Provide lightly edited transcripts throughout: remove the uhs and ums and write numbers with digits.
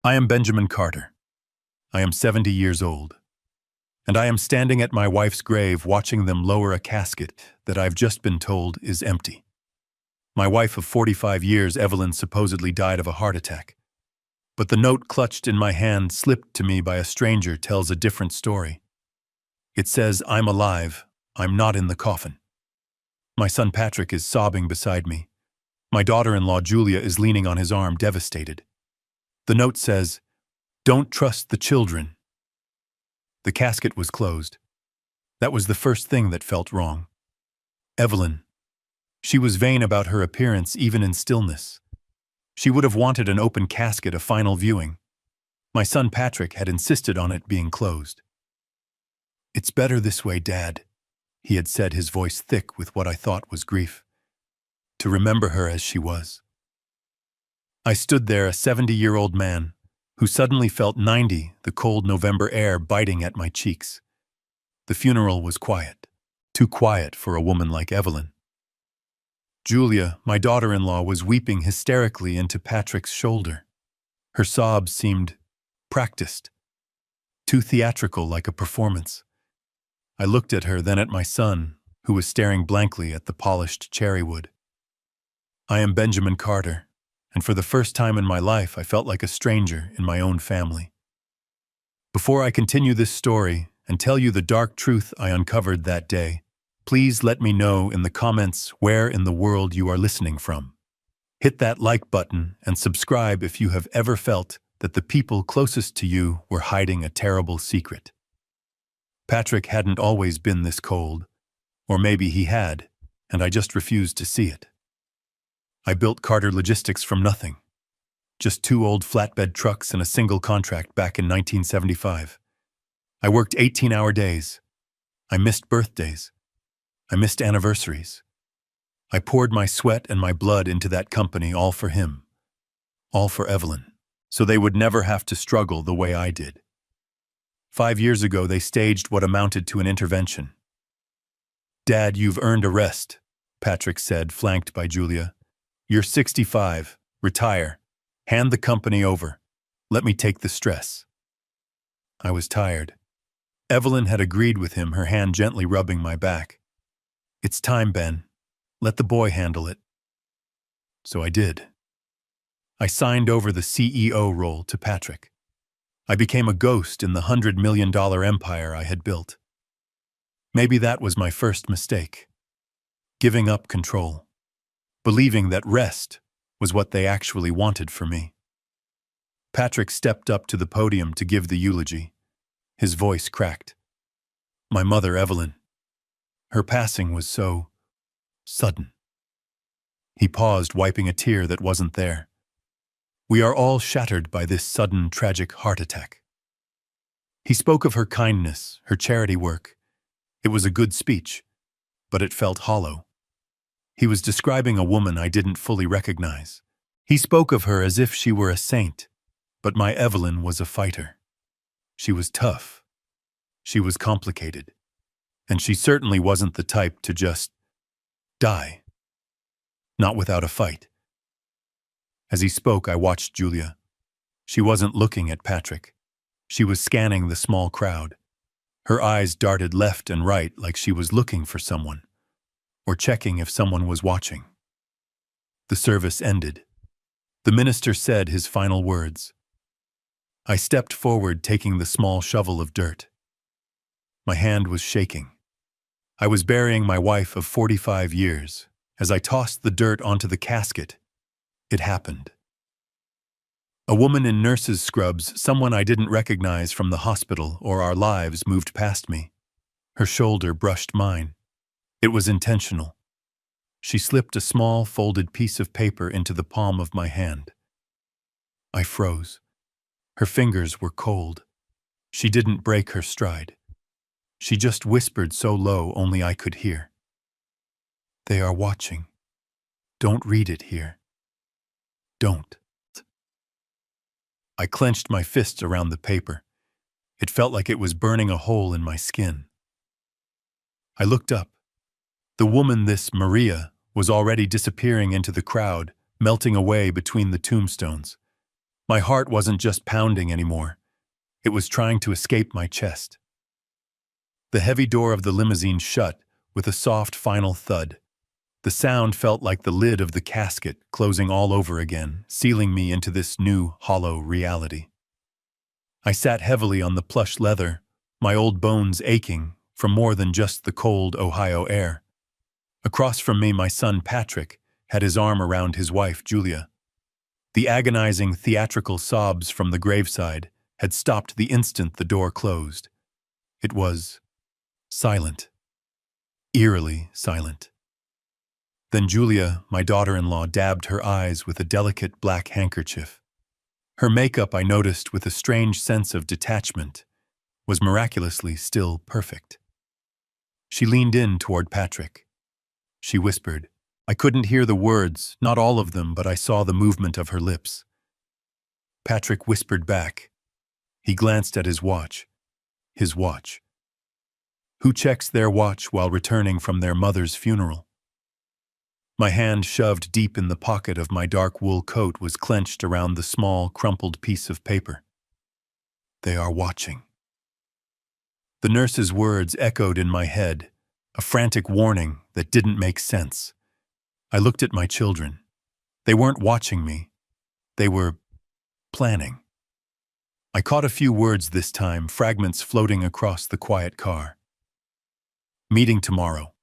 I am Benjamin Carter. I am 70 years old, and I am standing at my wife's grave watching them lower a casket that I've just been told is empty. My wife of 45 years, Evelyn, supposedly died of a heart attack. But the note clutched in my hand, slipped to me by a stranger, tells a different story. It says, "I'm alive. I'm not in the coffin." My son Patrick is sobbing beside me. My daughter-in-law Julia is leaning on his arm, devastated. The note says, "Don't trust the children." The casket was closed. That was the first thing that felt wrong. Evelyn. She was vain about her appearance, even in stillness. She would have wanted an open casket, a final viewing. My son Patrick had insisted on it being closed. "It's better this way, Dad," he had said, his voice thick with what I thought was grief. "To remember her as she was." I stood there, a 70-year-old man, who suddenly felt 90, the cold November air biting at my cheeks. The funeral was quiet, too quiet for a woman like Evelyn. Julia, my daughter-in-law, was weeping hysterically into Patrick's shoulder. Her sobs seemed practiced, too theatrical, like a performance. I looked at her, then at my son, who was staring blankly at the polished cherry wood. I am Benjamin Carter, and for the first time in my life I felt like a stranger in my own family. Before I continue this story and tell you the dark truth I uncovered that day, please let me know in the comments where in the world you are listening from. Hit that like button and subscribe if you have ever felt that the people closest to you were hiding a terrible secret. Patrick hadn't always been this cold, or maybe he had, and I just refused to see it. I built Carter Logistics from nothing. Just 2 old flatbed trucks and a single contract back in 1975. I worked 18-hour days. I missed birthdays. I missed anniversaries. I poured my sweat and my blood into that company, all for him. All for Evelyn, so they would never have to struggle the way I did. 5 years ago, they staged what amounted to an intervention. "Dad, you've earned a rest," Patrick said, flanked by Julia. "You're 65. Retire. Hand the company over. Let me take the stress." I was tired. Evelyn had agreed with him, her hand gently rubbing my back. "It's time, Ben. Let the boy handle it." So I did. I signed over the CEO role to Patrick. I became a ghost in the $100 million empire I had built. Maybe that was my first mistake. Giving up control. Believing that rest was what they actually wanted for me. Patrick stepped up to the podium to give the eulogy. His voice cracked. My mother, Evelyn. Her passing was so sudden. He paused, wiping a tear that wasn't there. "We are all shattered by this sudden, tragic heart attack." He spoke of her kindness, her charity work. It was a good speech, but it felt hollow. He was describing a woman I didn't fully recognize. He spoke of her as if she were a saint, but my Evelyn was a fighter. She was tough. She was complicated. And she certainly wasn't the type to just die. Not without a fight. As he spoke, I watched Julia. She wasn't looking at Patrick. She was scanning the small crowd. Her eyes darted left and right like she was looking for someone, or checking if someone was watching. The service ended. The minister said his final words. I stepped forward, taking the small shovel of dirt. My hand was shaking. I was burying my wife of 45 years. As I tossed the dirt onto the casket, it happened. A woman in nurse's scrubs, someone I didn't recognize from the hospital or our lives, moved past me. Her shoulder brushed mine. It was intentional. She slipped a small, folded piece of paper into the palm of my hand. I froze. Her fingers were cold. She didn't break her stride. She just whispered so low only I could hear. They are watching. Don't read it here. Don't. I clenched my fists around the paper. It felt like it was burning a hole in my skin. I looked up. The woman, this Maria, was already disappearing into the crowd, melting away between the tombstones. My heart wasn't just pounding anymore. It was trying to escape my chest. The heavy door of the limousine shut with a soft final thud. The sound felt like the lid of the casket closing all over again, sealing me into this new, hollow reality. I sat heavily on the plush leather, my old bones aching from more than just the cold Ohio air. Across from me, my son Patrick had his arm around his wife Julia. The agonizing, theatrical sobs from the graveside had stopped the instant the door closed. It was silent, eerily silent. Then Julia, my daughter-in-law, dabbed her eyes with a delicate black handkerchief. Her makeup, I noticed with a strange sense of detachment, was miraculously still perfect. She leaned in toward Patrick. She whispered. I couldn't hear the words, not all of them, but I saw the movement of her lips. Patrick whispered back. He glanced at his watch. His watch. Who checks their watch while returning from their mother's funeral? My hand shoved deep in the pocket of my dark wool coat was clenched around the small, crumpled piece of paper. They are watching. The nurse's words echoed in my head, a frantic warning that didn't make sense. I looked at my children. They weren't watching me. They were planning. I caught a few words this time, fragments floating across the quiet car. Meeting tomorrow.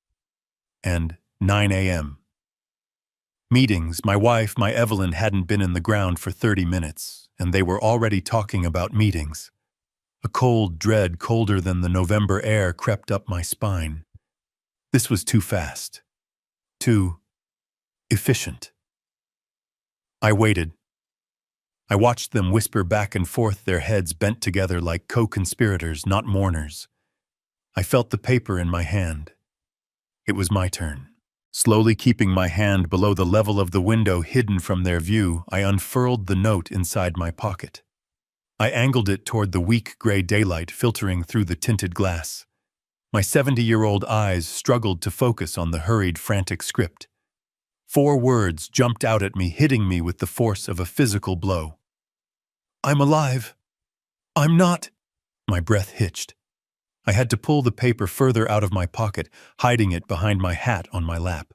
And 9 a.m. Meetings. My wife, my Evelyn, hadn't been in the ground for 30 minutes, and they were already talking about meetings. A cold dread, colder than the November air, crept up my spine. This was too fast. Too efficient. I waited. I watched them whisper back and forth, their heads bent together like co-conspirators, not mourners. I felt the paper in my hand. It was my turn. Slowly keeping my hand below the level of the window hidden from their view, I unfurled the note inside my pocket. I angled it toward the weak gray daylight filtering through the tinted glass. My 70-year-old eyes struggled to focus on the hurried, frantic script. 4 words jumped out at me, hitting me with the force of a physical blow. I'm alive. I'm not. My breath hitched. I had to pull the paper further out of my pocket, hiding it behind my hat on my lap.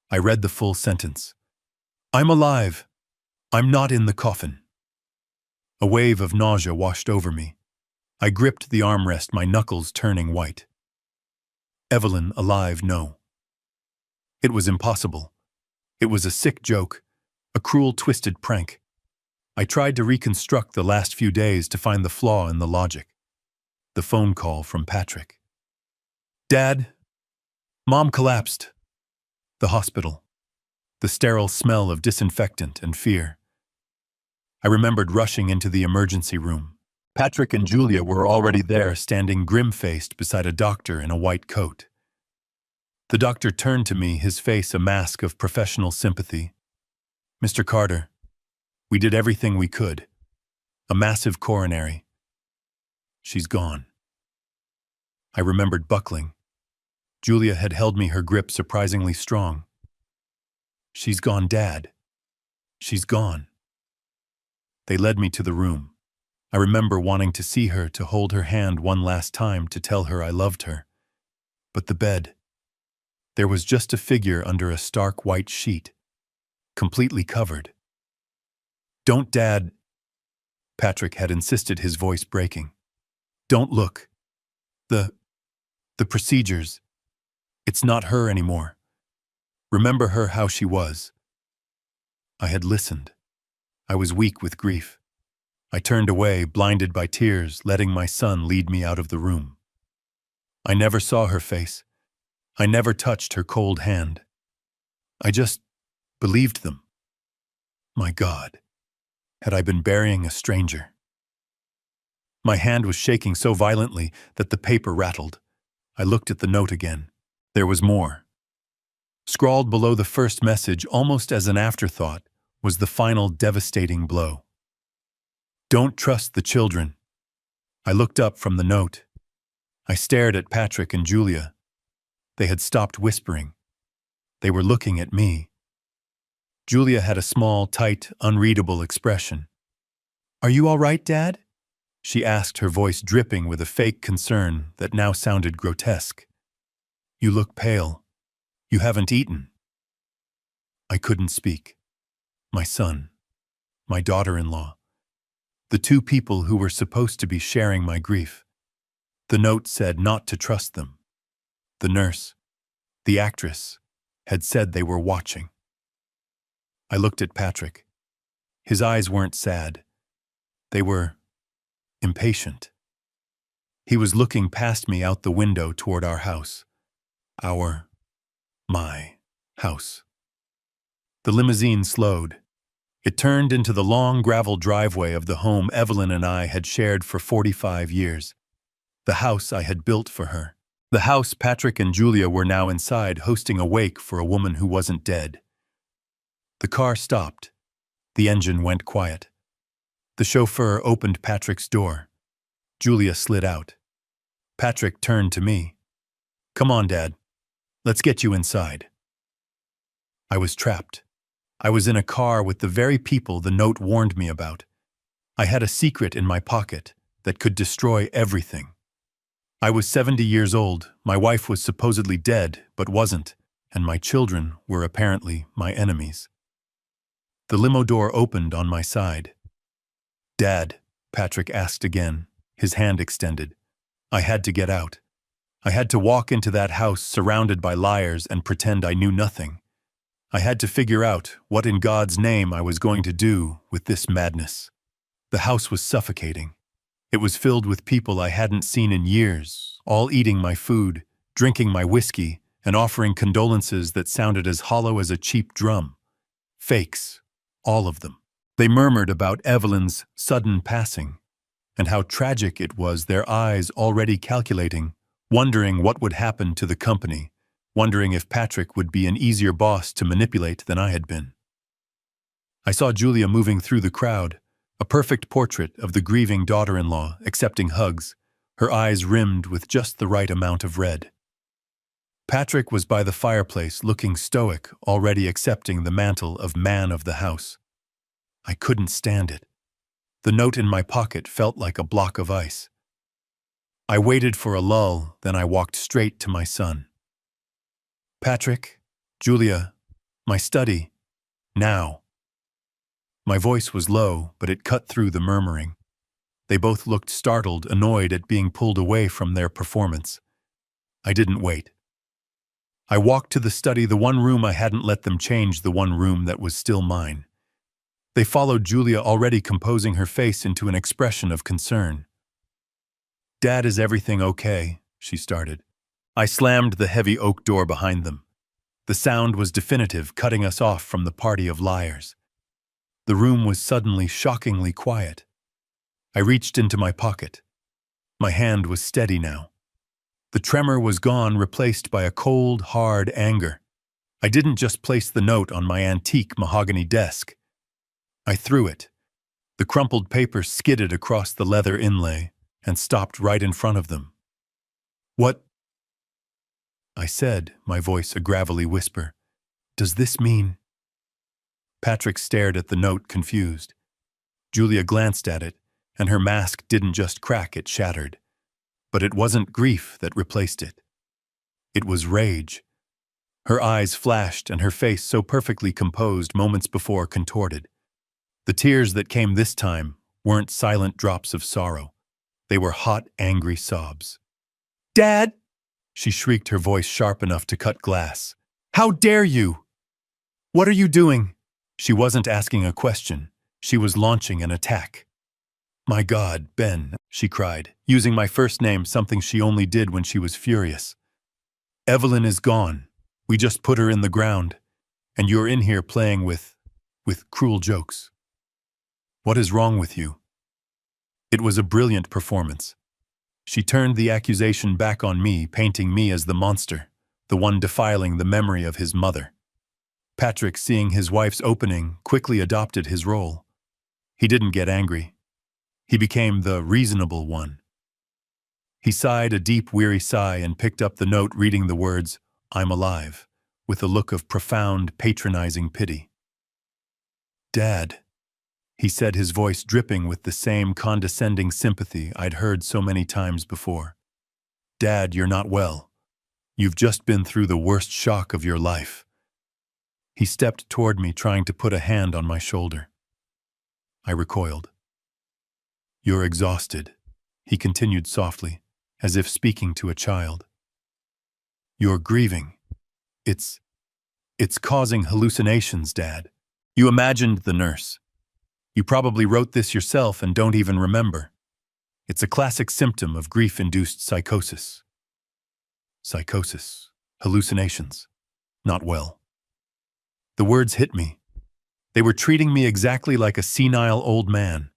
I read the full sentence. I'm alive. I'm not in the coffin. A wave of nausea washed over me. I gripped the armrest, my knuckles turning white. Evelyn, alive, no. It was impossible. It was a sick joke, a cruel, twisted prank. I tried to reconstruct the last few days to find the flaw in the logic. The phone call from Patrick. Dad, Mom collapsed. The hospital. The sterile smell of disinfectant and fear. I remembered rushing into the emergency room. Patrick and Julia were already there, standing grim-faced beside a doctor in a white coat. The doctor turned to me, his face a mask of professional sympathy. Mr. Carter, we did everything we could. A massive coronary. She's gone. I remembered buckling. Julia had held me, her grip surprisingly strong. She's gone, Dad. She's gone. They led me to the room. I remember wanting to see her, to hold her hand one last time, to tell her I loved her. But the bed. There was just a figure under a stark white sheet, completely covered. Don't, Dad. Patrick had insisted, his voice breaking. Don't look. The procedures. It's not her anymore. Remember her how she was. I had listened. I was weak with grief. I turned away, blinded by tears, letting my son lead me out of the room. I never saw her face. I never touched her cold hand. I just believed them. My God, had I been burying a stranger? My hand was shaking so violently that the paper rattled. I looked at the note again. There was more. Scrawled below the first message, almost as an afterthought, was the final devastating blow. Don't trust the children. I looked up from the note. I stared at Patrick and Julia. They had stopped whispering. They were looking at me. Julia had a small, tight, unreadable expression. Are you all right, Dad? She asked, her voice dripping with a fake concern that now sounded grotesque. You look pale. You haven't eaten. I couldn't speak. My son, my daughter-in-law, the two people who were supposed to be sharing my grief. The note said not to trust them. The nurse, the actress, had said they were watching. I looked at Patrick. His eyes weren't sad. They were impatient. He was looking past me out the window toward our house. My house. The limousine slowed. It turned into the long gravel driveway of the home Evelyn and I had shared for 45 years. The house I had built for her. The house Patrick and Julia were now inside, hosting a wake for a woman who wasn't dead. The car stopped. The engine went quiet. The chauffeur opened Patrick's door. Julia slid out. Patrick turned to me. Come on, Dad. Let's get you inside. I was trapped. I was in a car with the very people the note warned me about. I had a secret in my pocket that could destroy everything. I was 70 years old, my wife was supposedly dead, but wasn't, and my children were apparently my enemies. The limo door opened on my side. Dad, Patrick asked again, his hand extended. I had to get out. I had to walk into that house surrounded by liars and pretend I knew nothing. I had to figure out what in God's name I was going to do with this madness. The house was suffocating. It was filled with people I hadn't seen in years, all eating my food, drinking my whiskey, and offering condolences that sounded as hollow as a cheap drum. Fakes, all of them. They murmured about Evelyn's sudden passing, and how tragic it was, their eyes already calculating, wondering what would happen to the company, wondering if Patrick would be an easier boss to manipulate than I had been. I saw Julia moving through the crowd, a perfect portrait of the grieving daughter-in-law, accepting hugs, her eyes rimmed with just the right amount of red. Patrick was by the fireplace, looking stoic, already accepting the mantle of man of the house. I couldn't stand it. The note in my pocket felt like a block of ice. I waited for a lull, then I walked straight to my son. Patrick, Julia, my study, now. My voice was low, but it cut through the murmuring. They both looked startled, annoyed at being pulled away from their performance. I didn't wait. I walked to the study, the one room I hadn't let them change, the one room that was still mine. They followed Julia, already composing her face into an expression of concern. Dad, is everything okay? She started. I slammed the heavy oak door behind them. The sound was definitive, cutting us off from the party of liars. The room was suddenly shockingly quiet. I reached into my pocket. My hand was steady now. The tremor was gone, replaced by a cold, hard anger. I didn't just place the note on my antique mahogany desk. I threw it. The crumpled paper skidded across the leather inlay and stopped right in front of them. What? I said, my voice a gravelly whisper. Does this mean? Patrick stared at the note, confused. Julia glanced at it, and her mask didn't just crack, it shattered. But it wasn't grief that replaced it. It was rage. Her eyes flashed, and her face, so perfectly composed moments before, contorted. The tears that came this time weren't silent drops of sorrow. They were hot, angry sobs. Dad! She shrieked, her voice sharp enough to cut glass. How dare you? What are you doing? She wasn't asking a question. She was launching an attack. My God, Ben, she cried, using my first name, something she only did when she was furious. Evelyn is gone. We just put her in the ground. And you're in here playing with cruel jokes. What is wrong with you? It was a brilliant performance. She turned the accusation back on me, painting me as the monster, the one defiling the memory of his mother. Patrick, seeing his wife's opening, quickly adopted his role. He didn't get angry. He became the reasonable one. He sighed a deep, weary sigh and picked up the note, reading the words, "I'm alive," with a look of profound, patronizing pity. Dad, he said, his voice dripping with the same condescending sympathy I'd heard so many times before. Dad, you're not well. You've just been through the worst shock of your life. He stepped toward me, trying to put a hand on my shoulder. I recoiled. You're exhausted, he continued softly, as if speaking to a child. You're grieving. It's causing hallucinations, Dad. You imagined the nurse. You probably wrote this yourself and don't even remember. It's a classic symptom of grief-induced psychosis. Psychosis. Hallucinations. Not well. The words hit me. They were treating me exactly like a senile old man.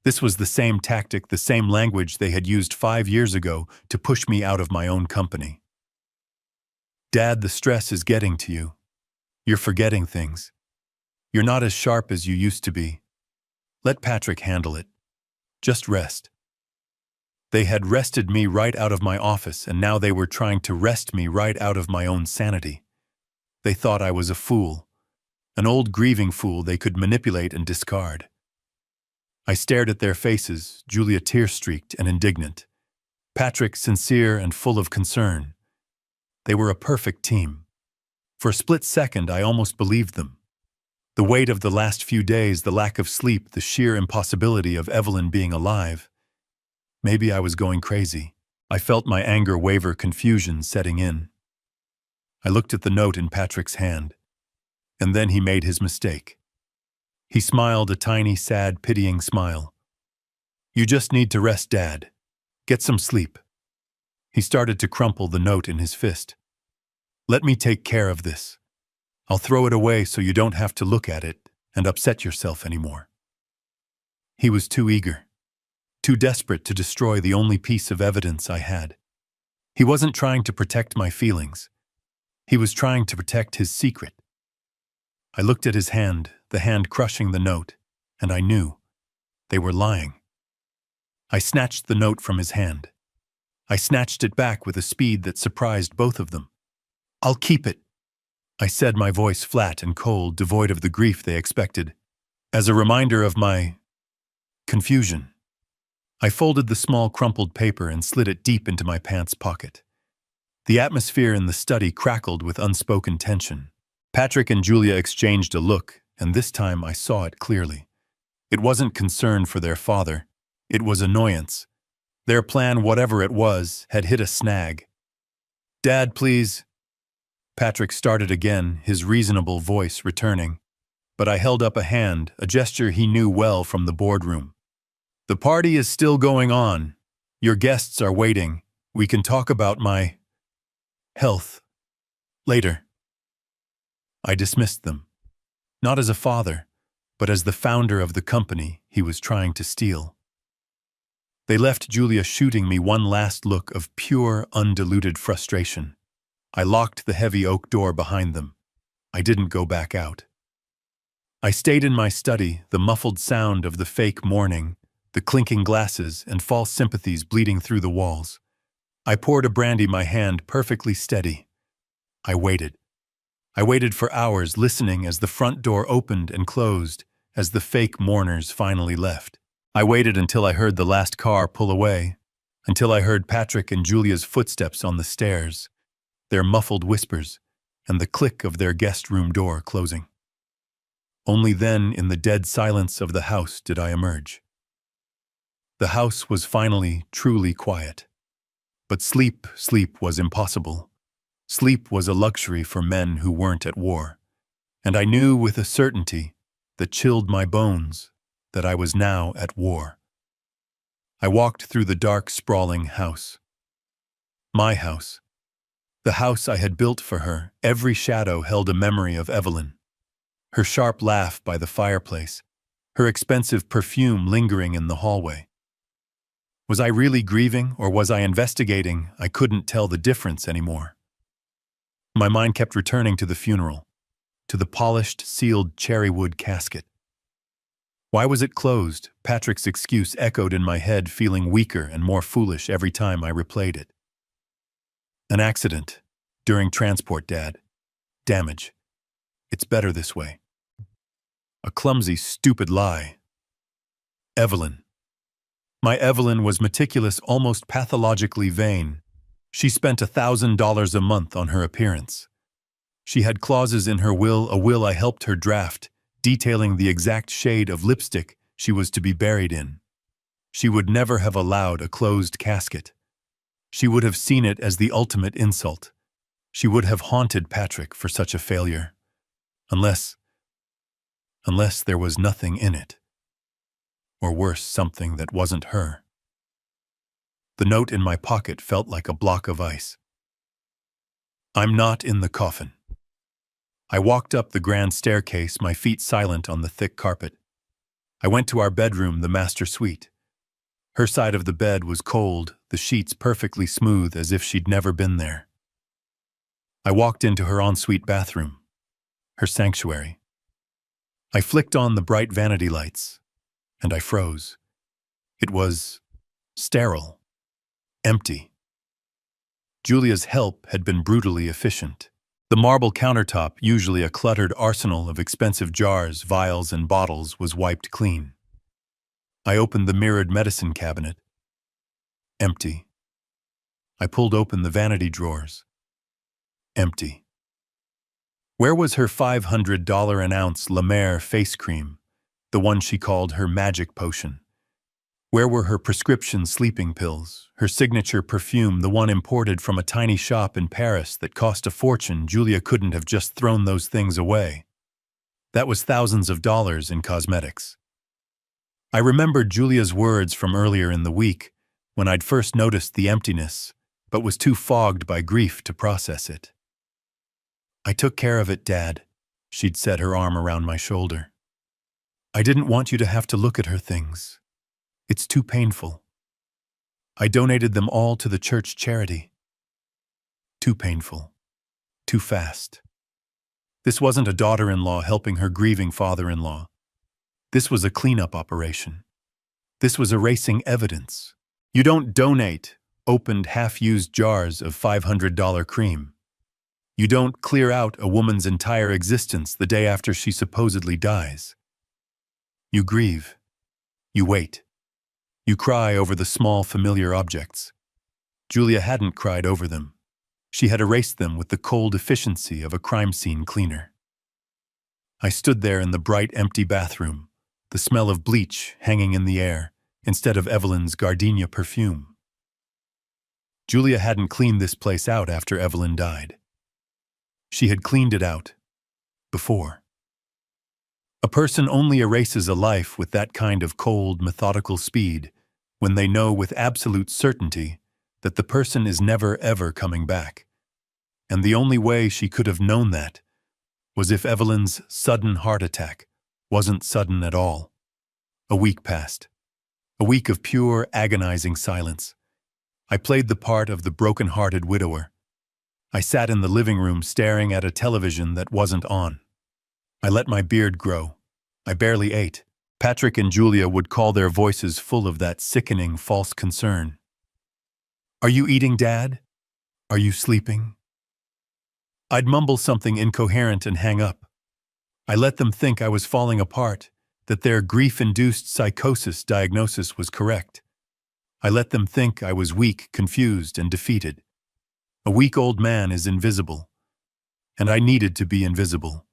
This was the same tactic, the same language they had used 5 years ago to push me out of my own company. Dad, the stress is getting to you. You're forgetting things. You're not as sharp as you used to be. Let Patrick handle it. Just rest. They had wrested me right out of my office, and now they were trying to wrest me right out of my own sanity. They thought I was a fool, an old grieving fool they could manipulate and discard. I stared at their faces, Julia tear-streaked and indignant. Patrick sincere and full of concern. They were a perfect team. For a split second, I almost believed them. The weight of the last few days, the lack of sleep, the sheer impossibility of Evelyn being alive. Maybe I was going crazy. I felt my anger waver, confusion setting in. I looked at the note in Patrick's hand, and then he made his mistake. He smiled a tiny, sad, pitying smile. You just need to rest, Dad. Get some sleep. He started to crumple the note in his fist. Let me take care of this. I'll throw it away so you don't have to look at it and upset yourself anymore. He was too eager, too desperate to destroy the only piece of evidence I had. He wasn't trying to protect my feelings. He was trying to protect his secret. I looked at his hand, the hand crushing the note, and I knew they were lying. I snatched the note from his hand. I snatched it back with a speed that surprised both of them. I'll keep it, I said, my voice flat and cold, devoid of the grief they expected, as a reminder of my confusion. I folded the small crumpled paper and slid it deep into my pants pocket. The atmosphere in the study crackled with unspoken tension. Patrick and Julia exchanged a look, and this time I saw it clearly. It wasn't concern for their father. It was annoyance. Their plan, whatever it was, had hit a snag. Dad, please. Patrick started again, his reasonable voice returning. But I held up a hand, a gesture he knew well from the boardroom. The party is still going on. Your guests are waiting. We can talk about my health later. I dismissed them, not as a father, but as the founder of the company he was trying to steal. They left Julia shooting me one last look of pure, undiluted frustration. I locked the heavy oak door behind them. I didn't go back out. I stayed in my study, the muffled sound of the fake mourning, the clinking glasses and false sympathies bleeding through the walls. I poured a brandy, my hand perfectly steady. I waited. I waited for hours, listening as the front door opened and closed, as the fake mourners finally left. I waited until I heard the last car pull away, until I heard Patrick and Julia's footsteps on the stairs, their muffled whispers, and the click of their guest room door closing. Only then, in the dead silence of the house, did I emerge. The house was finally truly quiet. But sleep was impossible. Sleep was a luxury for men who weren't at war. And I knew with a certainty that chilled my bones that I was now at war. I walked through the dark, sprawling house. My house. The house I had built for her. Every shadow held a memory of Evelyn. Her sharp laugh by the fireplace, her expensive perfume lingering in the hallway. Was I really grieving, or was I investigating? I couldn't tell the difference anymore. My mind kept returning to the funeral, to the polished, sealed cherrywood casket. Why was it closed? Patrick's excuse echoed in my head, feeling weaker and more foolish every time I replayed it. An accident. During transport, Dad. Damage. It's better this way. A clumsy, stupid lie, Evelyn. My Evelyn was meticulous, almost pathologically vain. She spent $1,000 a month on her appearance. She had clauses in her will, a will I helped her draft, detailing the exact shade of lipstick she was to be buried in. She would never have allowed a closed casket. She would have seen it as the ultimate insult. She would have haunted Patrick for such a failure. Unless there was nothing in it. Or worse, something that wasn't her. The note in my pocket felt like a block of ice. I'm not in the coffin. I walked up the grand staircase, my feet silent on the thick carpet. I went to our bedroom, the master suite. Her side of the bed was cold, the sheets perfectly smooth as if she'd never been there. I walked into her ensuite bathroom, her sanctuary. I flicked on the bright vanity lights, and I froze. It was sterile, empty. Julia's help had been brutally efficient. The marble countertop, usually a cluttered arsenal of expensive jars, vials, and bottles, was wiped clean. I opened the mirrored medicine cabinet. Empty. I pulled open the vanity drawers. Empty. Where was her $500 an ounce La Mer face cream, the one she called her magic potion? Where were her prescription sleeping pills, her signature perfume, the one imported from a tiny shop in Paris that cost a fortune? Julia couldn't have just thrown those things away. That was thousands of dollars in cosmetics. I remembered Julia's words from earlier in the week, when I'd first noticed the emptiness, but was too fogged by grief to process it. I took care of it, Dad, she'd said, her arm around my shoulder. I didn't want you to have to look at her things. It's too painful. I donated them all to the church charity. Too painful. Too fast. This wasn't a daughter-in-law helping her grieving father-in-law. This was a cleanup operation. This was erasing evidence. You don't donate opened half-used jars of $500 cream. You don't clear out a woman's entire existence the day after she supposedly dies. You grieve. You wait. You cry over the small, familiar objects. Julia hadn't cried over them. She had erased them with the cold efficiency of a crime scene cleaner. I stood there in the bright, empty bathroom, the smell of bleach hanging in the air, instead of Evelyn's gardenia perfume. Julia hadn't cleaned this place out after Evelyn died. She had cleaned it out before. A person only erases a life with that kind of cold, methodical speed when they know with absolute certainty that the person is never, ever coming back. And the only way she could have known that was if Evelyn's sudden heart attack wasn't sudden at all. A week passed. A week of pure, agonizing silence. I played the part of the broken-hearted widower. I sat in the living room staring at a television that wasn't on. I let my beard grow. I barely ate. Patrick and Julia would call their voices full of that sickening false concern. Are you eating, Dad? Are you sleeping? I'd mumble something incoherent and hang up. I let them think I was falling apart, that their grief-induced psychosis diagnosis was correct. I let them think I was weak, confused, and defeated. A weak old man is invisible, and I needed to be invisible.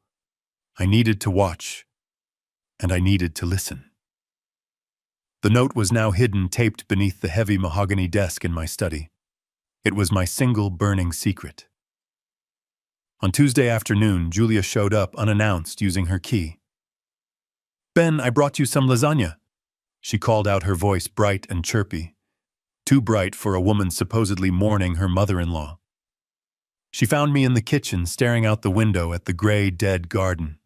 I needed to watch, and I needed to listen. The note was now hidden, taped beneath the heavy mahogany desk in my study. It was my single burning secret. On Tuesday afternoon, Julia showed up unannounced using her key. Ben, I brought you some lasagna. She called out, her voice bright and chirpy. Too bright for a woman supposedly mourning her mother-in-law. She found me in the kitchen, staring out the window at the gray, dead garden.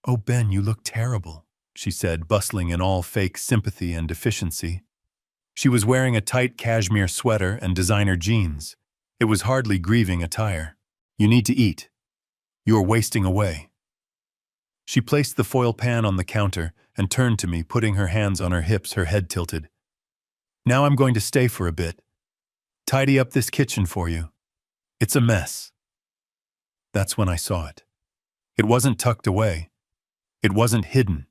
Oh, Ben, you look terrible, she said, bustling in all fake sympathy and efficiency. She was wearing a tight cashmere sweater and designer jeans. It was hardly grieving attire. You need to eat. You are wasting away. She placed the foil pan on the counter and turned to me, putting her hands on her hips, her head tilted. Now I'm going to stay for a bit. Tidy up this kitchen for you. It's a mess. That's when I saw it. It wasn't tucked away. It wasn't hidden.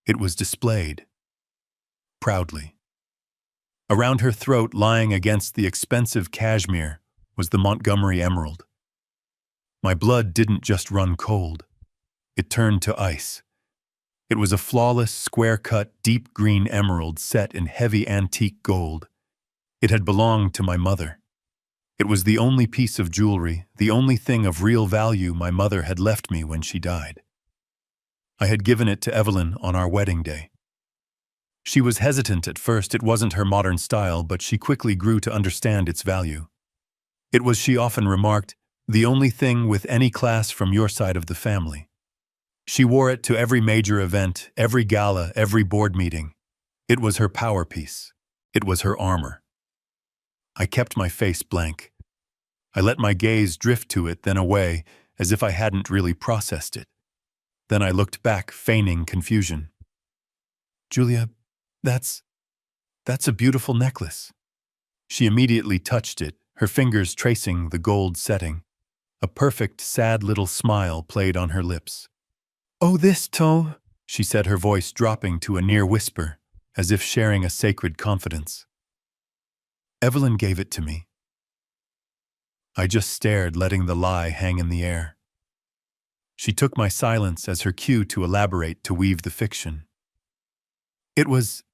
It was displayed. proudly. Around her throat, lying against the expensive cashmere, was the Montgomery emerald. My blood didn't just run cold. It turned to ice. It was a flawless, square-cut, deep green emerald set in heavy antique gold. It had belonged to my mother. It was the only piece of jewelry, the only thing of real value my mother had left me when she died. I had given it to Evelyn on our wedding day. She was hesitant at first. It wasn't her modern style, but she quickly grew to understand its value. It was, she often remarked, the only thing with any class from your side of the family. She wore it to every major event, every gala, every board meeting. It was her power piece. It was her armor. I kept my face blank. I let my gaze drift to it, then away, as if I hadn't really processed it. Then I looked back, feigning confusion. "Julia, that's a beautiful necklace." She immediately touched it, her fingers tracing the gold setting. A perfect, sad little smile played on her lips. "Oh, this, Toe," she said, her voice dropping to a near whisper, as if sharing a sacred confidence. "Evelyn gave it to me." I just stared, letting the lie hang in the air. She took my silence as her cue to elaborate, to weave the fiction. It was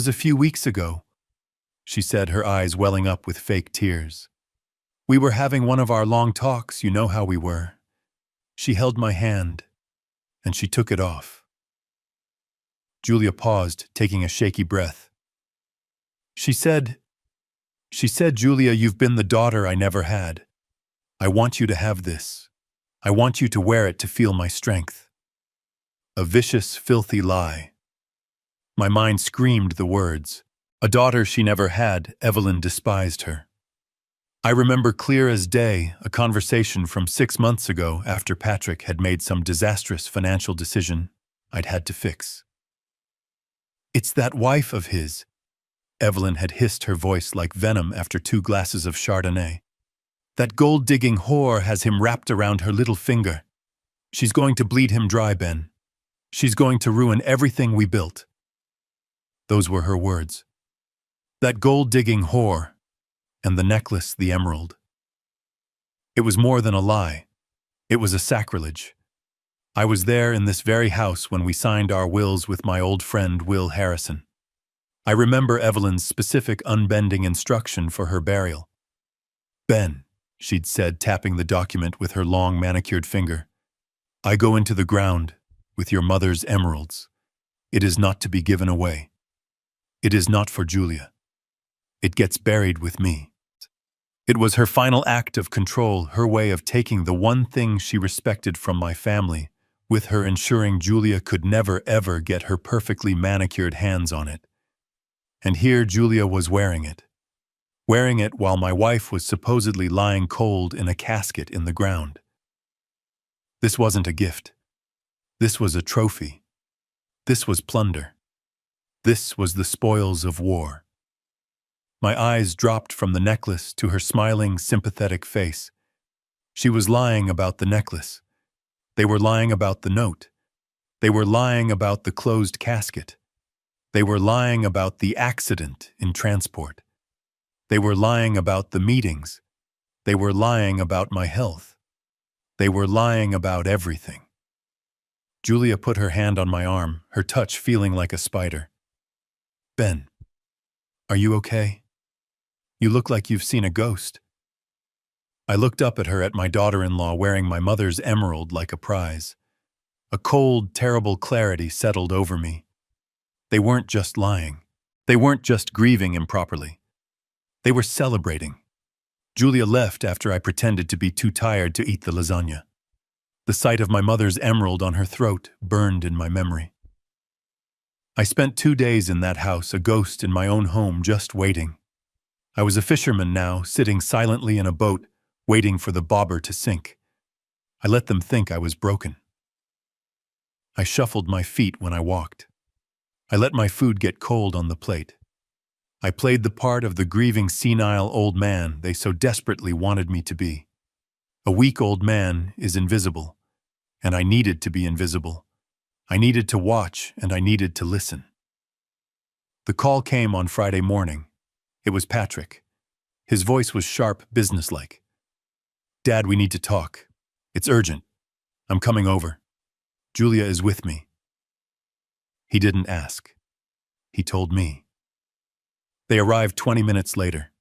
a few weeks ago," she said, her eyes welling up with fake tears. "We were having one of our long talks, you know how we were. She held my hand, and she took it off." Julia paused, taking a shaky breath. She said, "Julia, you've been the daughter I never had. I want you to have this. I want you to wear it to feel my strength." A vicious, filthy lie. My mind screamed the words. A daughter she never had, Evelyn despised her. I remember clear as day a conversation from 6 months ago after Patrick had made some disastrous financial decision I'd had to fix. "It's that wife of his," Evelyn had hissed, her voice like venom after 2 glasses of Chardonnay. "That gold-digging whore has him wrapped around her little finger. She's going to bleed him dry, Ben. She's going to ruin everything we built." Those were her words. That gold-digging whore, and the necklace, the emerald. It was more than a lie. It was a sacrilege. I was there in this very house when we signed our wills with my old friend Will Harrison. I remember Evelyn's specific unbending instruction for her burial. "Ben," she'd said, tapping the document with her long manicured finger, "I go into the ground with your mother's emeralds. It is not to be given away. It is not for Julia. It gets buried with me." It was her final act of control, her way of taking the one thing she respected from my family, with her ensuring Julia could never ever get her perfectly manicured hands on it. And here Julia was wearing it while my wife was supposedly lying cold in a casket in the ground. This wasn't a gift. This was a trophy. This was plunder. This was the spoils of war. My eyes dropped from the necklace to her smiling, sympathetic face. She was lying about the necklace. They were lying about the note. They were lying about the closed casket. They were lying about the accident in transport. They were lying about the meetings. They were lying about my health. They were lying about everything. Julia put her hand on my arm, her touch feeling like a spider. "Ben, are you okay? You look like you've seen a ghost." I looked up at her, at my daughter-in-law wearing my mother's emerald like a prize. A cold, terrible clarity settled over me. They weren't just lying. They weren't just grieving improperly. They were celebrating. Julia left after I pretended to be too tired to eat the lasagna. The sight of my mother's emerald on her throat burned in my memory. I spent 2 days in that house, a ghost in my own home, just waiting. I was a fisherman now, sitting silently in a boat, waiting for the bobber to sink. I let them think I was broken. I shuffled my feet when I walked. I let my food get cold on the plate. I played the part of the grieving, senile old man they so desperately wanted me to be. A weak old man is invisible, and I needed to be invisible. I needed to watch, and I needed to listen. The call came on Friday morning. It was Patrick. His voice was sharp, businesslike. "Dad, we need to talk. It's urgent. I'm coming over. Julia is with me." He didn't ask. He told me. They arrived 20 minutes later.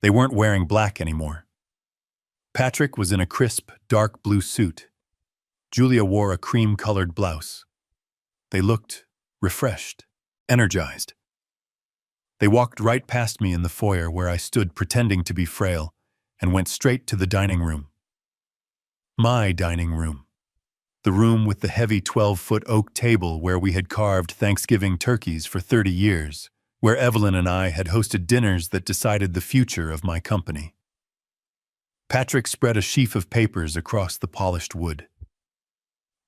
They weren't wearing black anymore. Patrick was in a crisp, dark blue suit. Julia wore a cream-colored blouse. They looked refreshed, energized. They walked right past me in the foyer where I stood pretending to be frail and went straight to the dining room. My dining room. The room with the heavy 12-foot oak table where we had carved Thanksgiving turkeys for 30 years, where Evelyn and I had hosted dinners that decided the future of my company. Patrick spread a sheaf of papers across the polished wood.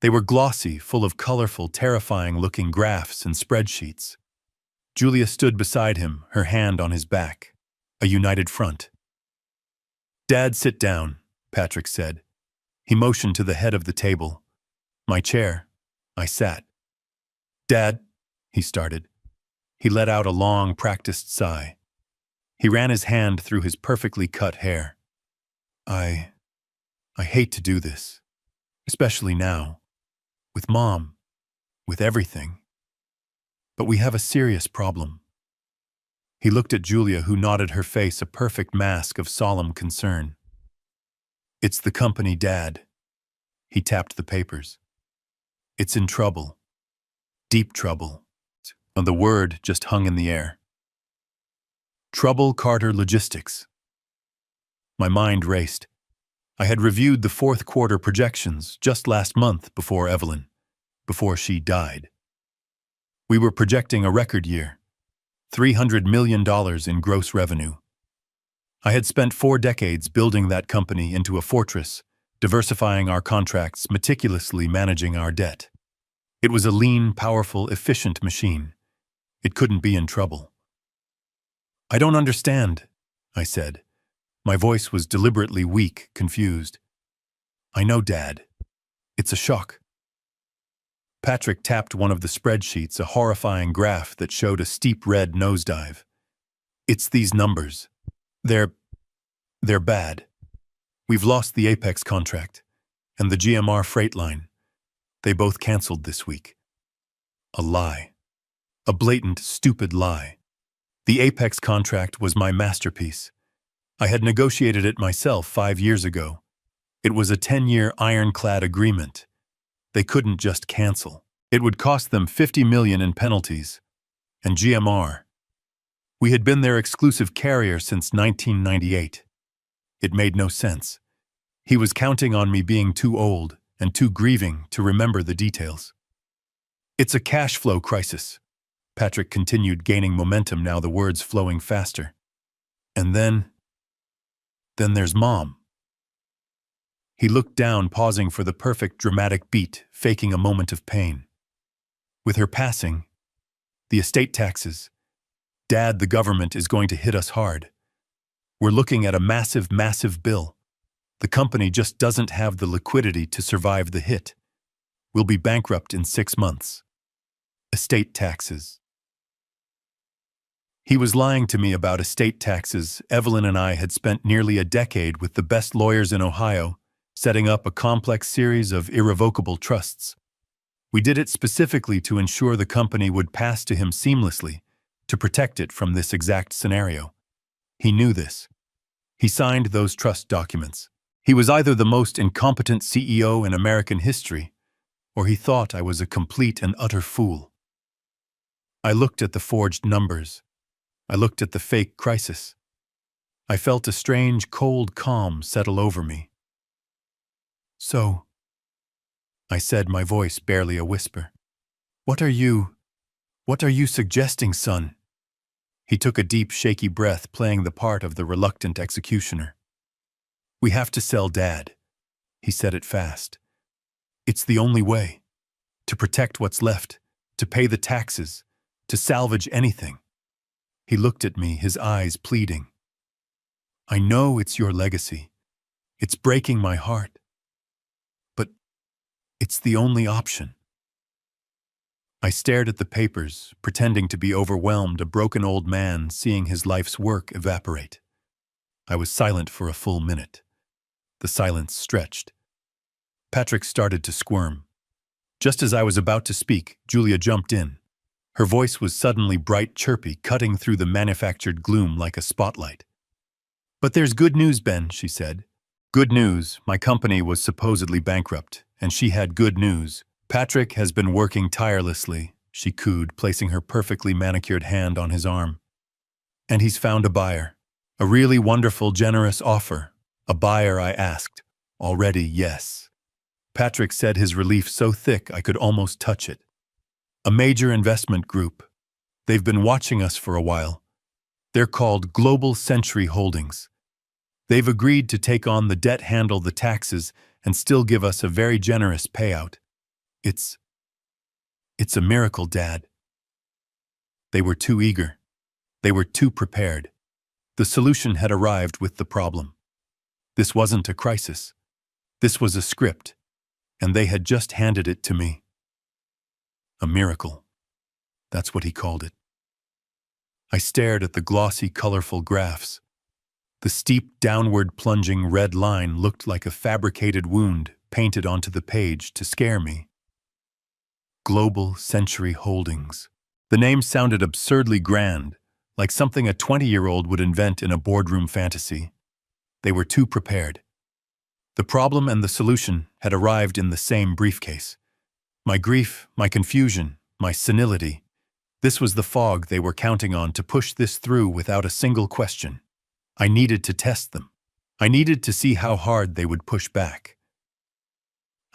They were glossy, full of colorful, terrifying-looking graphs and spreadsheets. Julia stood beside him, her hand on his back, a united front. "Dad, sit down," Patrick said. He motioned to the head of the table. My chair. I sat. "Dad," he started. He let out a long, practiced sigh. He ran his hand through his perfectly cut hair. I hate to do this, especially now, with Mom, with everything. But we have a serious problem." He looked at Julia, who nodded, her face a perfect mask of solemn concern. "It's the company, Dad." He tapped the papers. "It's in trouble. Deep trouble." And the word just hung in the air. Trouble Carter Logistics. My mind raced. I had reviewed the fourth quarter projections just last month before she died. We were projecting a record year, $300 million in gross revenue. I had spent 4 decades building that company into a fortress, diversifying our contracts, meticulously managing our debt. It was a lean, powerful, efficient machine. It couldn't be in trouble. "I don't understand," I said. My voice was deliberately weak, confused. "I know, Dad. It's a shock." Patrick tapped one of the spreadsheets, a horrifying graph that showed a steep red nosedive. "It's these numbers. They're bad. We've lost the Apex contract and the GMR freight line. They both canceled this week." A lie. A blatant, stupid lie. The Apex contract was my masterpiece. I had negotiated it myself 5 years ago. It was a 10-year ironclad agreement. They couldn't just cancel. It would cost them $50 million in penalties. And GMR. We had been their exclusive carrier since 1998. It made no sense. He was counting on me being too old and too grieving to remember the details. "It's a cash flow crisis," Patrick continued, gaining momentum, now the words flowing faster. "And then there's Mom." He looked down, pausing for the perfect dramatic beat, faking a moment of pain. "With her passing, the estate taxes, Dad, the government is going to hit us hard. We're looking at a massive, massive bill. The company just doesn't have the liquidity to survive the hit. We'll be bankrupt in 6 months. Estate taxes." He was lying to me about estate taxes. Evelyn and I had spent nearly a decade with the best lawyers in Ohio, setting up a complex series of irrevocable trusts. We did it specifically to ensure the company would pass to him seamlessly, to protect it from this exact scenario. He knew this. He signed those trust documents. He was either the most incompetent CEO in American history, or he thought I was a complete and utter fool. I looked at the forged numbers. I looked at the fake crisis. I felt a strange, cold calm settle over me. "So," I said, my voice barely a whisper, What are you suggesting, son?" He took a deep, shaky breath, playing the part of the reluctant executioner. "We have to sell Dad." He said it fast. "It's the only way. To protect what's left, to pay the taxes, to salvage anything." He looked at me, his eyes pleading. "I know it's your legacy. It's breaking my heart. But it's the only option." I stared at the papers, pretending to be overwhelmed, a broken old man seeing his life's work evaporate. I was silent for a full minute. The silence stretched. Patrick started to squirm. Just as I was about to speak, Julia jumped in. Her voice was suddenly bright, chirpy, cutting through the manufactured gloom like a spotlight. "But there's good news, Ben," she said. "Good news. My company was supposedly bankrupt, and she had good news. Patrick has been working tirelessly," she cooed, placing her perfectly manicured hand on his arm. "And he's found a buyer. A really wonderful, generous offer." "A buyer?" I asked. "Already, yes." Patrick said, his relief so thick I could almost touch it. "A major investment group. They've been watching us for a while. They're called Global Century Holdings. They've agreed to take on the debt, handle the taxes, and still give us a very generous payout. It's a miracle, Dad." They were too eager. They were too prepared. The solution had arrived with the problem. This wasn't a crisis. This was a script, and they had just handed it to me. A miracle. That's what he called it. I stared at the glossy, colorful graphs. The steep, downward plunging red line looked like a fabricated wound painted onto the page to scare me. Global Century Holdings. The name sounded absurdly grand, like something a 20-year-old would invent in a boardroom fantasy. They were too prepared. The problem and the solution had arrived in the same briefcase. My grief, my confusion, my senility. This was the fog they were counting on to push this through without a single question. I needed to test them. I needed to see how hard they would push back.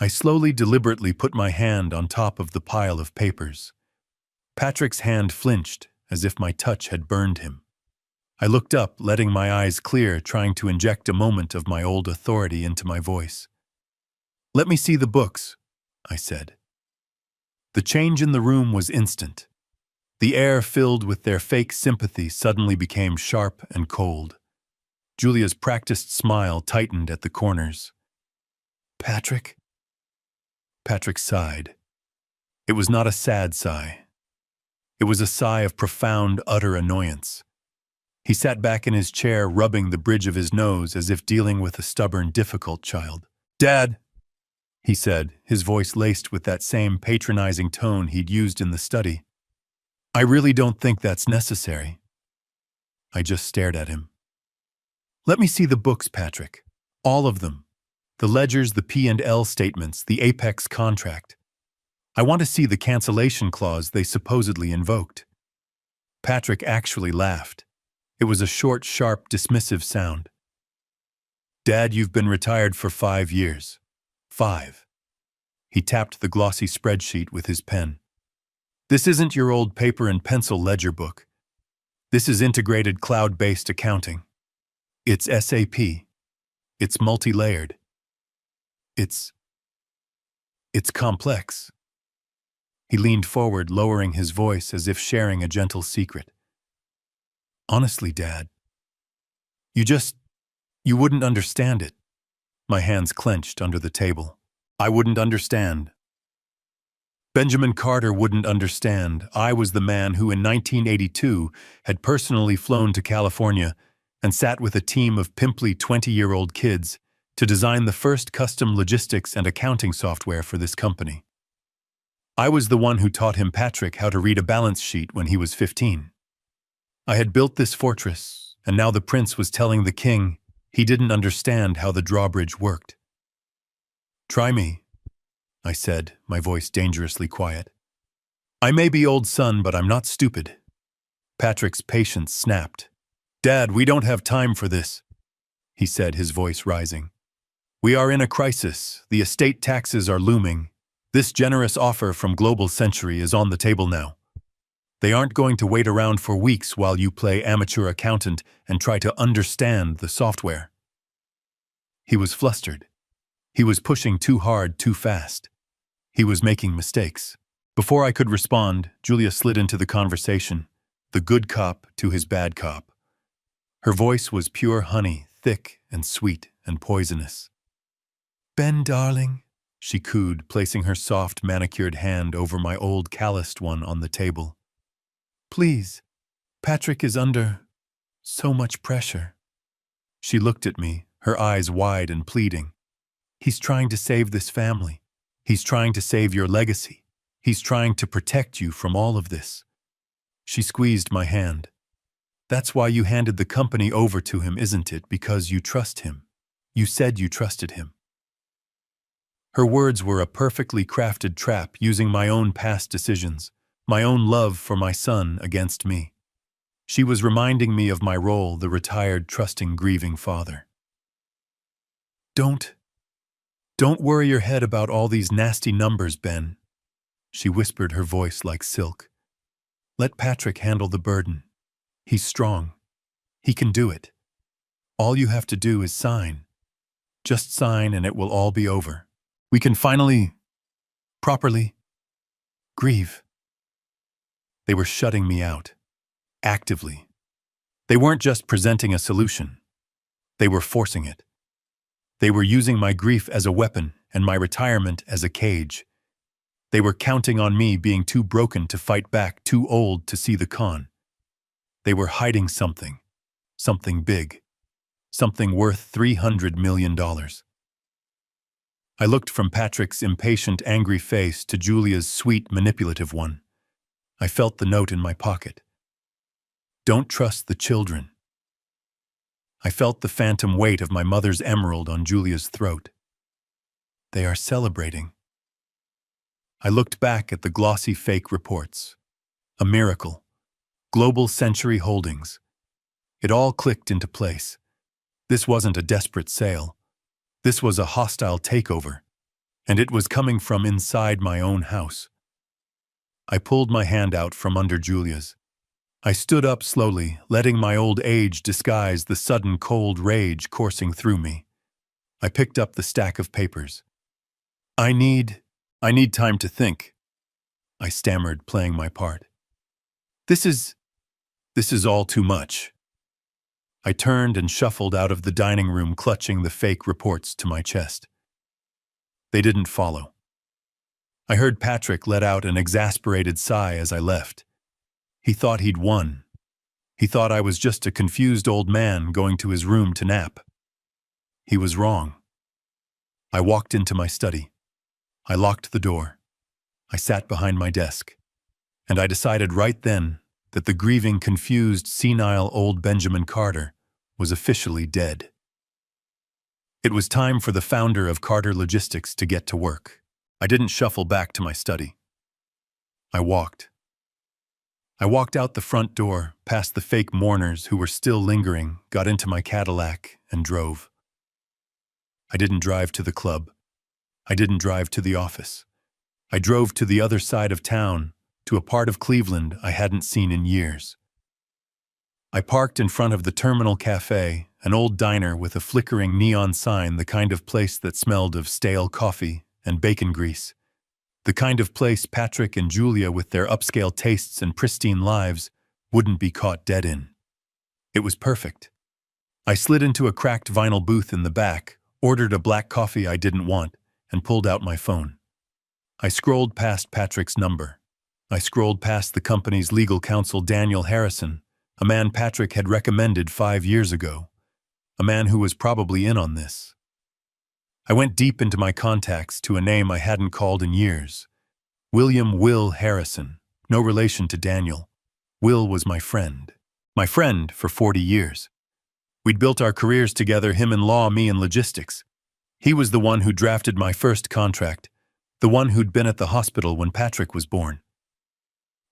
I slowly, deliberately put my hand on top of the pile of papers. Patrick's hand flinched, as if my touch had burned him. I looked up, letting my eyes clear, trying to inject a moment of my old authority into my voice. "Let me see the books," I said. The change in the room was instant. The air filled with their fake sympathy suddenly became sharp and cold. Julia's practiced smile tightened at the corners. "Patrick?" Patrick sighed. It was not a sad sigh. It was a sigh of profound, utter annoyance. He sat back in his chair, rubbing the bridge of his nose as if dealing with a stubborn, difficult child. "Dad," he said, his voice laced with that same patronizing tone he'd used in the study. "I really don't think that's necessary." I just stared at him. "Let me see the books, Patrick. All of them. The ledgers, the P&L statements, the Apex contract. I want to see the cancellation clause they supposedly invoked." Patrick actually laughed. It was a short, sharp, dismissive sound. "Dad, you've been retired for 5 years. 5. He tapped the glossy spreadsheet with his pen. "This isn't your old paper and pencil ledger book. This is integrated cloud-based accounting. It's SAP. It's multi-layered. It's complex." He leaned forward, lowering his voice as if sharing a gentle secret. "Honestly, Dad, you wouldn't understand it." My hands clenched under the table. "I wouldn't understand. Benjamin Carter wouldn't understand. I was the man who in 1982 had personally flown to California and sat with a team of pimply 20-year-old kids to design the first custom logistics and accounting software for this company. I was the one who taught him, Patrick, how to read a balance sheet when he was 15. I had built this fortress, and now the prince was telling the king he didn't understand how the drawbridge worked. "Try me," I said, my voice dangerously quiet. "I may be old, son, but I'm not stupid." Patrick's patience snapped. "Dad, we don't have time for this," he said, his voice rising. "We are in a crisis. The estate taxes are looming. This generous offer from Global Century is on the table now. They aren't going to wait around for weeks while you play amateur accountant and try to understand the software." He was flustered. He was pushing too hard, too fast. He was making mistakes. Before I could respond, Julia slid into the conversation, the good cop to his bad cop. Her voice was pure honey, thick and sweet and poisonous. "Ben, darling, she cooed, placing her soft, manicured hand over my old, calloused one on the table. Please, Patrick is under so much pressure. She looked at me, her eyes wide and pleading. He's trying to save this family. He's trying to save your legacy. He's trying to protect you from all of this. She squeezed my hand. That's why you handed the company over to him, isn't it? Because you trust him. You said you trusted him. Her words were a perfectly crafted trap using my own past decisions, my own love for my son against me. She was reminding me of my role, the retired, trusting, grieving father. Don't worry your head about all these nasty numbers, Ben. She whispered, her voice like silk. Let Patrick handle the burden. He's strong. He can do it. All you have to do is sign. Just sign and it will all be over. We can finally, properly, grieve. They were shutting me out. Actively. They weren't just presenting a solution. They were forcing it. They were using my grief as a weapon and my retirement as a cage. They were counting on me being too broken to fight back, too old to see the con. They were hiding something big, something worth $300 million. I looked from Patrick's impatient, angry face to Julia's sweet, manipulative one. I felt the note in my pocket. Don't trust the children. I felt the phantom weight of my mother's emerald on Julia's throat. They are celebrating. I looked back at the glossy fake reports. A miracle. Global Century Holdings. It all clicked into place. This wasn't a desperate sale. This was a hostile takeover, and it was coming from inside my own house. I pulled my hand out from under Julia's. I stood up slowly, letting my old age disguise the sudden cold rage coursing through me. I picked up the stack of papers. I need time to think, I stammered, playing my part. This is all too much. I turned and shuffled out of the dining room, clutching the fake reports to my chest. They didn't follow. I heard Patrick let out an exasperated sigh as I left. He thought he'd won. He thought I was just a confused old man going to his room to nap. He was wrong. I walked into my study. I locked the door. I sat behind my desk. And I decided right then that the grieving, confused, senile old Benjamin Carter was officially dead. It was time for the founder of Carter Logistics to get to work. I didn't shuffle back to my study. I walked. I walked out the front door, past the fake mourners who were still lingering, got into my Cadillac, and drove. I didn't drive to the club. I didn't drive to the office. I drove to the other side of town, to a part of Cleveland I hadn't seen in years. I parked in front of the Terminal Cafe, an old diner with a flickering neon sign, the kind of place that smelled of stale coffee and bacon grease. The kind of place Patrick and Julia, with their upscale tastes and pristine lives, wouldn't be caught dead in. It was perfect. I slid into a cracked vinyl booth in the back, ordered a black coffee I didn't want, and pulled out my phone. I scrolled past Patrick's number. I scrolled past the company's legal counsel, Daniel Harrison, a man Patrick had recommended 5 years ago, a man who was probably in on this. I went deep into my contacts to a name I hadn't called in years. William Will Harrison, no relation to Daniel. Will was my friend for 40 years. We'd built our careers together, him in law, me in logistics. He was the one who drafted my first contract, the one who'd been at the hospital when Patrick was born.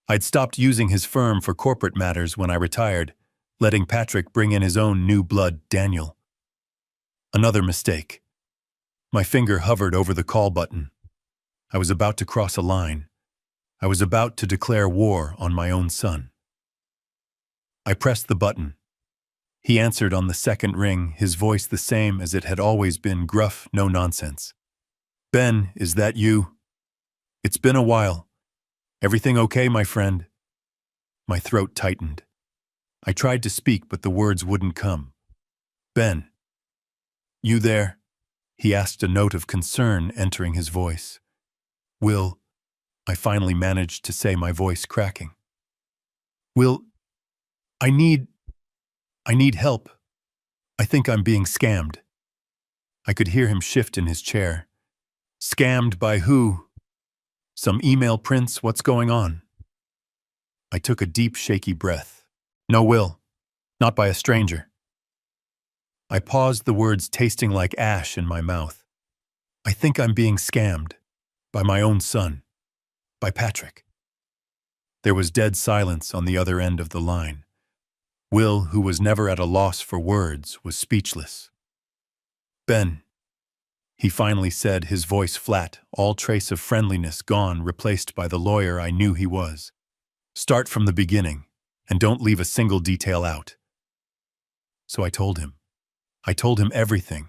I'd stopped using his firm for corporate matters when I retired, letting Patrick bring in his own new blood, Daniel. Another mistake. My finger hovered over the call button. I was about to cross a line. I was about to declare war on my own son. I pressed the button. He answered on the second ring, his voice the same as it had always been, gruff, no nonsense. Ben, is that you? It's been a while. Everything okay, my friend? My throat tightened. I tried to speak, but the words wouldn't come. Ben. You there? He asked, a note of concern entering his voice. Will, I finally managed to say, my voice cracking. Will, I need help. I think I'm being scammed. I could hear him shift in his chair. Scammed by who? Some email prints, what's going on? I took a deep, shaky breath. No, Will. Not by a stranger. I paused, the words tasting like ash in my mouth. I think I'm being scammed. By my own son. By Patrick. There was dead silence on the other end of the line. Will, who was never at a loss for words, was speechless. Ben, he finally said, his voice flat, all trace of friendliness gone, replaced by the lawyer I knew he was. Start from the beginning, and don't leave a single detail out. So I told him. I told him everything.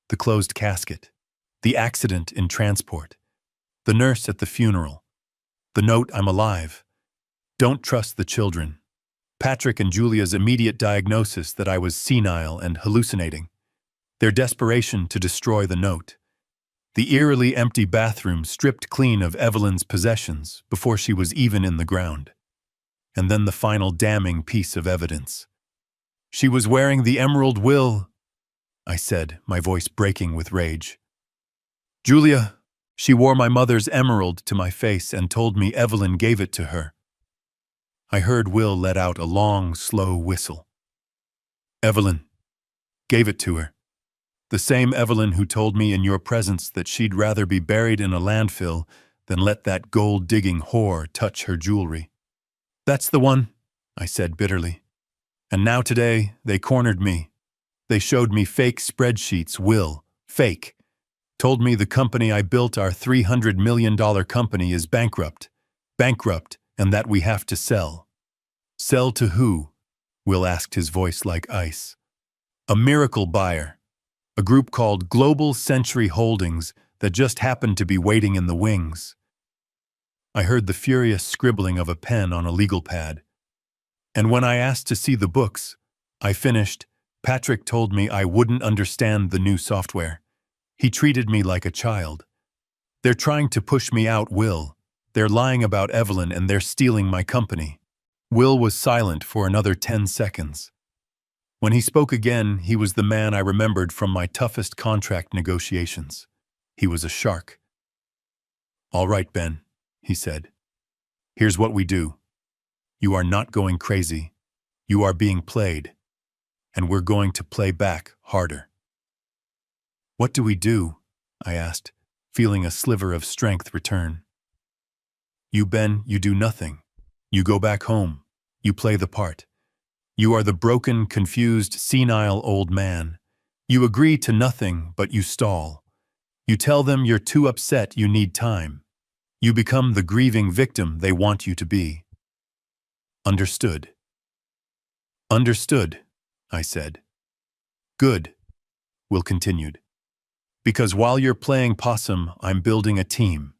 The closed casket, the accident in transport, the nurse at the funeral, the note, I'm alive. Don't trust the children. Patrick and Julia's immediate diagnosis that I was senile and hallucinating. Their desperation to destroy the note. The eerily empty bathroom stripped clean of Evelyn's possessions before she was even in the ground. And then the final damning piece of evidence. She was wearing the emerald. Will, I said, my voice breaking with rage. Julia, she wore my mother's emerald to my face and told me Evelyn gave it to her. I heard Will let out a long, slow whistle. Evelyn gave it to her. The same Evelyn who told me in your presence that she'd rather be buried in a landfill than let that gold-digging whore touch her jewelry. That's the one, I said bitterly. And now today, they cornered me. They showed me fake spreadsheets. Will, fake. Told me the company I built, our $300 million company, is bankrupt. Bankrupt, and that we have to sell. Sell to who? Will asked, his voice like ice. A miracle buyer. A group called Global Century Holdings that just happened to be waiting in the wings. I heard the furious scribbling of a pen on a legal pad. And when I asked to see the books, I finished, Patrick told me I wouldn't understand the new software. He treated me like a child. They're trying to push me out, Will. They're lying about Evelyn and they're stealing my company. Will was silent for another 10 seconds. When he spoke again, he was the man I remembered from my toughest contract negotiations. He was a shark. All right, Ben, he said. Here's what we do. You are not going crazy. You are being played. And we're going to play back harder. What do we do? I asked, feeling a sliver of strength return. You, Ben, you do nothing. You go back home. You play the part. You are the broken, confused, senile old man. You agree to nothing, but you stall. You tell them you're too upset, you need time. You become the grieving victim they want you to be. Understood. Understood, I said. Good, Will continued. Because while you're playing possum, I'm building a team.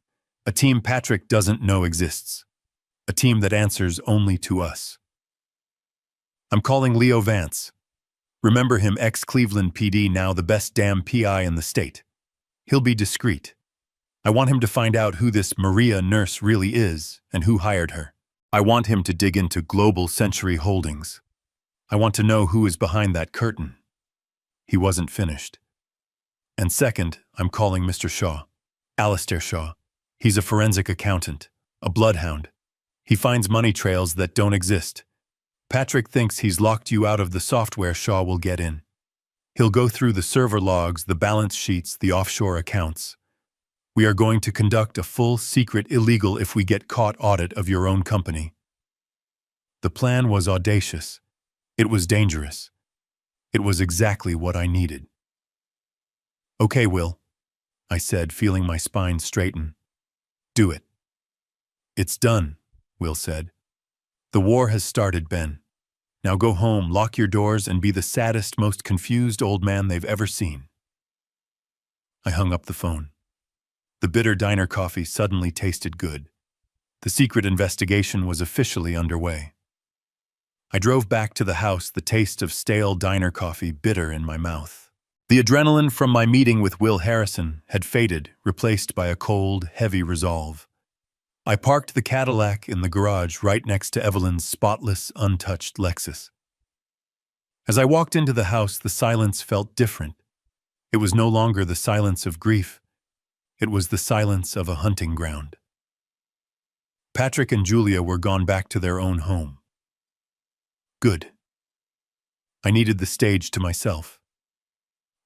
A team Patrick doesn't know exists. A team that answers only to us. I'm calling Leo Vance. Remember him, ex-Cleveland PD, now the best damn PI in the state. He'll be discreet. I want him to find out who this Maria nurse really is and who hired her. I want him to dig into Global Century Holdings. I want to know who is behind that curtain. He wasn't finished. And second, I'm calling Mr. Shaw. Alistair Shaw. He's a forensic accountant, a bloodhound. He finds money trails that don't exist. Patrick thinks he's locked you out of the software. Shaw will get in. He'll go through the server logs, the balance sheets, the offshore accounts. We are going to conduct a full, secret, illegal, if we get caught, audit of your own company. The plan was audacious. It was dangerous. It was exactly what I needed. Okay, Will, I said, feeling my spine straighten. Do it. It's done, Will said. The war has started, Ben. Now go home, lock your doors, and be the saddest, most confused old man they've ever seen. I hung up the phone. The bitter diner coffee suddenly tasted good. The secret investigation was officially underway. I drove back to the house, the taste of stale diner coffee bitter in my mouth. The adrenaline from my meeting with Will Harrison had faded, replaced by a cold, heavy resolve. I parked the Cadillac in the garage right next to Evelyn's spotless, untouched Lexus. As I walked into the house, the silence felt different. It was no longer the silence of grief. It was the silence of a hunting ground. Patrick and Julia were gone back to their own home. Good. I needed the stage to myself.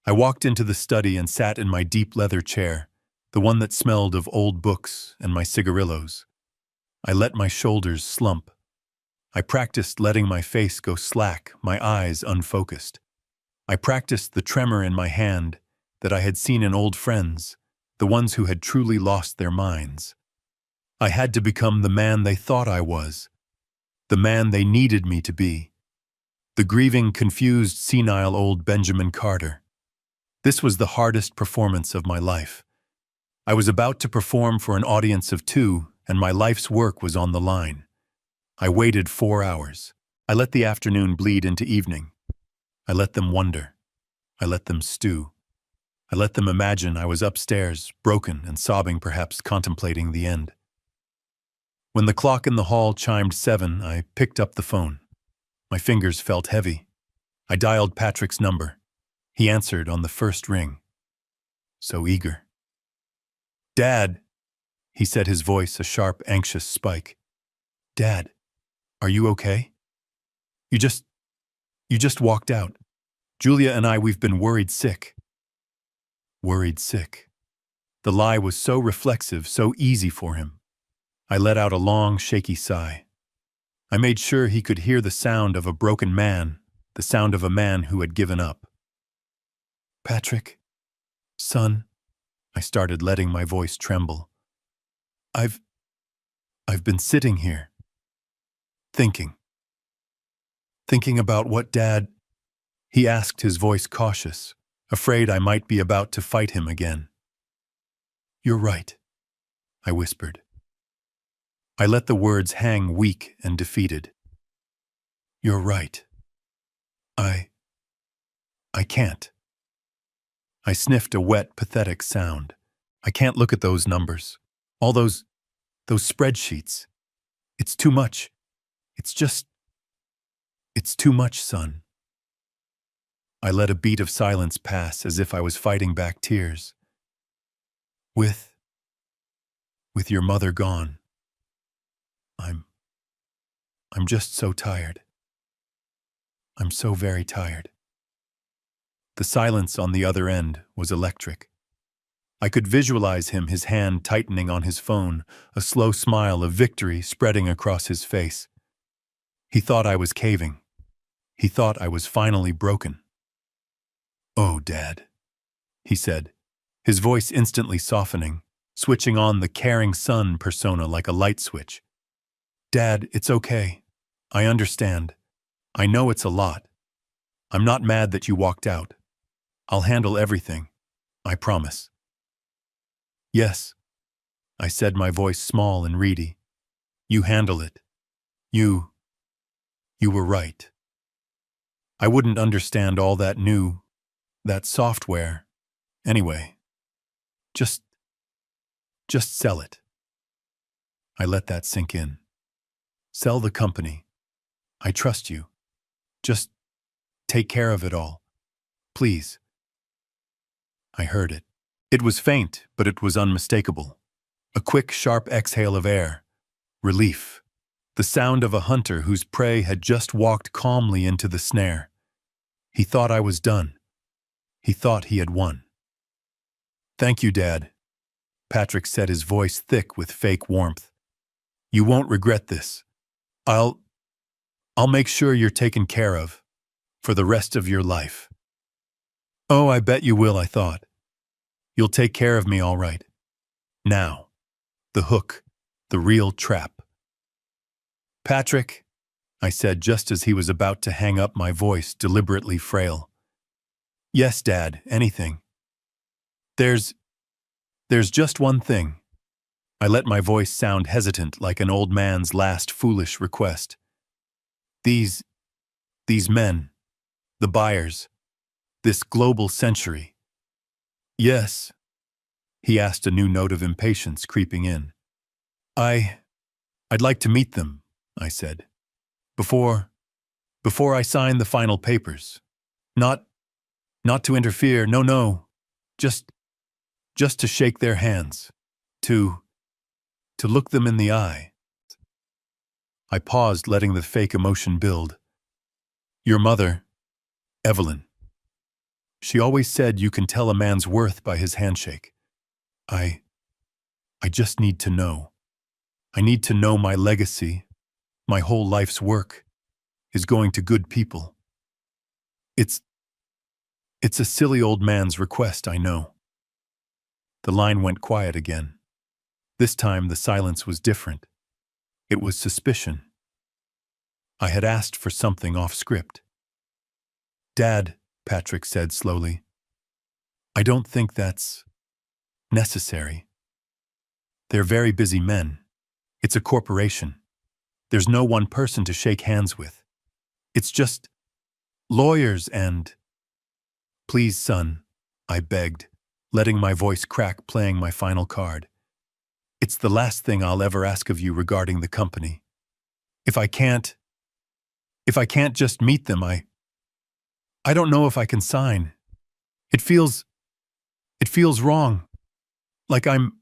I walked into the study and sat in my deep leather chair, the one that smelled of old books and my cigarillos. I let my shoulders slump. I practiced letting my face go slack, my eyes unfocused. I practiced the tremor in my hand that I had seen in old friends, the ones who had truly lost their minds. I had to become the man they thought I was, the man they needed me to be, the grieving, confused, senile old Benjamin Carter. This was the hardest performance of my life. I was about to perform for an audience of 2, and my life's work was on the line. I waited 4 hours. I let the afternoon bleed into evening. I let them wonder. I let them stew. I let them imagine I was upstairs, broken and sobbing, perhaps contemplating the end. When the clock in the hall chimed 7, I picked up the phone. My fingers felt heavy. I dialed Patrick's number. He answered on the first ring. So eager. "Dad," he said, his voice a sharp, anxious spike. "Dad, are you okay? You just walked out. Julia and we've been worried sick." Worried sick. The lie was so reflexive, so easy for him. I let out a long, shaky sigh. I made sure he could hear the sound of a broken man, the sound of a man who had given up. "Patrick, son," I started, letting my voice tremble. I've been sitting here, thinking about what Dad," he asked, his voice cautious, afraid I might be about to fight him again. "You're right," I whispered. I let the words hang weak and defeated. "You're right. I can't." I sniffed a wet, pathetic sound. "I can't look at those numbers. All those spreadsheets. It's too much. It's too much, son." I let a beat of silence pass as if I was fighting back tears. With your mother gone, I'm just so tired. I'm so very tired. The silence on the other end was electric. I could visualize him, his hand tightening on his phone, a slow smile of victory spreading across his face. He thought I was caving. He thought I was finally broken. "Oh, Dad," he said, his voice instantly softening, switching on the caring son persona like a light switch. "Dad, it's okay. I understand. I know it's a lot. I'm not mad that you walked out. I'll handle everything. I promise." "Yes," I said, my voice small and reedy. "You handle it. You were right. I wouldn't understand all that that software. Anyway, just sell it." I let that sink in. Sell the company. I trust you. Just take care of it all. Please. I heard it. It was faint, but it was unmistakable. A quick, sharp exhale of air. Relief. The sound of a hunter whose prey had just walked calmly into the snare. He thought I was done. He thought he had won. "Thank you, Dad," Patrick said, his voice thick with fake warmth. "You won't regret this. I'll make sure you're taken care of, for the rest of your life." "Oh, I bet you will," I thought. "You'll take care of me all right. Now, the hook, the real trap." "Patrick," I said just as he was about to hang up, my voice deliberately frail. "Yes, Dad, anything." There's just one thing." I let my voice sound hesitant, like an old man's last foolish request. These men, the buyers, This global century. Yes, he asked, a new note of impatience creeping in. I'd like to meet them, I said. Before I sign the final papers. Not to interfere, no. Just to shake their hands. To look them in the eye. I paused, letting the fake emotion build. Your mother, Evelyn. She always said you can tell a man's worth by his handshake. I just need to know. I need to know my legacy, my whole life's work, is going to good people. It's a silly old man's request, I know. The line went quiet again. This time the silence was different. It was suspicion. I had asked for something off script. Dad, Patrick said slowly, I don't think that's necessary. They're very busy men. It's a corporation. There's no one person to shake hands with. It's just lawyers and... Please, son, I begged, letting my voice crack, playing my final card. It's the last thing I'll ever ask of you regarding the company. If I can't just meet them, I don't know if I can sign. It feels wrong. Like I'm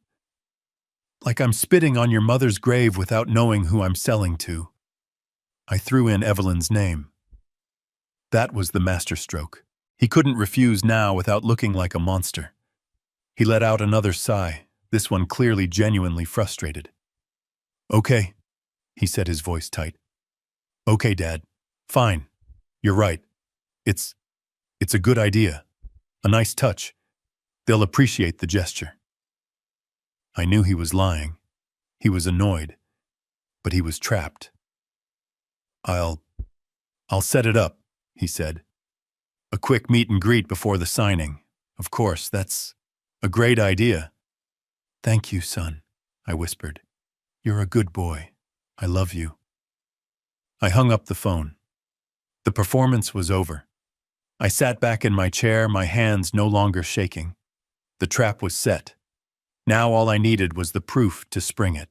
spitting on your mother's grave without knowing who I'm selling to. I threw in Evelyn's name. That was the masterstroke. He couldn't refuse now without looking like a monster. He let out another sigh, this one clearly genuinely frustrated. Okay, he said, his voice tight. Okay, Dad. Fine. You're right. It's a good idea. A nice touch. They'll appreciate the gesture. I knew he was lying. He was annoyed. But he was trapped. I'll set it up, he said. A quick meet and greet before the signing. Of course, that's a great idea. Thank you, son, I whispered. You're a good boy. I love you. I hung up the phone. The performance was over. I sat back in my chair, my hands no longer shaking. The trap was set. Now all I needed was the proof to spring it.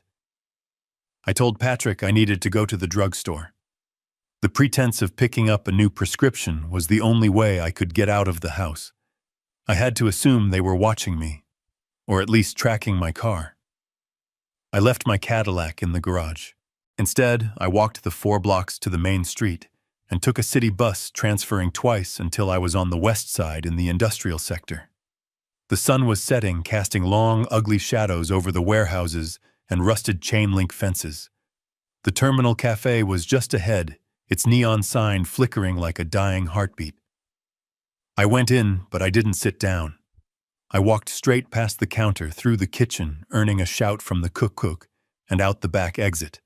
I told Patrick I needed to go to the drugstore. The pretense of picking up a new prescription was the only way I could get out of the house. I had to assume they were watching me, or at least tracking my car. I left my Cadillac in the garage. Instead, I walked the 4 blocks to the main street and took a city bus, transferring twice until I was on the west side in the industrial sector. The sun was setting, casting long, ugly shadows over the warehouses and rusted chain-link fences. The Terminal Cafe was just ahead, its neon sign flickering like a dying heartbeat. I went in, but I didn't sit down. I walked straight past the counter, through the kitchen, earning a shout from the cook, and out the back exit.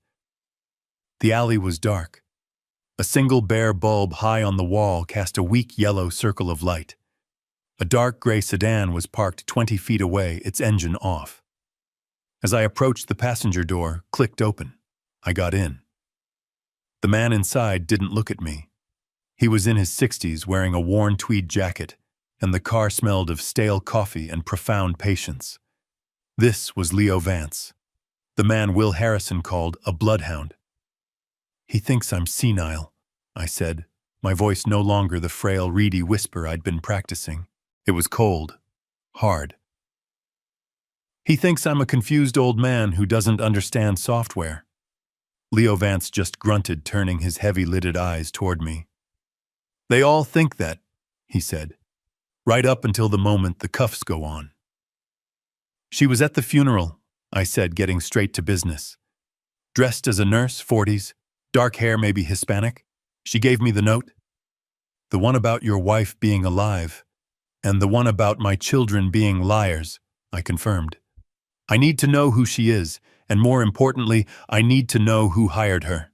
The alley was dark. A single bare bulb high on the wall cast a weak yellow circle of light. A dark gray sedan was parked 20 feet away, its engine off. As I approached, the passenger door clicked open. I got in. The man inside didn't look at me. He was in his 60s, wearing a worn tweed jacket, and the car smelled of stale coffee and profound patience. This was Leo Vance, the man Will Harrison called a bloodhound. He thinks I'm senile, I said, my voice no longer the frail, reedy whisper I'd been practicing. It was cold, hard. He thinks I'm a confused old man who doesn't understand software. Leo Vance just grunted, turning his heavy-lidded eyes toward me. They all think that, he said, right up until the moment the cuffs go on. She was at the funeral, I said, getting straight to business. Dressed as a nurse, 40s, dark hair, maybe Hispanic. She gave me the note. The one about your wife being alive, and the one about my children being liars, I confirmed. I need to know who she is, and more importantly, I need to know who hired her.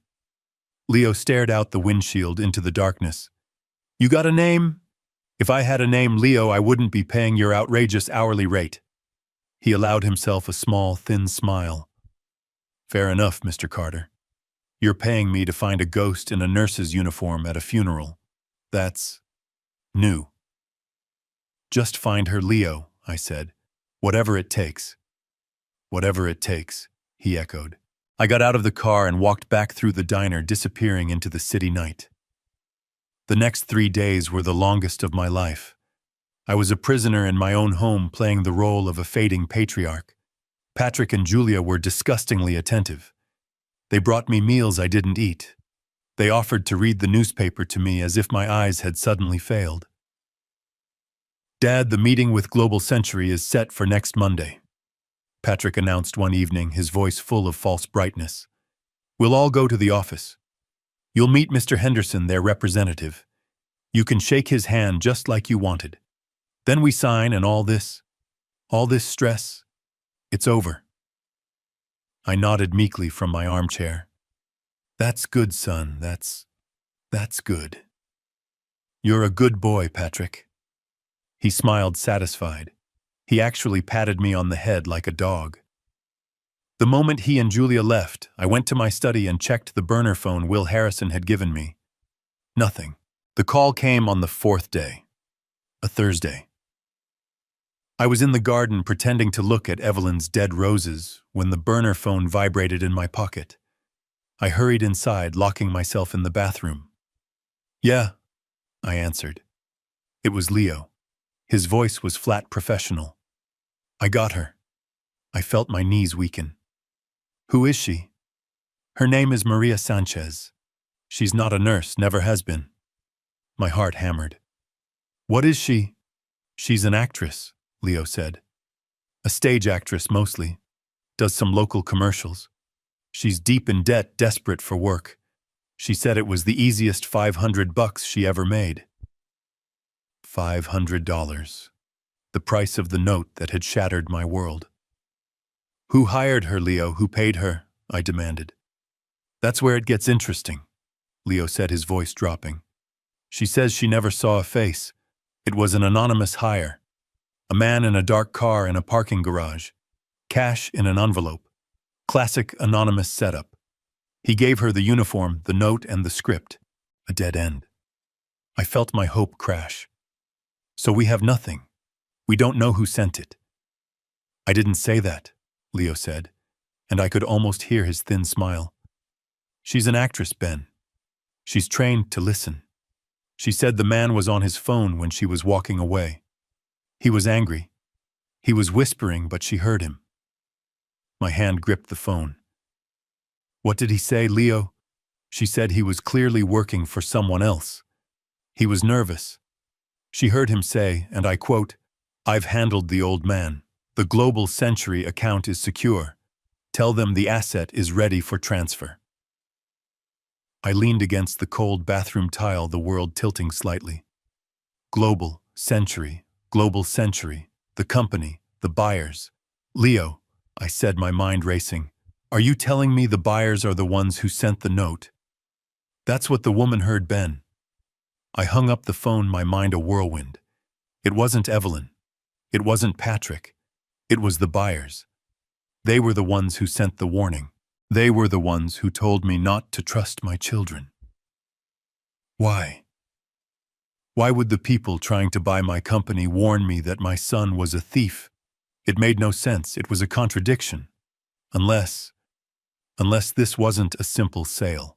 Leo stared out the windshield into the darkness. You got a name? If I had a name Leo, I wouldn't be paying your outrageous hourly rate. He allowed himself a small, thin smile. Fair enough, Mr. Carter. You're paying me to find a ghost in a nurse's uniform at a funeral. That's new. Just find her, Leo, I said. Whatever it takes. Whatever it takes, he echoed. I got out of the car and walked back through the diner, disappearing into the city night. The next 3 days were the longest of my life. I was a prisoner in my own home, playing the role of a fading patriarch. Patrick and Julia were disgustingly attentive. They brought me meals I didn't eat. They offered to read the newspaper to me as if my eyes had suddenly failed. Dad, the meeting with Global Century is set for next Monday, Patrick announced one evening, his voice full of false brightness. We'll all go to the office. You'll meet Mr. Henderson, their representative. You can shake his hand just like you wanted. Then we sign, and all this stress, it's over. I nodded meekly from my armchair. That's good, son, that's good. You're a good boy, Patrick. He smiled, satisfied. He actually patted me on the head like a dog. The moment he and Julia left, I went to my study and checked the burner phone Will Harrison had given me. Nothing. The call came on the 4th day, a Thursday. I was in the garden pretending to look at Evelyn's dead roses when the burner phone vibrated in my pocket. I hurried inside, locking myself in the bathroom. Yeah, I answered. It was Leo. His voice was flat professional. I got her. I felt my knees weaken. Who is she? Her name is Maria Sanchez. She's not a nurse, never has been. My heart hammered. What is she? She's an actress, Leo said. A stage actress mostly. Does some local commercials. She's deep in debt, desperate for work. She said it was the easiest $500 she ever made. $500. The price of the note that had shattered my world. Who hired her, Leo? Who paid her? I demanded. That's where it gets interesting, Leo said, his voice dropping. She says she never saw a face. It was an anonymous hire. A man in a dark car in a parking garage. Cash in an envelope. Classic anonymous setup. He gave her the uniform, the note, and the script. A dead end. I felt my hope crash. So we have nothing. We don't know who sent it. I didn't say that, Leo said, and I could almost hear his thin smile. She's an actress, Ben. She's trained to listen. She said the man was on his phone when she was walking away. He was angry. He was whispering, but she heard him. My hand gripped the phone. What did he say, Leo? She said he was clearly working for someone else. He was nervous. She heard him say, and I quote, I've handled the old man. The Global Century account is secure. Tell them the asset is ready for transfer. I leaned against the cold bathroom tile, the world tilting slightly. Global Century, the company, the buyers. Leo, I said, my mind racing. Are you telling me the buyers are the ones who sent the note? That's what the woman heard, Ben. I hung up the phone, my mind a whirlwind. It wasn't Evelyn. It wasn't Patrick. It was the buyers. They were the ones who sent the warning. They were the ones who told me not to trust my children. Why? Why would the people trying to buy my company warn me that my son was a thief? It made no sense. It was a contradiction. Unless this wasn't a simple sale.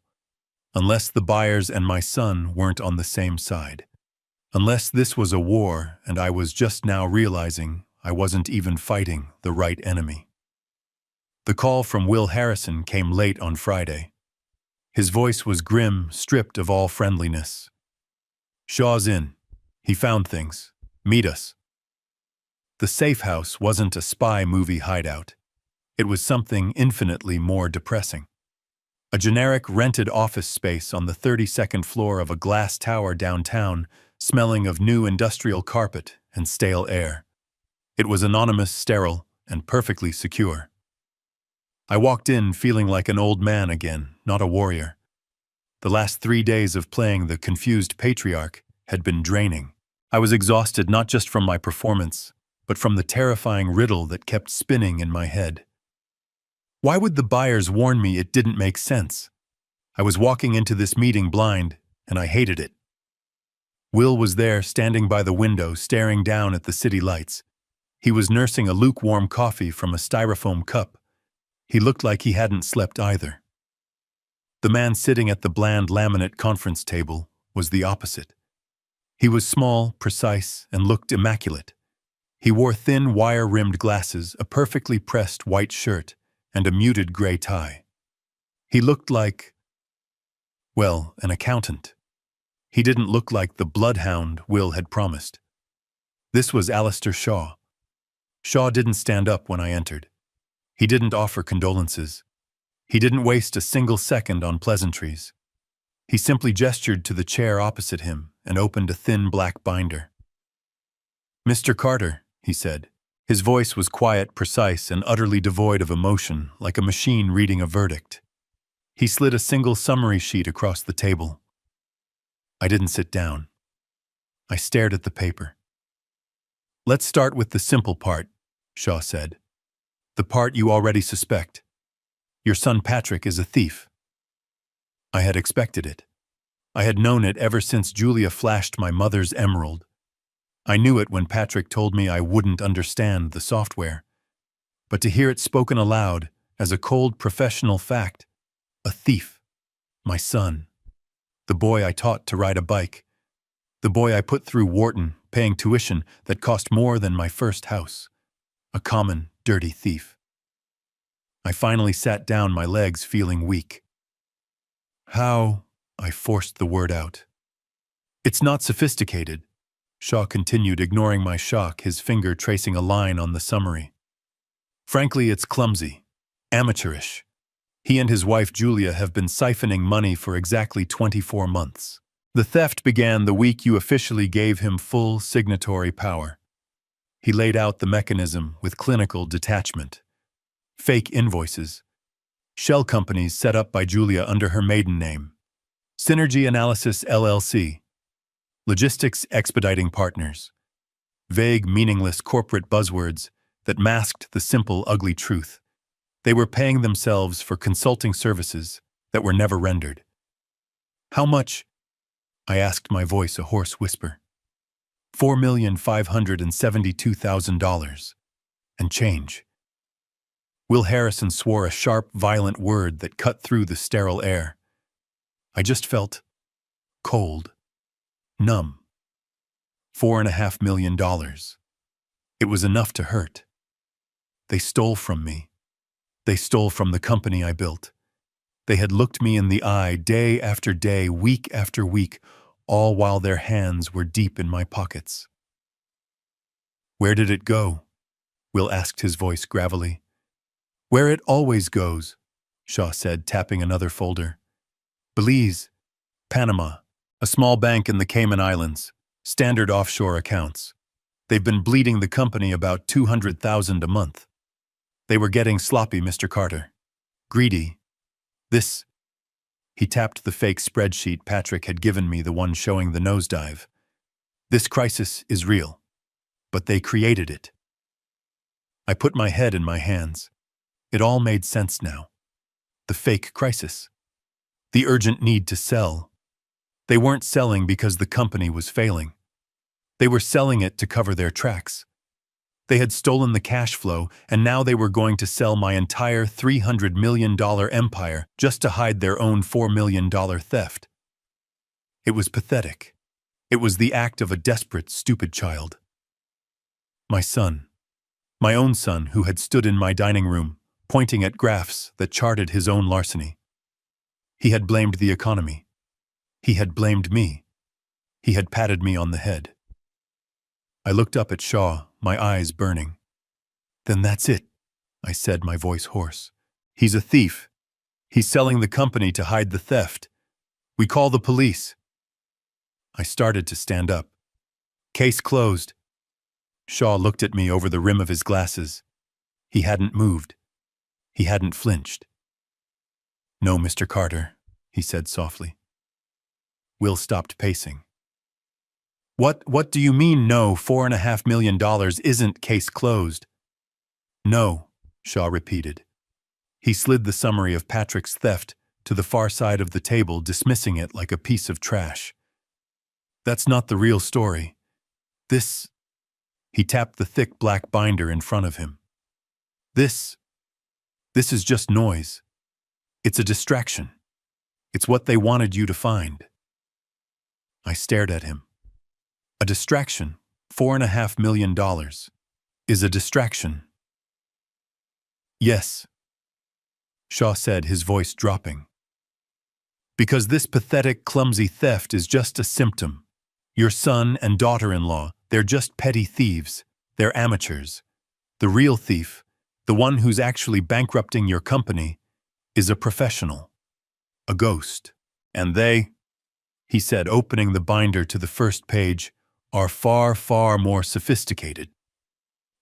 Unless the buyers and my son weren't on the same side. Unless this was a war and I was just now realizing I wasn't even fighting the right enemy. The call from Will Harrison came late on Friday. His voice was grim, stripped of all friendliness. Shaw's in. He found things. Meet us. The safe house wasn't a spy movie hideout. It was something infinitely more depressing. A generic rented office space on the 32nd floor of a glass tower downtown, smelling of new industrial carpet and stale air. It was anonymous, sterile, and perfectly secure. I walked in feeling like an old man again, not a warrior. The last 3 days of playing the confused patriarch had been draining. I was exhausted not just from my performance, but from the terrifying riddle that kept spinning in my head. Why would the buyers warn me? It didn't make sense. I was walking into this meeting blind, and I hated it. Will was there, standing by the window, staring down at the city lights. He was nursing a lukewarm coffee from a styrofoam cup. He looked like he hadn't slept either. The man sitting at the bland laminate conference table was the opposite. He was small, precise, and looked immaculate. He wore thin, wire-rimmed glasses, a perfectly pressed white shirt, and a muted gray tie. He looked like, well, an accountant. He didn't look like the bloodhound Will had promised. This was Alistair Shaw. Shaw didn't stand up when I entered. He didn't offer condolences. He didn't waste a single second on pleasantries. He simply gestured to the chair opposite him and opened a thin black binder. "Mr. Carter," he said. His voice was quiet, precise, and utterly devoid of emotion, like a machine reading a verdict. He slid a single summary sheet across the table. I didn't sit down. I stared at the paper. "Let's start with the simple part," Shaw said. "The part you already suspect. Your son Patrick is a thief." I had expected it. I had known it ever since Julia flashed my mother's emerald. I knew it when Patrick told me I wouldn't understand the software. But to hear it spoken aloud, as a cold professional fact, a thief, my son, the boy I taught to ride a bike, the boy I put through Wharton, paying tuition that cost more than my first house, a common, dirty thief. I finally sat down, my legs feeling weak. "How?" I forced the word out. "It's not sophisticated," Shaw continued, ignoring my shock, his finger tracing a line on the summary. "Frankly, it's clumsy, amateurish. He and his wife Julia have been siphoning money for exactly 24 months. The theft began the week you officially gave him full signatory power." He laid out the mechanism with clinical detachment. Fake invoices. Shell companies set up by Julia under her maiden name. Synergy Analysis LLC. Logistics Expediting Partners. Vague, meaningless corporate buzzwords that masked the simple, ugly truth. They were paying themselves for consulting services that were never rendered. "How much?" I asked, my voice a hoarse whisper. $4,572,000. And change. Will Harrison swore a sharp, violent word that cut through the sterile air. I just felt cold, numb. $4.5 million. It was enough to hurt. They stole from me. They stole from the company I built. They had looked me in the eye day after day, week after week, all while their hands were deep in my pockets. "Where did it go?" Will asked, his voice gravelly. "Where it always goes," Shaw said, tapping another folder. "Belize, Panama, a small bank in the Cayman Islands, standard offshore accounts. They've been bleeding the company about $200,000 a month. They were getting sloppy, Mr. Carter. Greedy. This..." He tapped the fake spreadsheet Patrick had given me, the one showing the nosedive. "This crisis is real, but they created it." I put my head in my hands. It all made sense now. The fake crisis. The urgent need to sell. They weren't selling because the company was failing. They were selling it to cover their tracks. They had stolen the cash flow, and now they were going to sell my entire $300 million empire just to hide their own $4 million theft. It was pathetic. It was the act of a desperate, stupid child. My son, my own son, who had stood in my dining room, pointing at graphs that charted his own larceny. He had blamed the economy. He had blamed me. He had patted me on the head. I looked up at Shaw, my eyes burning. "Then that's it," I said, my voice hoarse. "He's a thief. He's selling the company to hide the theft. We call the police." I started to stand up. "Case closed." Shaw looked at me over the rim of his glasses. He hadn't moved. He hadn't flinched. "No, Mr. Carter," he said softly. Will stopped pacing. What do you mean, no? $4.5 million isn't case closed." "No," Shaw repeated. He slid the summary of Patrick's theft to the far side of the table, dismissing it like a piece of trash. That's not the real story. This, he tapped the thick black binder in front of him. This is just noise. It's a distraction. It's what they wanted you to find. I stared at him. A distraction, $4.5 million, is a distraction. Yes, Shaw said, his voice dropping. Because this pathetic, clumsy theft is just a symptom. Your son and daughter-in-law, they're just petty thieves. They're amateurs. The real thief, the one who's actually bankrupting your company, is a professional. A ghost. And they, he said, opening the binder to the first page, are far, far more sophisticated.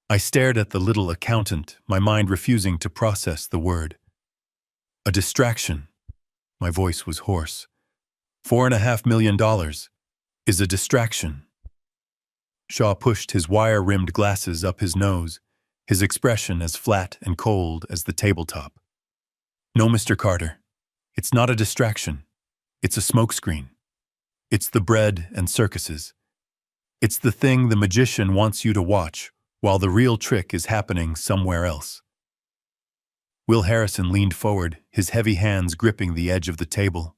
I stared at the little accountant, my mind refusing to process the word. A distraction. My voice was hoarse. $4.5 million is a distraction. Shaw pushed his wire-rimmed glasses up his nose, his expression as flat and cold as the tabletop. No, Mr. Carter. It's not a distraction. It's a smokescreen. It's the bread and circuses. It's the thing the magician wants you to watch, while the real trick is happening somewhere else. Will Harrison leaned forward, his heavy hands gripping the edge of the table.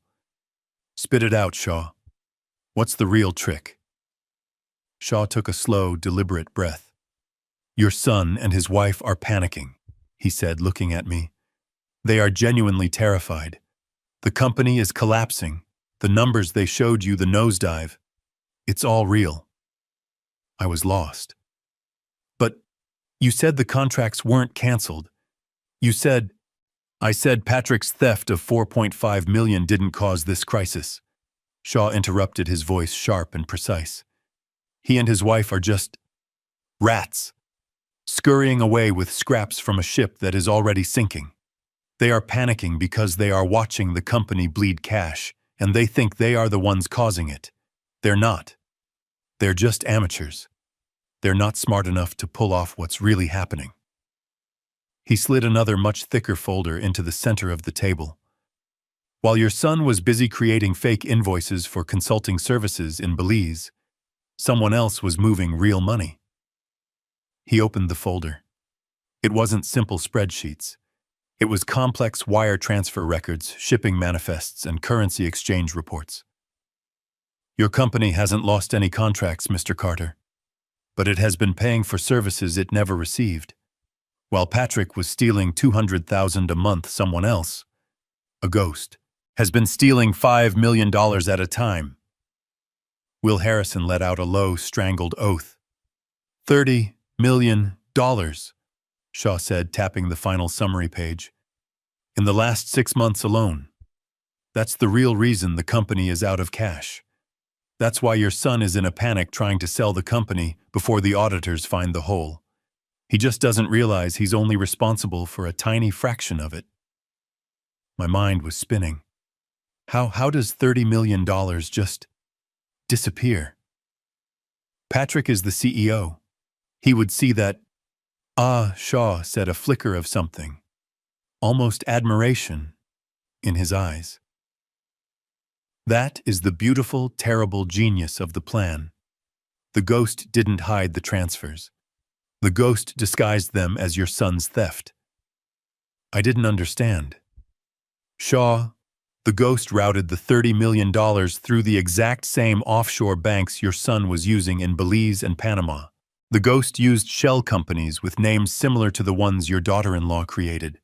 Spit it out, Shaw. What's the real trick? Shaw took a slow, deliberate breath. Your son and his wife are panicking, he said, looking at me. They are genuinely terrified. The company is collapsing. The numbers they showed you, the nosedive. It's all real. I was lost. But you said the contracts weren't canceled. I said Patrick's theft of $4.5 million didn't cause this crisis. Shaw interrupted, his voice sharp and precise. He and his wife are just rats, scurrying away with scraps from a ship that is already sinking. They are panicking because they are watching the company bleed cash, and they think they are the ones causing it. They're not. They're just amateurs. They're not smart enough to pull off what's really happening. He slid another much thicker folder into the center of the table. While your son was busy creating fake invoices for consulting services in Belize, someone else was moving real money. He opened the folder. It wasn't simple spreadsheets. It was complex wire transfer records, shipping manifests, and currency exchange reports. Your company hasn't lost any contracts, Mr. Carter, but it has been paying for services it never received. While Patrick was stealing $200,000 a month, someone else, a ghost, has been stealing $5 million at a time. Will Harrison let out a low, strangled oath. $30 million, Shaw said, tapping the final summary page. In the last 6 months alone. That's the real reason the company is out of cash. That's why your son is in a panic trying to sell the company before the auditors find the hole. He just doesn't realize he's only responsible for a tiny fraction of it. My mind was spinning. How does $30 million just disappear? Patrick is the CEO. He would see that. Shaw said, a flicker of something, almost admiration, in his eyes. That is the beautiful, terrible genius of the plan. The ghost didn't hide the transfers. The ghost disguised them as your son's theft. I didn't understand. Shaw, the ghost routed the $30 million through the exact same offshore banks your son was using in Belize and Panama. The ghost used shell companies with names similar to the ones your daughter-in-law created.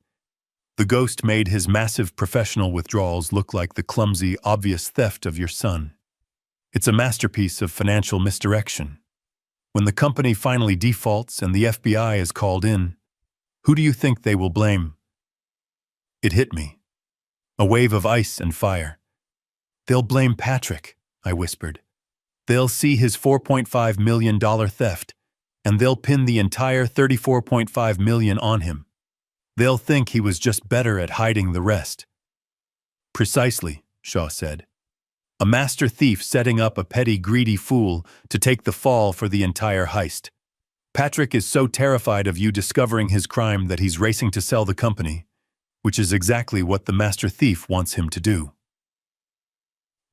The ghost made his massive professional withdrawals look like the clumsy, obvious theft of your son. It's a masterpiece of financial misdirection. When the company finally defaults and the FBI is called in, who do you think they will blame? It hit me. A wave of ice and fire. They'll blame Patrick, I whispered. They'll see his $4.5 million theft, and they'll pin the entire $34.5 million on him. They'll think he was just better at hiding the rest. Precisely, Shaw said. A master thief setting up a petty, greedy fool to take the fall for the entire heist. Patrick is so terrified of you discovering his crime that he's racing to sell the company, which is exactly what the master thief wants him to do.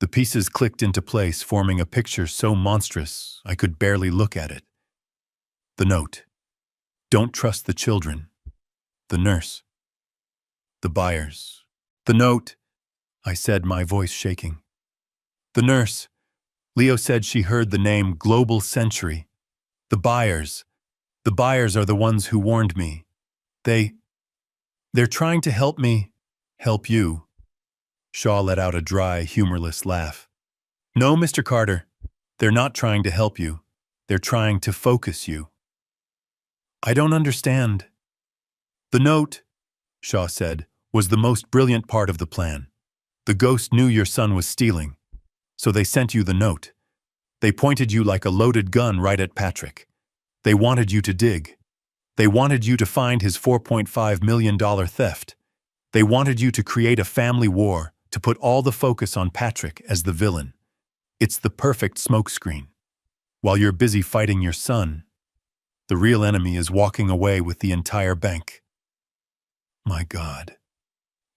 The pieces clicked into place, forming a picture so monstrous I could barely look at it. The note. Don't trust the children. The nurse. The buyers. The note, I said, my voice shaking. The nurse. Leo said she heard the name Global Century. The buyers. The buyers are the ones who warned me. They're trying to help me. Help you. Shaw let out a dry, humorless laugh. No, Mr. Carter. They're not trying to help you. They're trying to focus you. I don't understand. The note, Shaw said, was the most brilliant part of the plan. The ghost knew your son was stealing, so they sent you the note. They pointed you like a loaded gun right at Patrick. They wanted you to dig. They wanted you to find his $4.5 million theft. They wanted you to create a family war, to put all the focus on Patrick as the villain. It's the perfect smokescreen. While you're busy fighting your son, the real enemy is walking away with the entire bank. My God.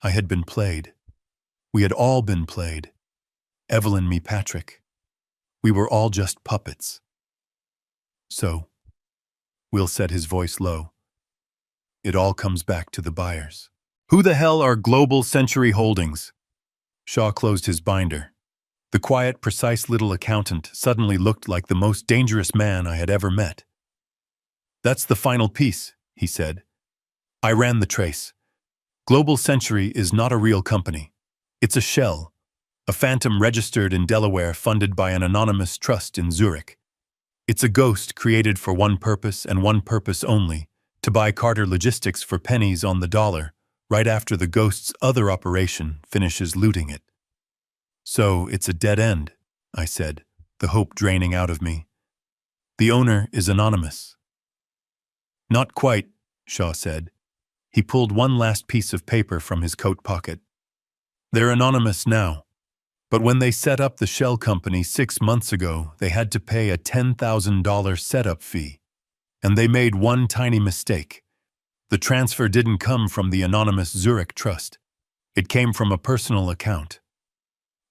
I had been played. We had all been played. Evelyn, me, Patrick. We were all just puppets. So, Will said, his voice low, it all comes back to the buyers. Who the hell are Global Century Holdings? Shaw closed his binder. The quiet, precise little accountant suddenly looked like the most dangerous man I had ever met. That's the final piece, he said. I ran the trace. Global Century is not a real company. It's a shell, a phantom registered in Delaware funded by an anonymous trust in Zurich. It's a ghost created for one purpose and one purpose only, to buy Carter Logistics for pennies on the dollar, right after the ghost's other operation finishes looting it. So it's a dead end, I said, the hope draining out of me. The owner is anonymous. Not quite, Shaw said. He pulled one last piece of paper from his coat pocket. They're anonymous now, but when they set up the shell company 6 months ago, they had to pay a $10,000 setup fee. And they made one tiny mistake. The transfer didn't come from the anonymous Zurich trust. It came from a personal account.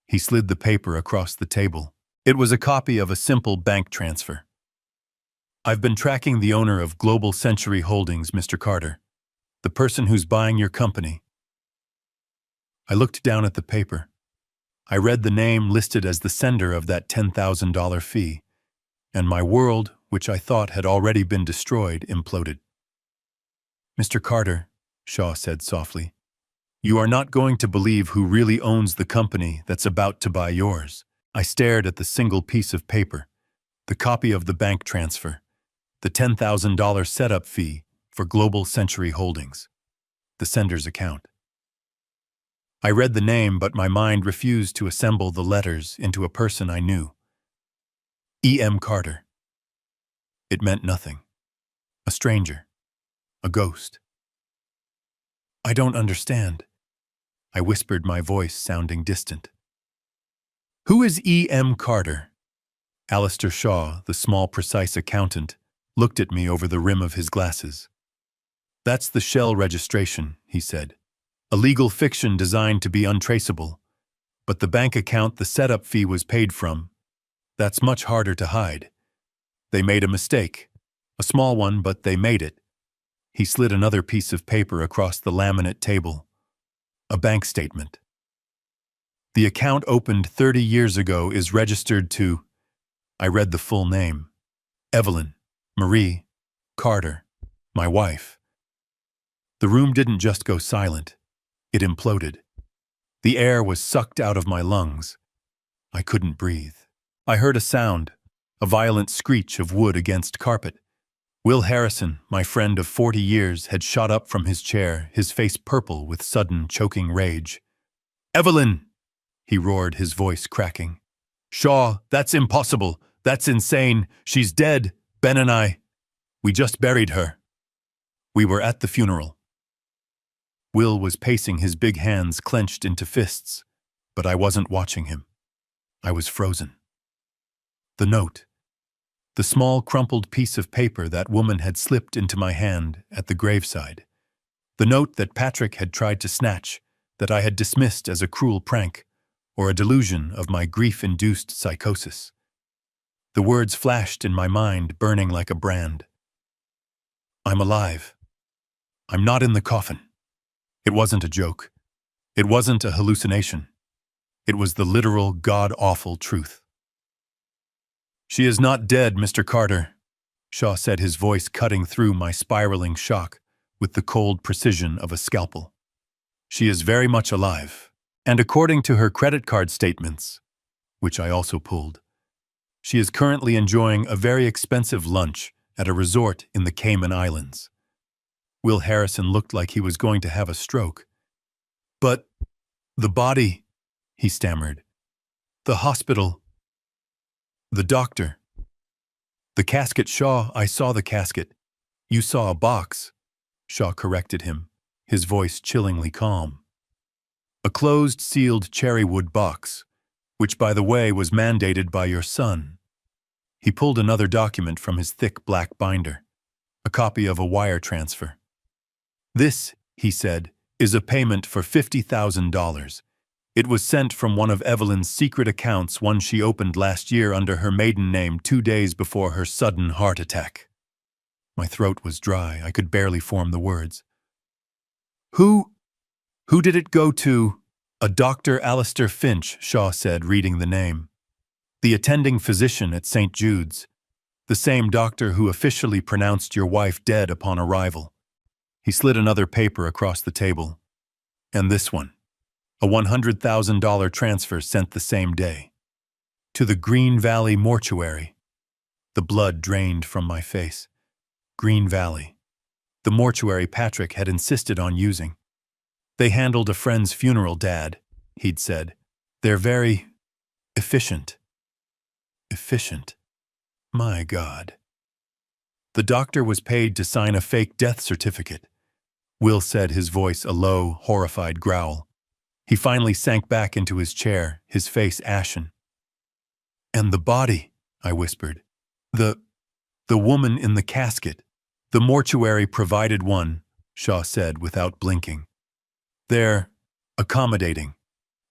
He slid the paper across the table. It was a copy of a simple bank transfer. I've been tracking the owner of Global Century Holdings, Mr. Carter, the person who's buying your company. I looked down at the paper. I read the name listed as the sender of that $10,000 fee, and my world, which I thought had already been destroyed, imploded. Mr. Carter, Shaw said softly, you are not going to believe who really owns the company that's about to buy yours. I stared at the single piece of paper, the copy of the bank transfer, the $10,000 setup fee for Global Century Holdings, the sender's account. I read the name, but my mind refused to assemble the letters into a person I knew. E.M. Carter. It meant nothing. A stranger. A ghost. I don't understand. I whispered, my voice sounding distant. Who is E.M. Carter? Alistair Shaw, the small, precise accountant, looked at me over the rim of his glasses. That's the shell registration, he said. A legal fiction designed to be untraceable. But the bank account the setup fee was paid from, that's much harder to hide. They made a mistake. A small one, but they made it. He slid another piece of paper across the laminate table. A bank statement. The account opened 30 years ago is registered to, I read the full name, Evelyn Marie Carter, my wife. The room didn't just go silent. It imploded. The air was sucked out of my lungs. I couldn't breathe. I heard a sound, a violent screech of wood against carpet. Will Harrison, my friend of 40 years, had shot up from his chair, his face purple with sudden, choking rage. Evelyn! He roared, his voice cracking. Shaw, that's impossible. That's insane. She's dead. Ben and I. We just buried her. We were at the funeral. Will was pacing, his big hands clenched into fists, but I wasn't watching him. I was frozen. The note. The small, crumpled piece of paper that woman had slipped into my hand at the graveside. The note that Patrick had tried to snatch, that I had dismissed as a cruel prank, or a delusion of my grief-induced psychosis. The words flashed in my mind, burning like a brand. I'm alive. I'm not in the coffin. It wasn't a joke. It wasn't a hallucination. It was the literal, god-awful truth. "She is not dead, Mr. Carter," Shaw said, his voice cutting through my spiraling shock with the cold precision of a scalpel. "She is very much alive, and according to her credit card statements, which I also pulled, she is currently enjoying a very expensive lunch at a resort in the Cayman Islands." Will Harrison looked like he was going to have a stroke. "But the body," he stammered. "The hospital. The doctor." "The casket, Shaw. I saw the casket." "You saw a box," Shaw corrected him, his voice chillingly calm. "A closed, sealed cherrywood box, which, by the way, was mandated by your son." He pulled another document from his thick black binder, a copy of a wire transfer. "This," he said, "is a payment for $50,000. It was sent from one of Evelyn's secret accounts, one she opened last year under her maiden name 2 days before her sudden heart attack." My throat was dry. I could barely form the words. Who did it go to?" "A Dr. Alistair Finch," Shaw said, reading the name. "The attending physician at St. Jude's. The same doctor who officially pronounced your wife dead upon arrival." He slid another paper across the table. "And this one. A $100,000 transfer sent the same day. To the Green Valley Mortuary." The blood drained from my face. Green Valley. The mortuary Patrick had insisted on using. "They handled a friend's funeral, Dad," he'd said. "They're very efficient." Efficient. My God. The doctor was paid to sign a fake death certificate. Will said, his voice a low, horrified growl. He finally sank back into his chair, his face ashen. "And the body," I whispered. The woman in the casket." "The mortuary provided one," Shaw said without blinking. "They're accommodating.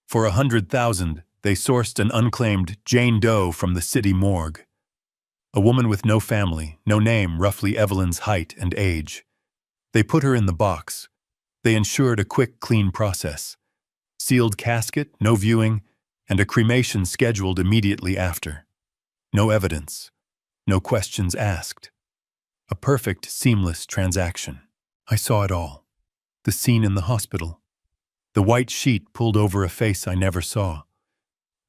For $100,000, they sourced an unclaimed Jane Doe from the city morgue. A woman with no family, no name, roughly Evelyn's height and age. They put her in the box. They ensured a quick, clean process. Sealed casket, no viewing, and a cremation scheduled immediately after. No evidence. No questions asked. A perfect, seamless transaction. I saw it all. The scene in the hospital. The white sheet pulled over a face I never saw.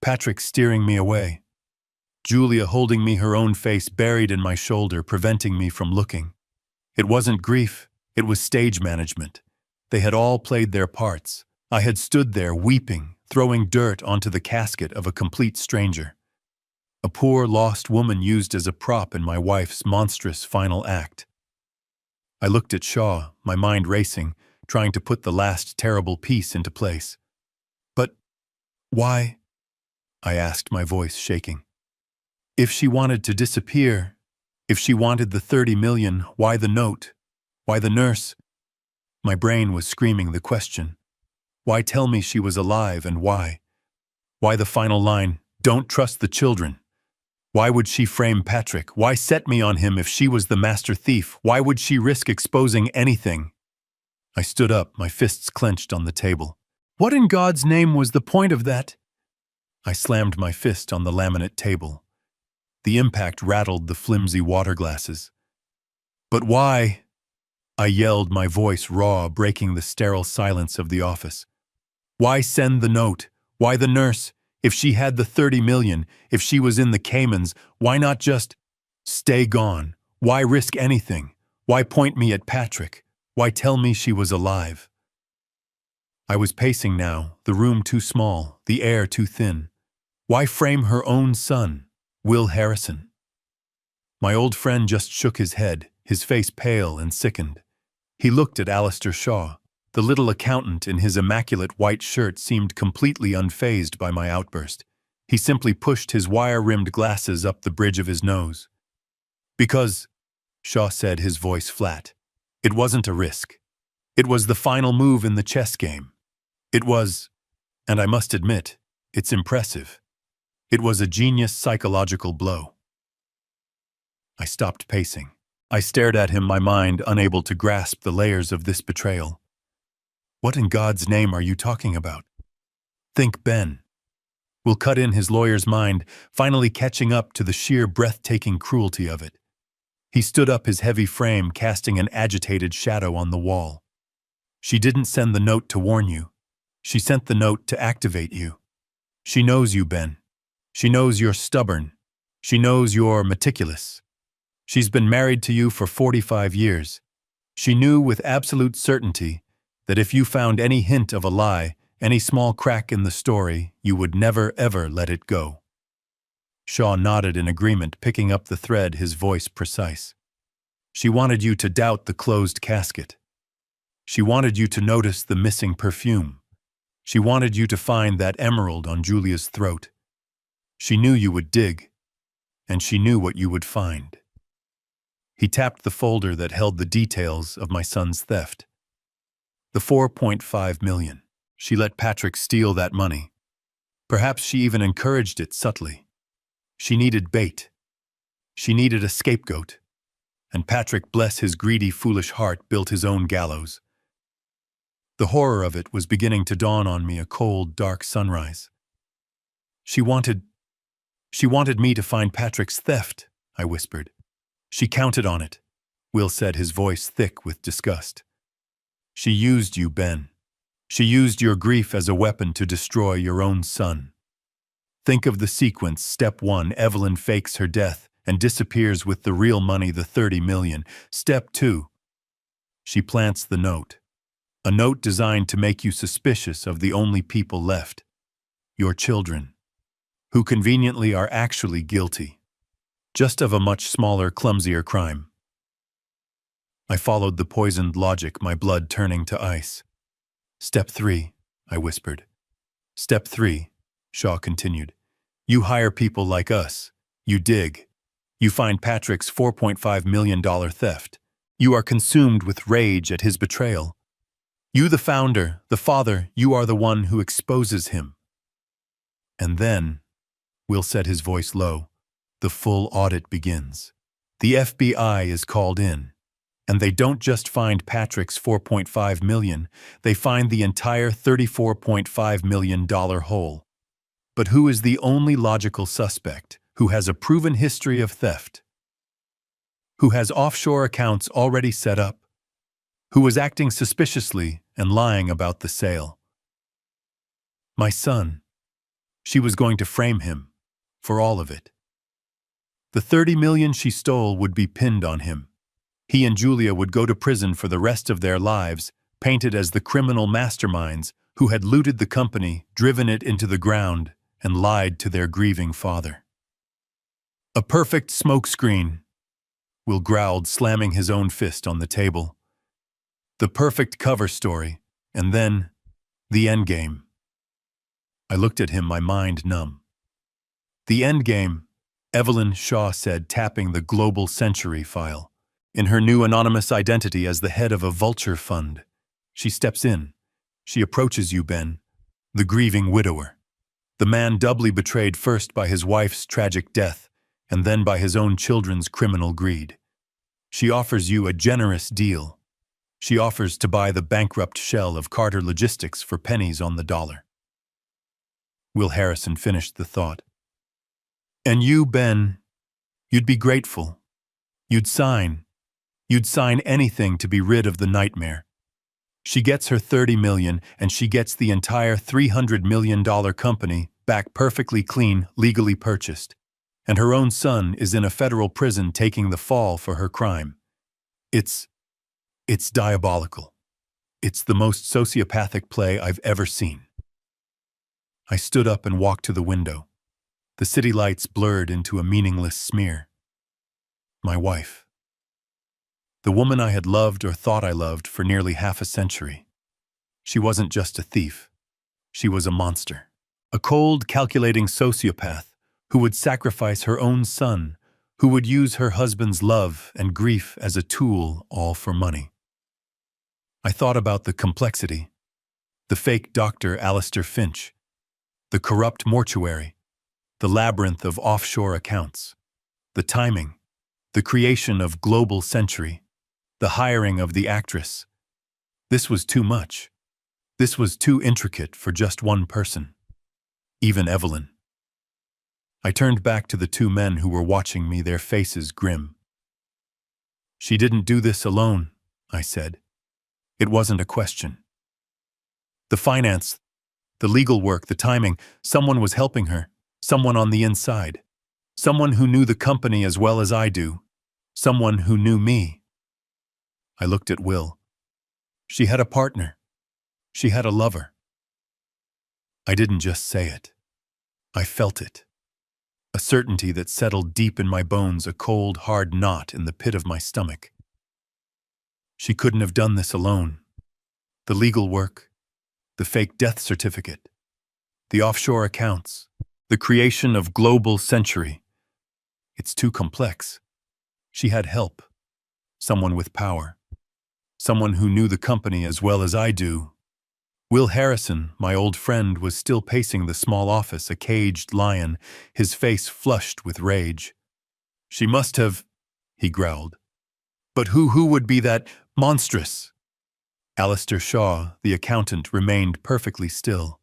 Patrick steering me away. Julia holding me, her own face buried in my shoulder, preventing me from looking. It wasn't grief, it was stage management. They had all played their parts. I had stood there weeping, throwing dirt onto the casket of a complete stranger. A poor, lost woman used as a prop in my wife's monstrous final act. I looked at Shaw, my mind racing, trying to put the last terrible piece into place. "But why?" I asked, my voice shaking. "If she wanted to disappear, if she wanted the 30 million, why the note? Why the nurse?" My brain was screaming the question. Why tell me she was alive, and why? Why the final line, "Don't trust the children"? Why would she frame Patrick? Why set me on him if she was the master thief? Why would she risk exposing anything? I stood up, my fists clenched on the table. What in God's name was the point of that? I slammed my fist on the laminate table. The impact rattled the flimsy water glasses. "But why?" I yelled, my voice raw, breaking the sterile silence of the office. "Why send the note? Why the nurse? If she had the 30 million, if she was in the Caymans, why not just stay gone? Why risk anything? Why point me at Patrick? Why tell me she was alive?" I was pacing now, the room too small, the air too thin. Why frame her own son, Will Harrison? My old friend just shook his head, his face pale and sickened. He looked at Alistair Shaw. The little accountant in his immaculate white shirt seemed completely unfazed by my outburst. He simply pushed his wire-rimmed glasses up the bridge of his nose. "Because," Shaw said, his voice flat, "it wasn't a risk. It was the final move in the chess game. It was, and I must admit, It's impressive. It was a genius psychological blow. I stopped pacing. I stared at him, my mind unable to grasp the layers of this betrayal. What in God's name are you talking about? Think Ben. Will cut in his lawyer's mind, finally catching up to the sheer breathtaking cruelty of it. He stood up, his heavy frame casting an agitated shadow on the wall. She didn't send the note to warn you. She sent the note to activate you. She knows you, Ben. She knows you're stubborn. She knows you're meticulous. She's been married to you for 45 years. She knew with absolute certainty that if you found any hint of a lie, any small crack in the story, you would never ever let it go. Shaw nodded in agreement, picking up the thread, his voice precise. She wanted you to doubt the closed casket. She wanted you to notice the missing perfume. She wanted you to find that emerald on Julia's throat. She knew you would dig, and she knew what you would find. He tapped the folder that held the details of my son's theft. The $4.5 million. She let Patrick steal that money. Perhaps she even encouraged it subtly. She needed bait. She needed a scapegoat. And Patrick, bless his greedy, foolish heart, built his own gallows. The horror of it was beginning to dawn on me, a cold, dark sunrise. She wanted me to find Patrick's theft, I whispered. She counted on it, Will said, his voice thick with disgust. She used you, Ben. She used your grief as a weapon to destroy your own son. Think of the sequence. Step 1, Evelyn fakes her death and disappears with the real money, the $30 million. Step 2, she plants the note. A note designed to make you suspicious of the only people left, your children, who conveniently are actually guilty, just of a much smaller, clumsier crime. I followed the poisoned logic, my blood turning to ice. Step 3, I whispered. Step 3, Shaw continued. You hire people like us. You dig. You find Patrick's $4.5 million theft. You are consumed with rage at his betrayal. You, the founder, the father, you are the one who exposes him. And then, Will said, his voice low, the full audit begins. The FBI is called in. And they don't just find Patrick's $4.5 million, they find the entire $34.5 million hole. But who is the only logical suspect who has a proven history of theft? Who has offshore accounts already set up? Who was acting suspiciously and lying about the sale? My son. She was going to frame him for all of it. The $30 million she stole would be pinned on him. He and Julia would go to prison for the rest of their lives, painted as the criminal masterminds who had looted the company, driven it into the ground, and lied to their grieving father. A perfect smokescreen, Will growled, slamming his own fist on the table. The perfect cover story, and then the endgame. I looked at him, my mind numb. The endgame, Evelyn, Shaw said, tapping the Global Century file. In her new anonymous identity as the head of a vulture fund, she steps in. She approaches you, Ben, the grieving widower. The man doubly betrayed, first by his wife's tragic death and then by his own children's criminal greed. She offers you a generous deal. She offers to buy the bankrupt shell of Carter Logistics for pennies on the dollar. Will Harrison finished the thought. And you, Ben, you'd be grateful. You'd sign anything to be rid of the nightmare. She gets her $30 million, and she gets the entire $300 million company back perfectly clean, legally purchased. And her own son is in a federal prison taking the fall for her crime. It's diabolical. It's the most sociopathic play I've ever seen. I stood up and walked to the window. The city lights blurred into a meaningless smear. My wife. The woman I had loved or thought I loved for nearly half a century. She wasn't just a thief. She was a monster. A cold, calculating sociopath who would sacrifice her own son, who would use her husband's love and grief as a tool, all for money. I thought about the complexity. The fake Dr. Alistair Finch. The corrupt mortuary, the labyrinth of offshore accounts, the timing, the creation of Global Century, the hiring of the actress. This was too much. This was too intricate for just one person. Even Evelyn. I turned back to the two men who were watching me, their faces grim. She didn't do this alone, I said. It wasn't a question. The finance, the legal work, the timing, someone was helping her, someone on the inside, someone who knew the company as well as I do, someone who knew me. I looked at Will. She had a partner. She had a lover. I didn't just say it. I felt it. A certainty that settled deep in my bones, a cold, hard knot in the pit of my stomach. She couldn't have done this alone. The legal work, the fake death certificate, the offshore accounts, the creation of Global Century. It's too complex. She had help. Someone with power. Someone who knew the company as well as I do. Will Harrison, my old friend, was still pacing the small office, a caged lion, his face flushed with rage. She must have, he growled. But who would be that monstrous? Alistair Shaw, the accountant, remained perfectly still.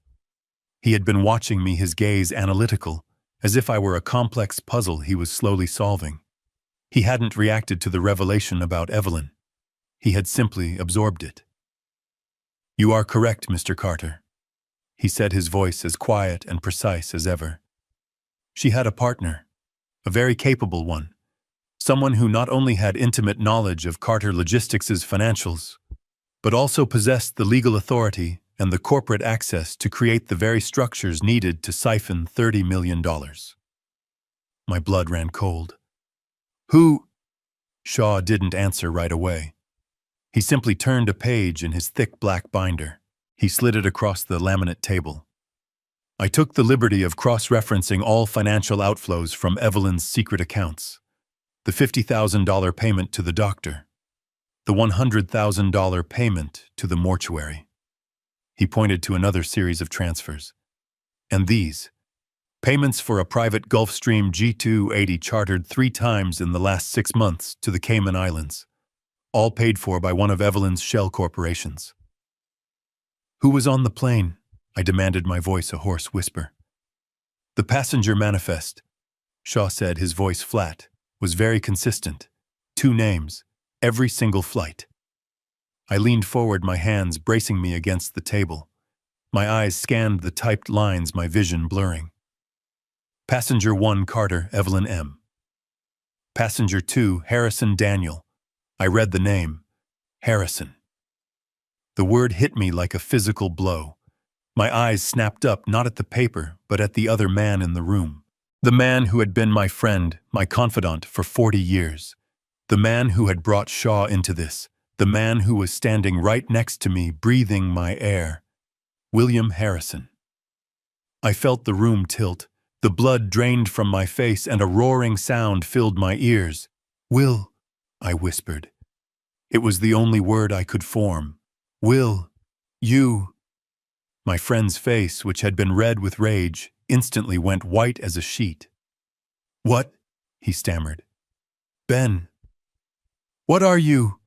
He had been watching me, his gaze analytical, as if I were a complex puzzle he was slowly solving. He hadn't reacted to the revelation about Evelyn. He had simply absorbed it. You are correct, Mr. Carter, he said, his voice as quiet and precise as ever. She had a partner, a very capable one, someone who not only had intimate knowledge of Carter Logistics' financials, but also possessed the legal authority and the corporate access to create the very structures needed to siphon $30 million. My blood ran cold. Who? Shaw didn't answer right away. He simply turned a page in his thick black binder. He slid it across the laminate table. I took the liberty of cross-referencing all financial outflows from Evelyn's secret accounts. The $50,000 payment to the doctor. The $100,000 payment to the mortuary. He pointed to another series of transfers. And these. Payments for a private Gulfstream G280 chartered 3 times in the last 6 months to the Cayman Islands. All paid for by one of Evelyn's shell corporations. Who was on the plane? I demanded, my voice a hoarse whisper. The passenger manifest, Shaw said, his voice flat, was very consistent. 2 names, every single flight. I leaned forward, my hands bracing me against the table. My eyes scanned the typed lines, my vision blurring. Passenger 1, Carter, Evelyn M. Passenger 2, Harrison Daniel. I read the name, Harrison. The word hit me like a physical blow. My eyes snapped up, not at the paper, but at the other man in the room. The man who had been my friend, my confidant for 40 years. The man who had brought Shaw into this. The man who was standing right next to me, breathing my air. William Harrison. I felt the room tilt. The blood drained from my face and a roaring sound filled my ears. Will, I whispered. It was the only word I could form. Will, you. My friend's face, which had been red with rage, instantly went white as a sheet. What? He stammered. Ben. What are you?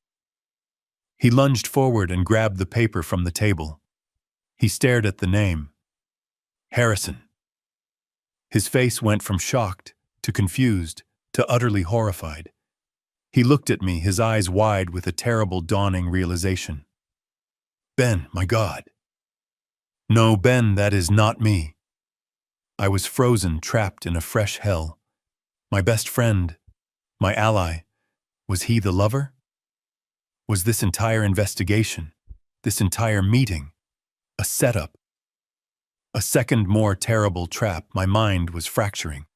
He lunged forward and grabbed the paper from the table. He stared at the name. Harrison. His face went from shocked to confused to utterly horrified. He looked at me, his eyes wide with a terrible dawning realization. Ben, my God. No, Ben, that is not me. I was frozen, trapped in a fresh hell. My best friend, my ally, was he the lover? Was this entire investigation, this entire meeting, a setup? A second more terrible trap. My mind was fracturing.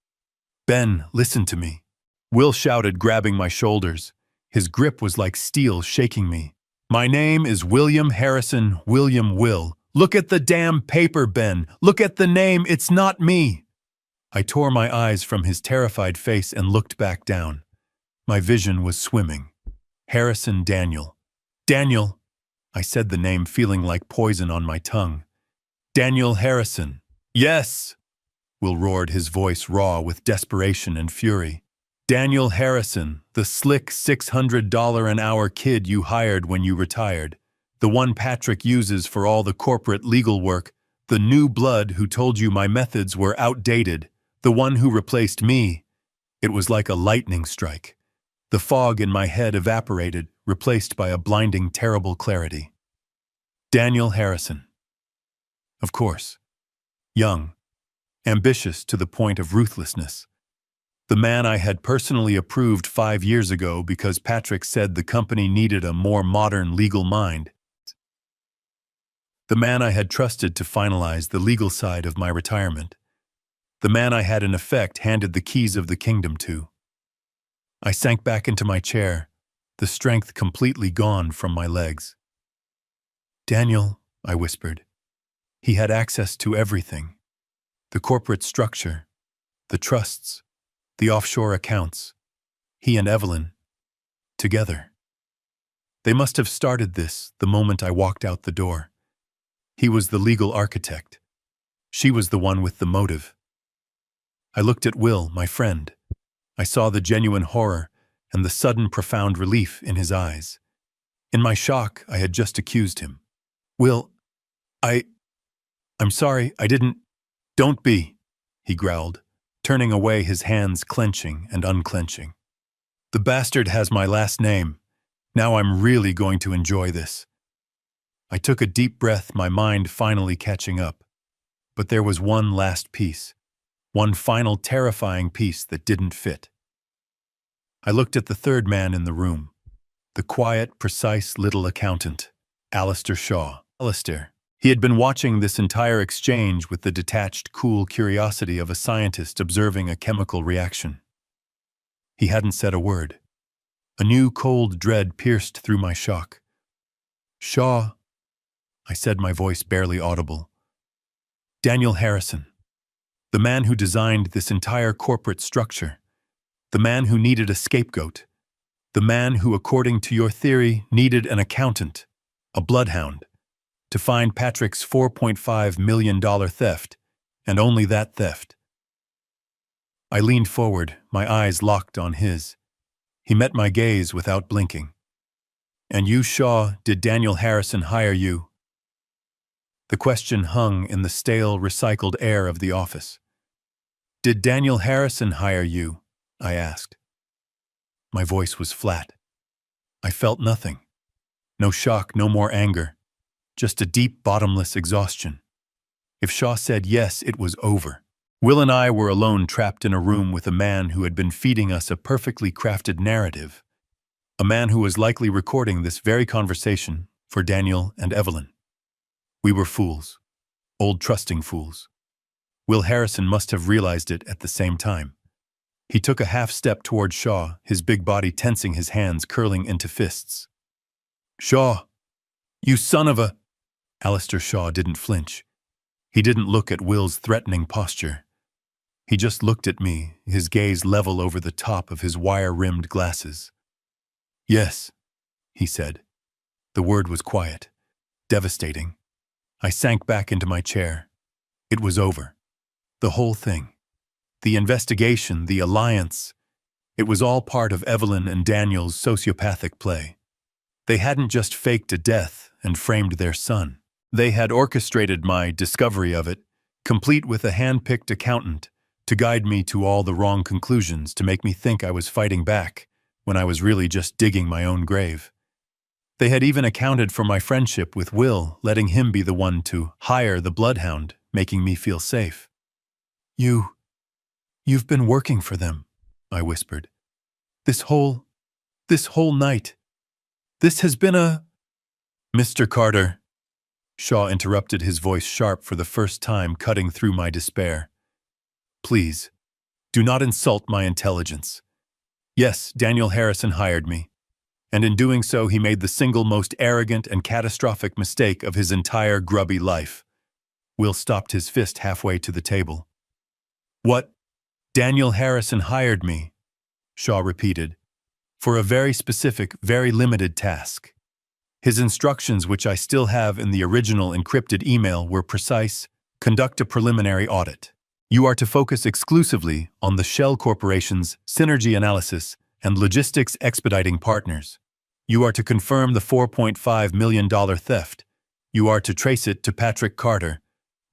Ben, listen to me. Will shouted, grabbing my shoulders. His grip was like steel, shaking me. My name is William Harrison, William Will. Look at the damn paper, Ben. Look at the name. It's not me. I tore my eyes from his terrified face and looked back down. My vision was swimming. Harrison Daniel. Daniel. I said the name, feeling like poison on my tongue. Daniel Harrison. Yes, Will roared, his voice raw with desperation and fury. Daniel Harrison, the slick $600 an hour kid you hired when you retired, the one Patrick uses for all the corporate legal work, the new blood who told you my methods were outdated, the one who replaced me. It was like a lightning strike. The fog in my head evaporated, replaced by a blinding, terrible clarity. Daniel Harrison. Of course. Young. Ambitious to the point of ruthlessness. The man I had personally approved 5 years ago because Patrick said the company needed a more modern legal mind. The man I had trusted to finalize the legal side of my retirement. The man I had in effect handed the keys of the kingdom to. I sank back into my chair, the strength completely gone from my legs. Daniel, I whispered. He had access to everything. The corporate structure, the trusts, the offshore accounts. He and Evelyn, together. They must have started this the moment I walked out the door. He was the legal architect. She was the one with the motive. I looked at Will, my friend. I saw the genuine horror and the sudden profound relief in his eyes. In my shock, I had just accused him. Will, I'm sorry, I didn't. Don't be, he growled, turning away, his hands clenching and unclenching. The bastard has my last name. Now I'm really going to enjoy this. I took a deep breath, my mind finally catching up. But there was one last piece, one final terrifying piece that didn't fit. I looked at the third man in the room, the quiet, precise little accountant, Alistair Shaw. Alistair. He had been watching this entire exchange with the detached, cool curiosity of a scientist observing a chemical reaction. He hadn't said a word. A new cold dread pierced through my shock. Shaw, I said, my voice barely audible. Daniel Harrison, the man who designed this entire corporate structure, the man who needed a scapegoat, the man who, according to your theory, needed an accountant, a bloodhound, to find Patrick's $4.5 million theft, and only that theft. I leaned forward, my eyes locked on his. He met my gaze without blinking. And you, Shaw, did Daniel Harrison hire you? The question hung in the stale, recycled air of the office. Did Daniel Harrison hire you? I asked. My voice was flat. I felt nothing. No shock, no more anger. Just a deep, bottomless exhaustion. If Shaw said yes, it was over. Will and I were alone, trapped in a room with a man who had been feeding us a perfectly crafted narrative. A man who was likely recording this very conversation for Daniel and Evelyn. We were fools. Old trusting fools. Will Harrison must have realized it at the same time. He took a half step toward Shaw, his big body tensing, his hands curling into fists. Shaw, you son of a... Alistair Shaw didn't flinch. He didn't look at Will's threatening posture. He just looked at me, his gaze level over the top of his wire-rimmed glasses. Yes, he said. The word was quiet, devastating. I sank back into my chair. It was over. The whole thing. The investigation, the alliance. It was all part of Evelyn and Daniel's sociopathic play. They hadn't just faked a death and framed their son. They had orchestrated my discovery of it, complete with a hand-picked accountant, to guide me to all the wrong conclusions, to make me think I was fighting back, when I was really just digging my own grave. They had even accounted for my friendship with Will, letting him be the one to hire the bloodhound, making me feel safe. You've been working for them, I whispered. This whole night. This has been a... Mr. Carter, Shaw interrupted, his voice sharp for the first time, cutting through my despair. Please, do not insult my intelligence. Yes, Daniel Harrison hired me, and in doing so he made the single most arrogant and catastrophic mistake of his entire grubby life. Will stopped his fist halfway to the table. What? Daniel Harrison hired me, Shaw repeated, for a very specific, very limited task. His instructions, which I still have in the original encrypted email, were precise, Conduct a preliminary audit. You are to focus exclusively on the Shell Corporation's synergy analysis and logistics expediting partners. You are to confirm the $4.5 million theft. You are to trace it to Patrick Carter.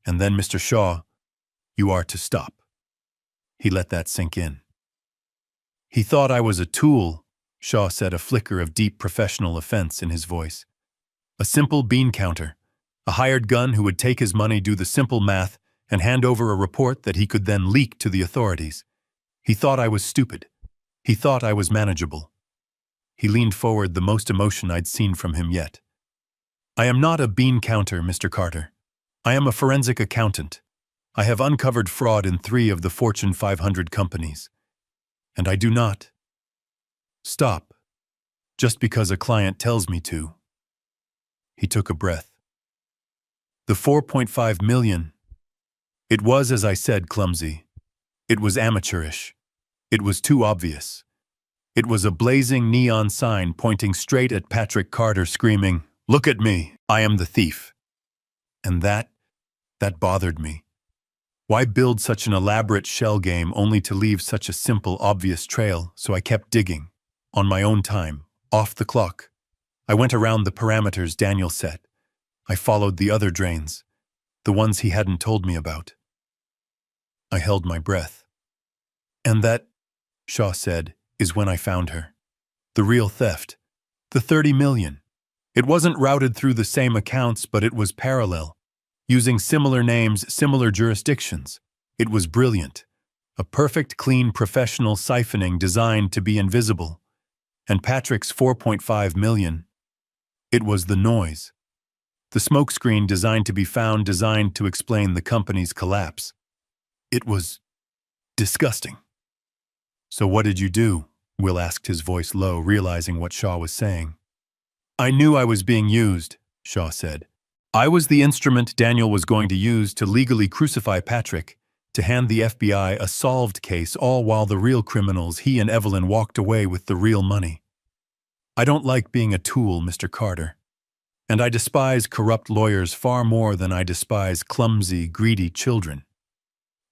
And then, Mr. Shaw, you are to stop. He let that sink in. He thought I was a tool, Shaw said, a flicker of deep professional offense in his voice. A simple bean counter. A hired gun who would take his money, do the simple math, and hand over a report that he could then leak to the authorities. He thought I was stupid. He thought I was manageable. He leaned forward, the most emotion I'd seen from him yet. I am not a bean counter, Mr. Carter. I am a forensic accountant. I have uncovered fraud in 3 of the Fortune 500 companies. And I do not stop just because a client tells me to. He took a breath. The $4.5 million. It was, as I said, clumsy. It was amateurish. It was too obvious. It was a blazing neon sign pointing straight at Patrick Carter, screaming, "Look at me, I am the thief." And that bothered me. Why build such an elaborate shell game only to leave such a simple, obvious trail? So I kept digging, on my own time, off the clock. I went around the parameters Daniel set. I followed the other drains, the ones he hadn't told me about. I held my breath. And that, Shaw said, is when I found her. The real theft. The 30 million. It wasn't routed through the same accounts, but it was parallel, using similar names, similar jurisdictions. It was brilliant. A perfect, clean, professional siphoning designed to be invisible. And Patrick's 4.5 million. It was the noise. The smokescreen designed to be found, designed to explain the company's collapse. It was disgusting. So what did you do? Will asked, his voice low, realizing what Shaw was saying. I knew I was being used, Shaw said. I was the instrument Daniel was going to use to legally crucify Patrick, to hand the FBI a solved case, all while the real criminals, he and Evelyn, walked away with the real money. I don't like being a tool, Mr. Carter. And I despise corrupt lawyers far more than I despise clumsy, greedy children.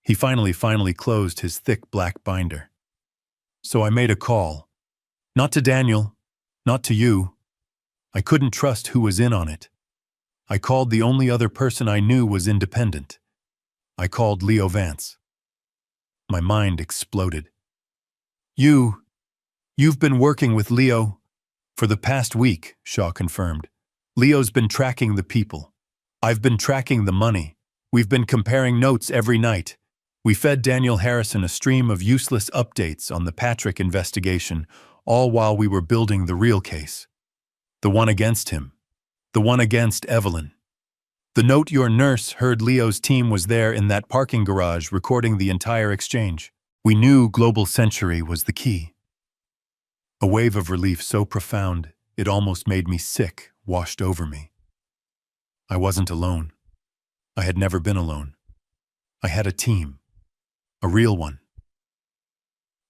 He finally closed his thick black binder. So I made a call. Not to Daniel, not to you. I couldn't trust who was in on it. I called the only other person I knew was independent. I called Leo Vance. My mind exploded. You've been working with Leo? For the past week, Shaw confirmed. Leo's been tracking the people. I've been tracking the money. We've been comparing notes every night. We fed Daniel Harrison a stream of useless updates on the Patrick investigation, all while we were building the real case. The one against him. The one against Evelyn. The note your nurse heard Leo's team was there in that parking garage recording the entire exchange. We knew Global Century was the key. A wave of relief so profound, it almost made me sick, washed over me. I wasn't alone. I had never been alone. I had a team. A real one.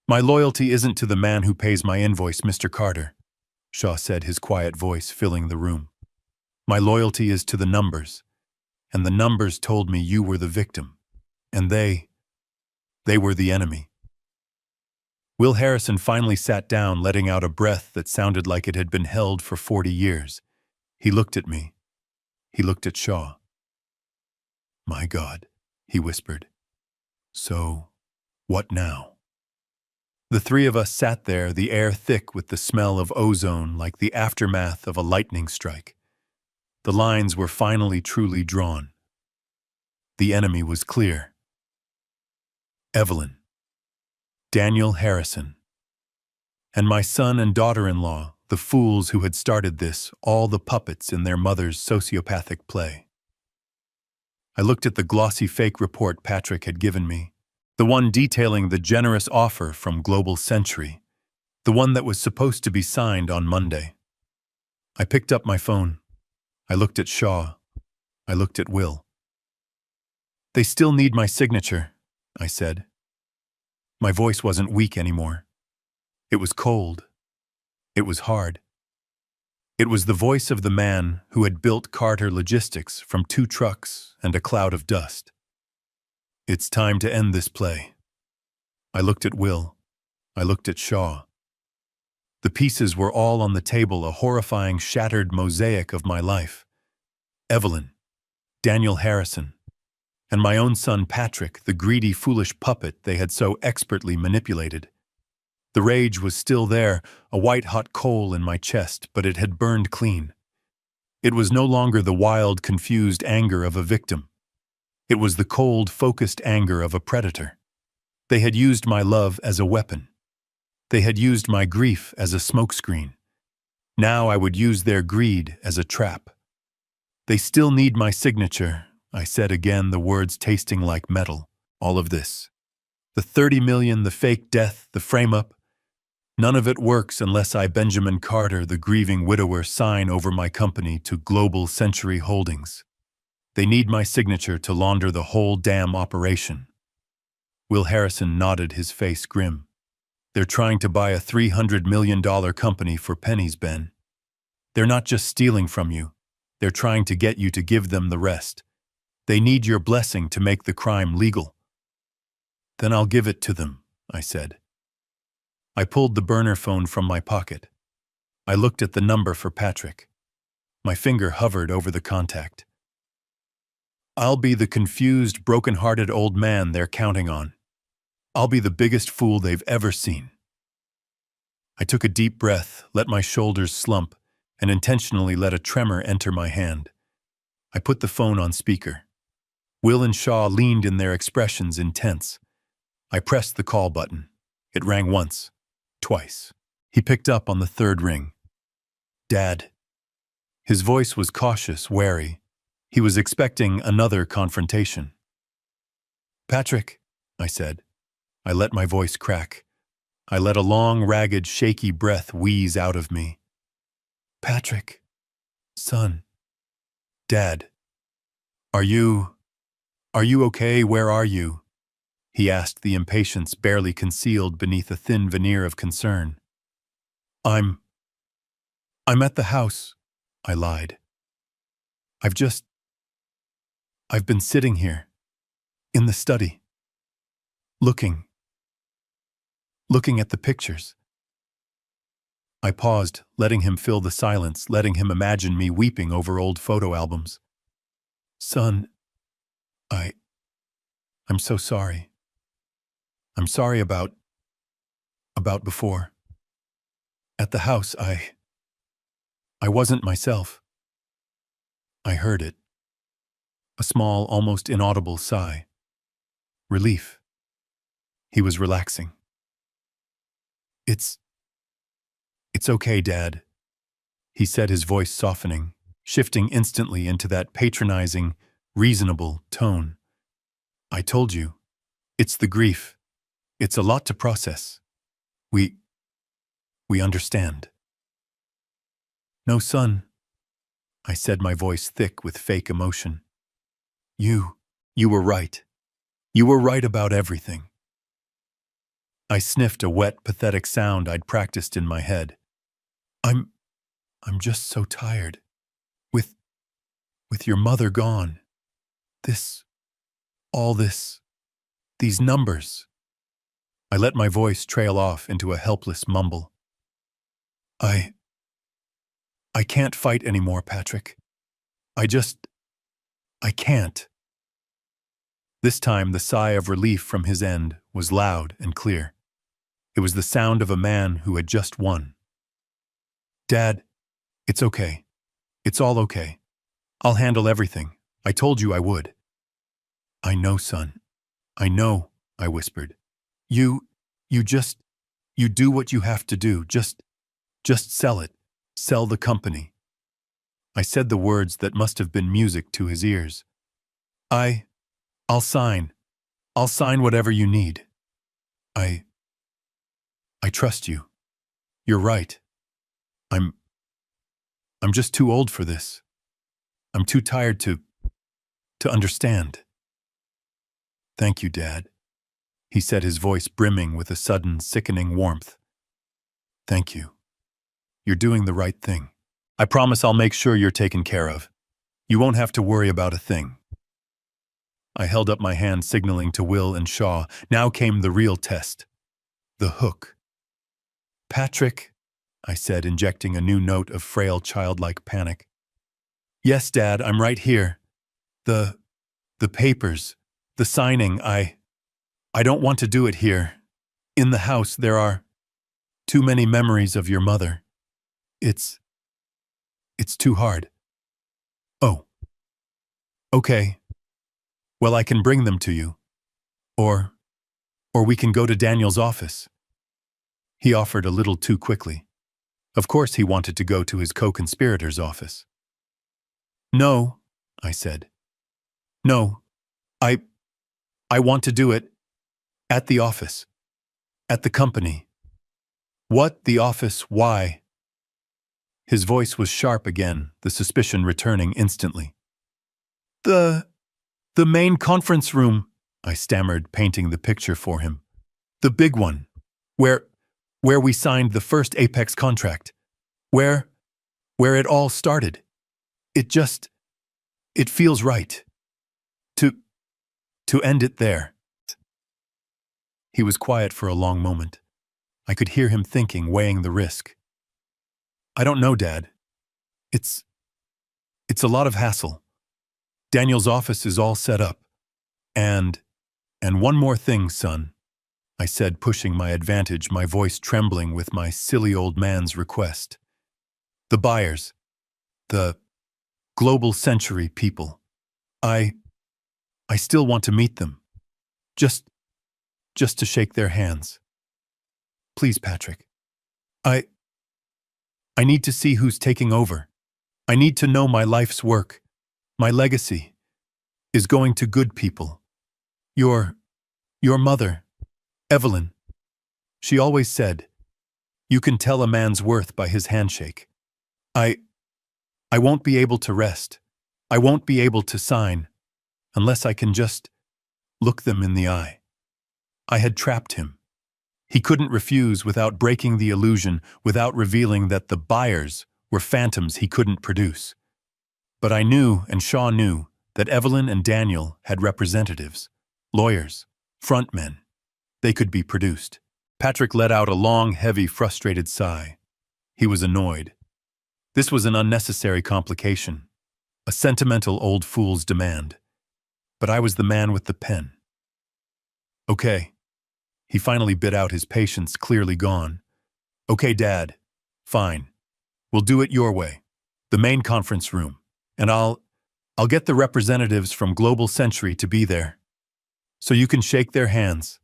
My loyalty isn't to the man who pays my invoice, Mr. Carter, Shaw said, his quiet voice filling the room. My loyalty is to the numbers, and the numbers told me you were the victim, and they were the enemy. Will Harrison finally sat down, letting out a breath that sounded like it had been held for 40 years. He looked at me. He looked at Shaw. My God, he whispered. So, what now? The 3 of us sat there, the air thick with the smell of ozone, like the aftermath of a lightning strike. The lines were finally truly drawn. The enemy was clear. Evelyn. Daniel Harrison. And my son and daughter-in-law, the fools who had started this, all the puppets in their mother's sociopathic play. I looked at the glossy fake report Patrick had given me, the one detailing the generous offer from Global Century, the one that was supposed to be signed on Monday. I picked up my phone. I looked at Shaw. I looked at Will. They still need my signature, I said. My voice wasn't weak anymore. It was cold. It was hard. It was the voice of the man who had built Carter Logistics from 2 trucks and a cloud of dust. It's time to end this play. I looked at Will. I looked at Shaw. The pieces were all on the table, a horrifying, shattered mosaic of my life. Evelyn, Daniel Harrison, and my own son Patrick, the greedy, foolish puppet they had so expertly manipulated. The rage was still there, a white-hot coal in my chest, but it had burned clean. It was no longer the wild, confused anger of a victim. It was the cold, focused anger of a predator. They had used my love as a weapon. They had used my grief as a smokescreen. Now I would use their greed as a trap. They still need my signature, I said again, the words tasting like metal. All of this. The 30 million, the fake death, the frame-up. None of it works unless I, Benjamin Carter, the grieving widower, sign over my company to Global Century Holdings. They need my signature to launder the whole damn operation. Will Harrison nodded, his face grim. They're trying to buy a $300 million company for pennies, Ben. They're not just stealing from you. They're trying to get you to give them the rest. They need your blessing to make the crime legal. Then I'll give it to them, I said. I pulled the burner phone from my pocket. I looked at the number for Patrick. My finger hovered over the contact. I'll be the confused, broken-hearted old man they're counting on. I'll be the biggest fool they've ever seen. I took a deep breath, let my shoulders slump, and intentionally let a tremor enter my hand. I put the phone on speaker. Will and Shaw leaned in, their expressions intense. I pressed the call button. It rang once, twice. He picked up on the third ring. Dad. His voice was cautious, wary. He was expecting another confrontation. Patrick, I said. I let my voice crack. I let a long, ragged, shaky breath wheeze out of me. Patrick. Son. Dad. Are you okay? Where are you? He asked, the impatience barely concealed beneath a thin veneer of concern. I'm at the house, I lied. I've been sitting here, in the study, looking at the pictures. I paused, letting him fill the silence, letting him imagine me weeping over old photo albums. Son, I'm so sorry. I'm sorry about before. At the house, I wasn't myself. I heard it. A small, almost inaudible sigh. Relief. He was relaxing. It's okay, Dad, he said, his voice softening, shifting instantly into that patronizing, reasonable tone. I told you, it's the grief. It's a lot to process. We understand. No, son, I said, my voice thick with fake emotion. You were right. You were right about everything. I sniffed a wet, pathetic sound I'd practiced in my head. I'm just so tired. With your mother gone. All this, these numbers. I let my voice trail off into a helpless mumble. I can't fight anymore, Patrick. I can't. This time the sigh of relief from his end was loud and clear. It was the sound of a man who had just won. Dad, it's okay. It's all okay. I'll handle everything. I told you I would. I know, son. I know, I whispered. You do what you have to do. Just sell it. Sell the company. I said the words that must have been music to his ears. I'll sign. I'll sign whatever you need. I trust you. You're right. I'm just too old for this. I'm too tired to understand. Thank you, Dad, he said, his voice brimming with a sudden, sickening warmth. Thank you. You're doing the right thing. I promise I'll make sure you're taken care of. You won't have to worry about a thing. I held up my hand, signaling to Will and Shaw. Now came the real test. The hook. Patrick, I said, injecting a new note of frail, childlike panic. Yes, Dad, I'm right here. The papers, the signing, I don't want to do it here. In the house, there are too many memories of your mother. It's too hard. Oh. Okay. Well, I can bring them to you. Or we can go to Daniel's office. He offered a little too quickly. Of course he wanted to go to his co-conspirator's office. No, I said. No, I want to do it at the office. At the company. What, the office, why? His voice was sharp again, the suspicion returning instantly. The main conference room, I stammered, painting the picture for him. The big one, where we signed the first Apex contract. Where it all started. It feels right. To end it there. He was quiet for a long moment. I could hear him thinking, weighing the risk. I don't know, Dad. It's a lot of hassle. Daniel's office is all set up. And one more thing, son, I said, pushing my advantage, my voice trembling with my silly old man's request. The buyers. The Global Century people. I still want to meet them. Just to shake their hands. Please, Patrick. I need to see who's taking over. I need to know my life's work, my legacy, is going to good people. Your mother, Evelyn, she always said, you can tell a man's worth by his handshake. I won't be able to rest. I won't be able to sign unless I can just look them in the eye. I had trapped him. He couldn't refuse without breaking the illusion, without revealing that the buyers were phantoms he couldn't produce. But I knew, and Shaw knew, that Evelyn and Daniel had representatives, lawyers, frontmen. They could be produced. Patrick let out a long, heavy, frustrated sigh. He was annoyed. This was an unnecessary complication, a sentimental old fool's demand. But I was the man with the pen. Okay. He finally bit out, his patience clearly gone. Okay, Dad. Fine. We'll do it your way. The main conference room. And I'll get the representatives from Global Century to be there. So you can shake their hands.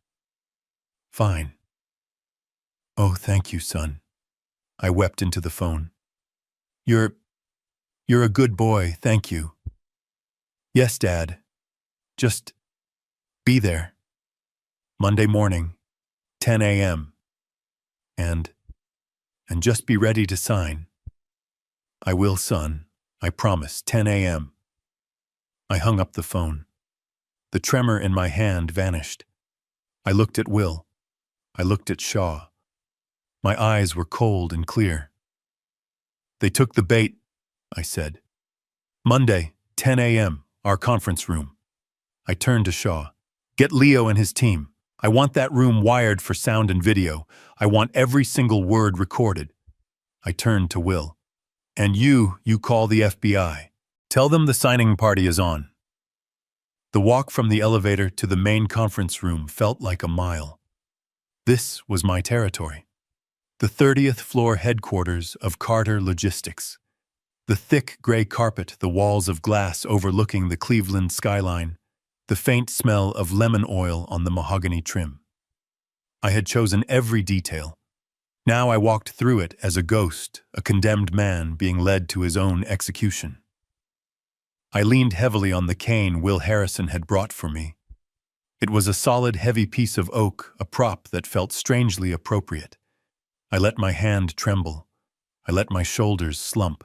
Fine. Oh, thank you, son. I wept into the phone. You're a good boy, thank you. Yes, Dad. Just be there. Monday morning, 10 a.m. And just be ready to sign. I will, son. I promise, 10 a.m. I hung up the phone. The tremor in my hand vanished. I looked at Will. I looked at Shaw. My eyes were cold and clear. They took the bait, I said. Monday, 10 a.m., our conference room. I turned to Shaw. Get Leo and his team. I want that room wired for sound and video. I want every single word recorded. I turned to Will. And you call the FBI. Tell them the signing party is on. The walk from the elevator to the main conference room felt like a mile. This was my territory. The 30th floor headquarters of Carter Logistics. The thick gray carpet, the walls of glass overlooking the Cleveland skyline, the faint smell of lemon oil on the mahogany trim. I had chosen every detail. Now I walked through it as a ghost, a condemned man being led to his own execution. I leaned heavily on the cane Will Harrison had brought for me. It was a solid, heavy piece of oak, a prop that felt strangely appropriate. I let my hand tremble. I let my shoulders slump.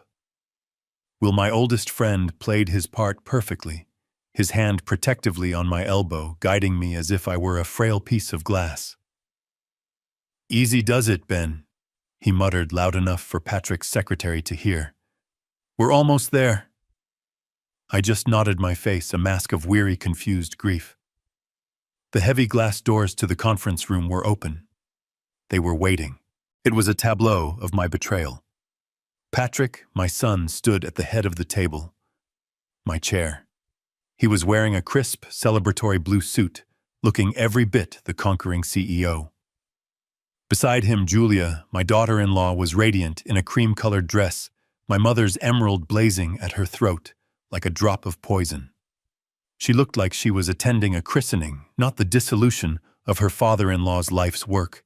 Will, my oldest friend, played his part perfectly, his hand protectively on my elbow, guiding me as if I were a frail piece of glass. Easy does it, Ben, he muttered loud enough for Patrick's secretary to hear. We're almost there. I just nodded my face, a mask of weary, confused grief. The heavy glass doors to the conference room were open. They were waiting. It was a tableau of my betrayal. Patrick, my son, stood at the head of the table. My chair. He was wearing a crisp, celebratory blue suit, looking every bit the conquering CEO. Beside him, Julia, my daughter-in-law, was radiant in a cream-colored dress, my mother's emerald blazing at her throat like a drop of poison. She looked like she was attending a christening, not the dissolution of her father-in-law's life's work.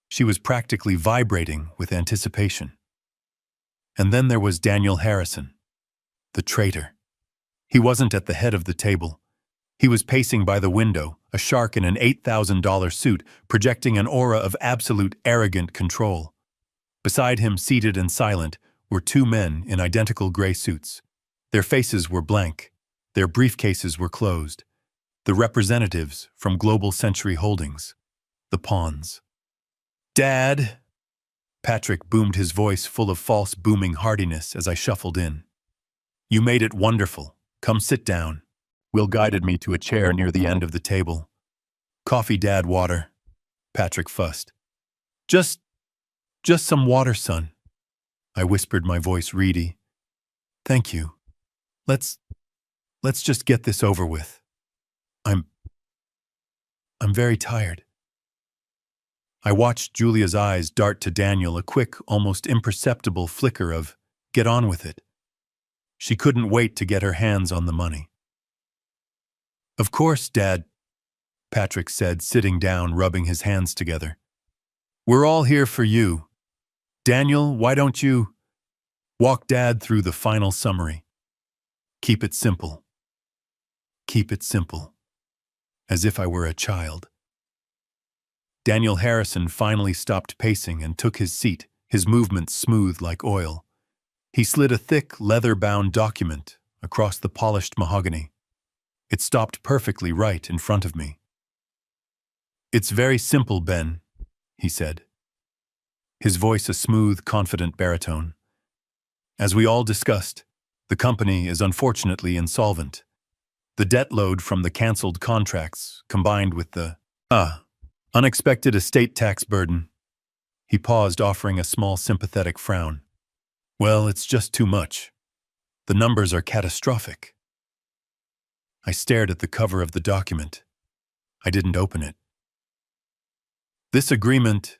She was practically vibrating with anticipation. And then there was Daniel Harrison, the traitor. He wasn't at the head of the table. He was pacing by the window, a shark in an $8,000 suit, projecting an aura of absolute arrogant control. Beside him, seated and silent, were two men in identical gray suits. Their faces were blank. Their briefcases were closed. The representatives from Global Century Holdings. The pawns. "Dad!" Patrick boomed, his voice full of false booming heartiness as I shuffled in. "You made it wonderful. Come sit down." Will guided me to a chair near the end of the table. "Coffee, Dad, water?" Patrick fussed. Just some water, son." I whispered, my voice reedy. "Thank you. Let's just get this over with. I'm very tired." I watched Julia's eyes dart to Daniel, a quick, almost imperceptible flicker of, "Get on with it." She couldn't wait to get her hands on the money. "Of course, Dad," Patrick said, sitting down, rubbing his hands together. "We're all here for you. Daniel, why don't you?" Walk Dad through the final summary. "Keep it simple. Keep it simple." As if I were a child. Daniel Harrison finally stopped pacing and took his seat, his movements smooth like oil. He slid a thick, leather-bound document across the polished mahogany. It stopped perfectly right in front of me. "It's very simple, Ben," he said. His voice a smooth, confident baritone. "As we all discussed, the company is unfortunately insolvent. The debt load from the cancelled contracts, combined with the unexpected estate tax burden." He paused, offering a small sympathetic frown. "Well, it's just too much. The numbers are catastrophic." I stared at the cover of the document. I didn't open it. "This agreement,"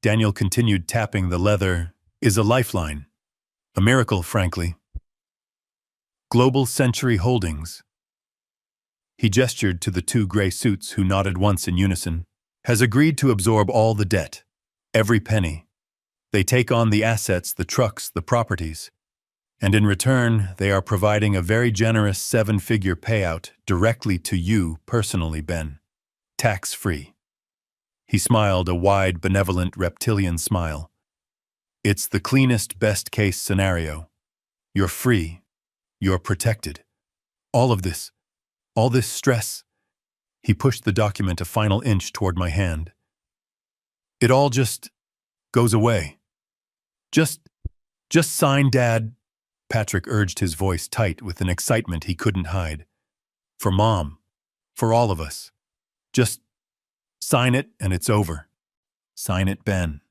Daniel continued, tapping the leather, "is a lifeline. A miracle, frankly. Global Century Holdings." He gestured to the two gray suits, who nodded once in unison. "Has agreed to absorb all the debt. Every penny. They take on the assets, the trucks, the properties. And in return, they are providing a very generous 7-figure payout directly to you personally, Ben. Tax-free." He smiled, a wide, benevolent, reptilian smile. "It's the cleanest, best-case scenario. You're free. You're protected. All this stress." He pushed the document a final inch toward my hand. "It all just goes away. Just sign, Dad." Patrick urged, his voice tight with an excitement he couldn't hide. "For Mom. For all of us. Just sign it and it's over." "Sign it, Ben."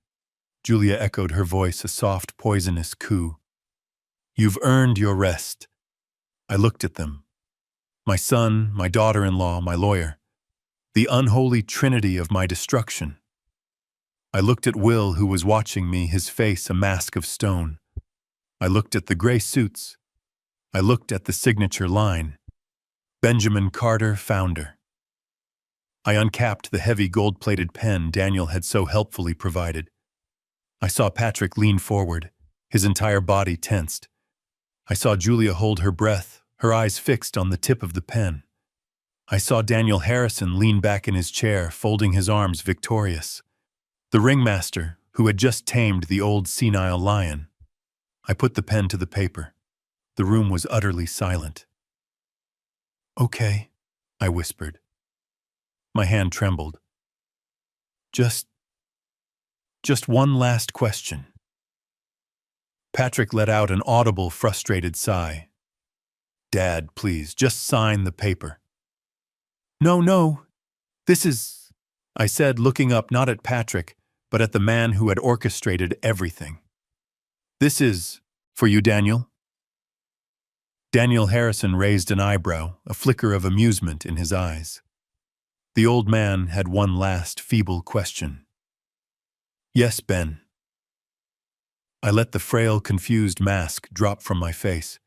Julia echoed, her voice a soft, poisonous coo. "You've earned your rest." I looked at them. My son, my daughter-in-law, my lawyer. The unholy trinity of my destruction. I looked at Will, who was watching me, his face a mask of stone. I looked at the gray suits. I looked at the signature line. Benjamin Carter, founder. I uncapped the heavy gold-plated pen Daniel had so helpfully provided. I saw Patrick lean forward, his entire body tensed. I saw Julia hold her breath, her eyes fixed on the tip of the pen. I saw Daniel Harrison lean back in his chair, folding his arms, victorious. The ringmaster, who had just tamed the old senile lion. I put the pen to the paper. The room was utterly silent. "Okay," I whispered. My hand trembled. Just one last question." Patrick let out an audible, frustrated sigh. Dad, please, just sign the paper. No, no, this is, I said, looking up not at Patrick, but at the man who had orchestrated everything. This is for you, Daniel. Daniel Harrison raised an eyebrow, a flicker of amusement in his eyes. The old man had one last feeble question. Yes, Ben. I let the frail, confused mask drop from my face.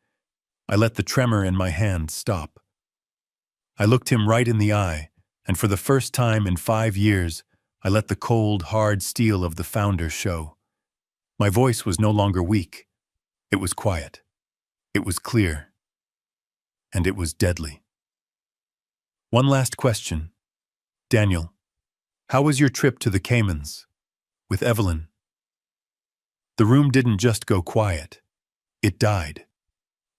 I let the tremor in my hand stop. I looked him right in the eye, and for the first time in 5 years, I let the cold, hard steel of the founder show. My voice was no longer weak. It was quiet. It was clear. And it was deadly. One last question. Daniel, how was your trip to the Caymans? With Evelyn? The room didn't just go quiet. It died.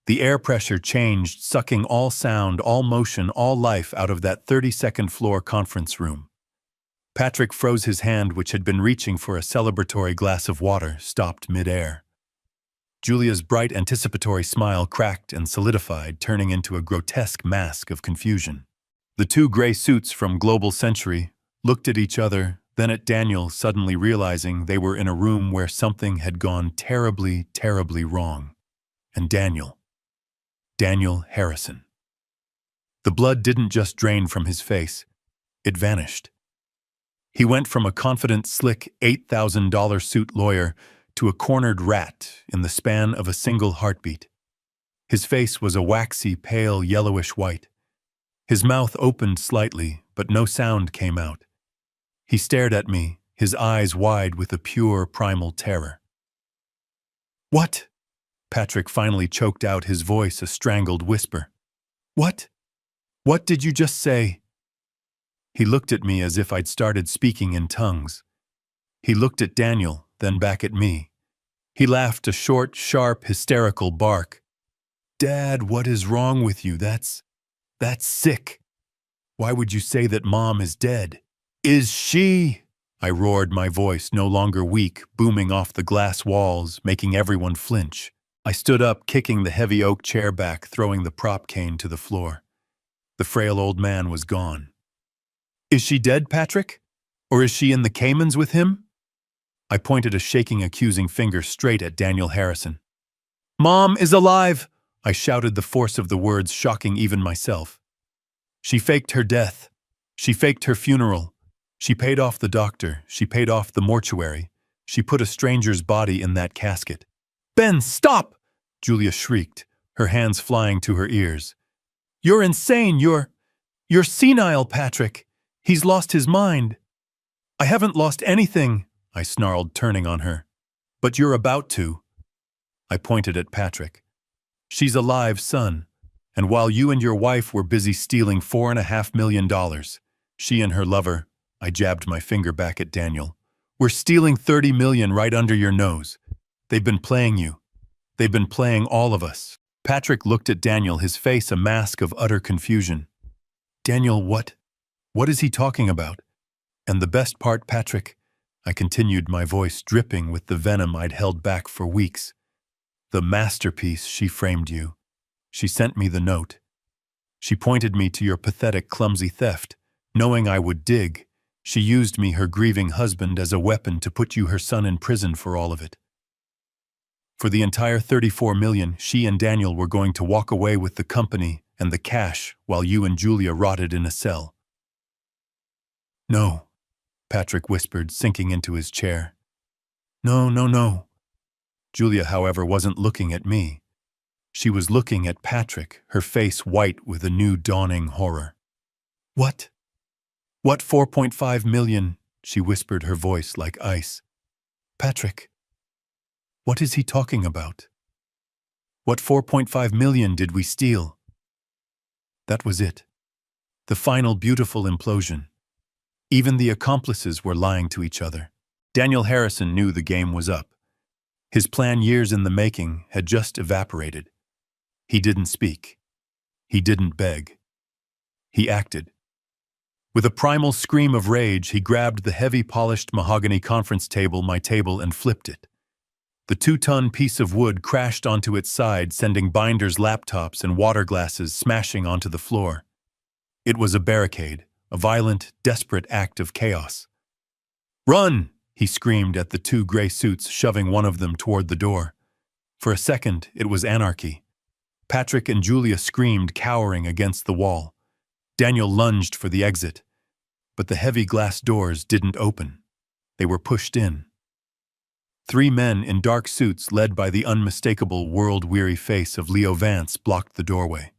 The air pressure changed, sucking all sound, all motion, all life out of that 32nd floor conference room. Patrick froze his hand, which had been reaching for a celebratory glass of water, stopped mid-air. Julia's bright anticipatory smile cracked and solidified, turning into a grotesque mask of confusion. The two gray suits from Global Century looked at each other, then at Daniel, suddenly realizing they were in a room where something had gone terribly, terribly wrong. And Daniel Harrison. The blood didn't just drain from his face, it vanished. He went from a confident, slick $8,000 suit lawyer to a cornered rat in the span of a single heartbeat. His face was a waxy, pale, yellowish white. His mouth opened slightly, but no sound came out. He stared at me, his eyes wide with a pure, primal terror. What? Patrick finally choked out, his voice a strangled whisper. What? What did you just say? He looked at me as if I'd started speaking in tongues. He looked at Daniel, then back at me. He laughed a short, sharp, hysterical bark. Dad, what is wrong with you? That's sick. Why would you say that Mom is dead? Is she? I roared, my voice no longer weak, booming off the glass walls, making everyone flinch. I stood up, kicking the heavy oak chair back, throwing the prop cane to the floor. The frail old man was gone. Is she dead, Patrick? Or is she in the Caymans with him? I pointed a shaking, accusing finger straight at Daniel Harrison. Mom is alive! I shouted, the force of the words shocking even myself. She faked her death. She faked her funeral. She paid off the doctor. She paid off the mortuary. She put a stranger's body in that casket. Ben, stop! Julia shrieked, her hands flying to her ears. You're insane. You're senile, Patrick. He's lost his mind. I haven't lost anything, I snarled, turning on her. But you're about to. I pointed at Patrick. She's alive, son. And while you and your wife were busy stealing $4.5 million, she and her lover, I jabbed my finger back at Daniel, were stealing $30 million right under your nose. They've been playing you. They've been playing all of us. Patrick looked at Daniel, his face a mask of utter confusion. Daniel, what? What is he talking about? And the best part, Patrick, I continued, my voice dripping with the venom I'd held back for weeks. The masterpiece she framed you. She sent me the note. She pointed me to your pathetic, clumsy theft. Knowing I would dig, she used me, her grieving husband, as a weapon to put you, her son, in prison for all of it. For the entire $34 million, she and Daniel were going to walk away with the company and the cash while you and Julia rotted in a cell. No, Patrick whispered, sinking into his chair. No, no, no. Julia, however, wasn't looking at me. She was looking at Patrick, her face white with a new dawning horror. What? What 4.5 million? She whispered, her voice like ice. Patrick, what is he talking about? What 4.5 million did we steal? That was it. The final beautiful implosion. Even the accomplices were lying to each other. Daniel Harrison knew the game was up. His plan, years in the making, had just evaporated. He didn't speak. He didn't beg. He acted. With a primal scream of rage, he grabbed the heavy, polished mahogany conference table, my table, and flipped it. The 2-ton piece of wood crashed onto its side, sending binders, laptops, and water glasses smashing onto the floor. It was a barricade, a violent, desperate act of chaos. "Run!" he screamed at the 2 gray suits, shoving one of them toward the door. For a second, it was anarchy. Patrick and Julia screamed, cowering against the wall. Daniel lunged for the exit, but the heavy glass doors didn't open. They were pushed in. 3 men in dark suits, led by the unmistakable, world-weary face of Leo Vance, blocked the doorway.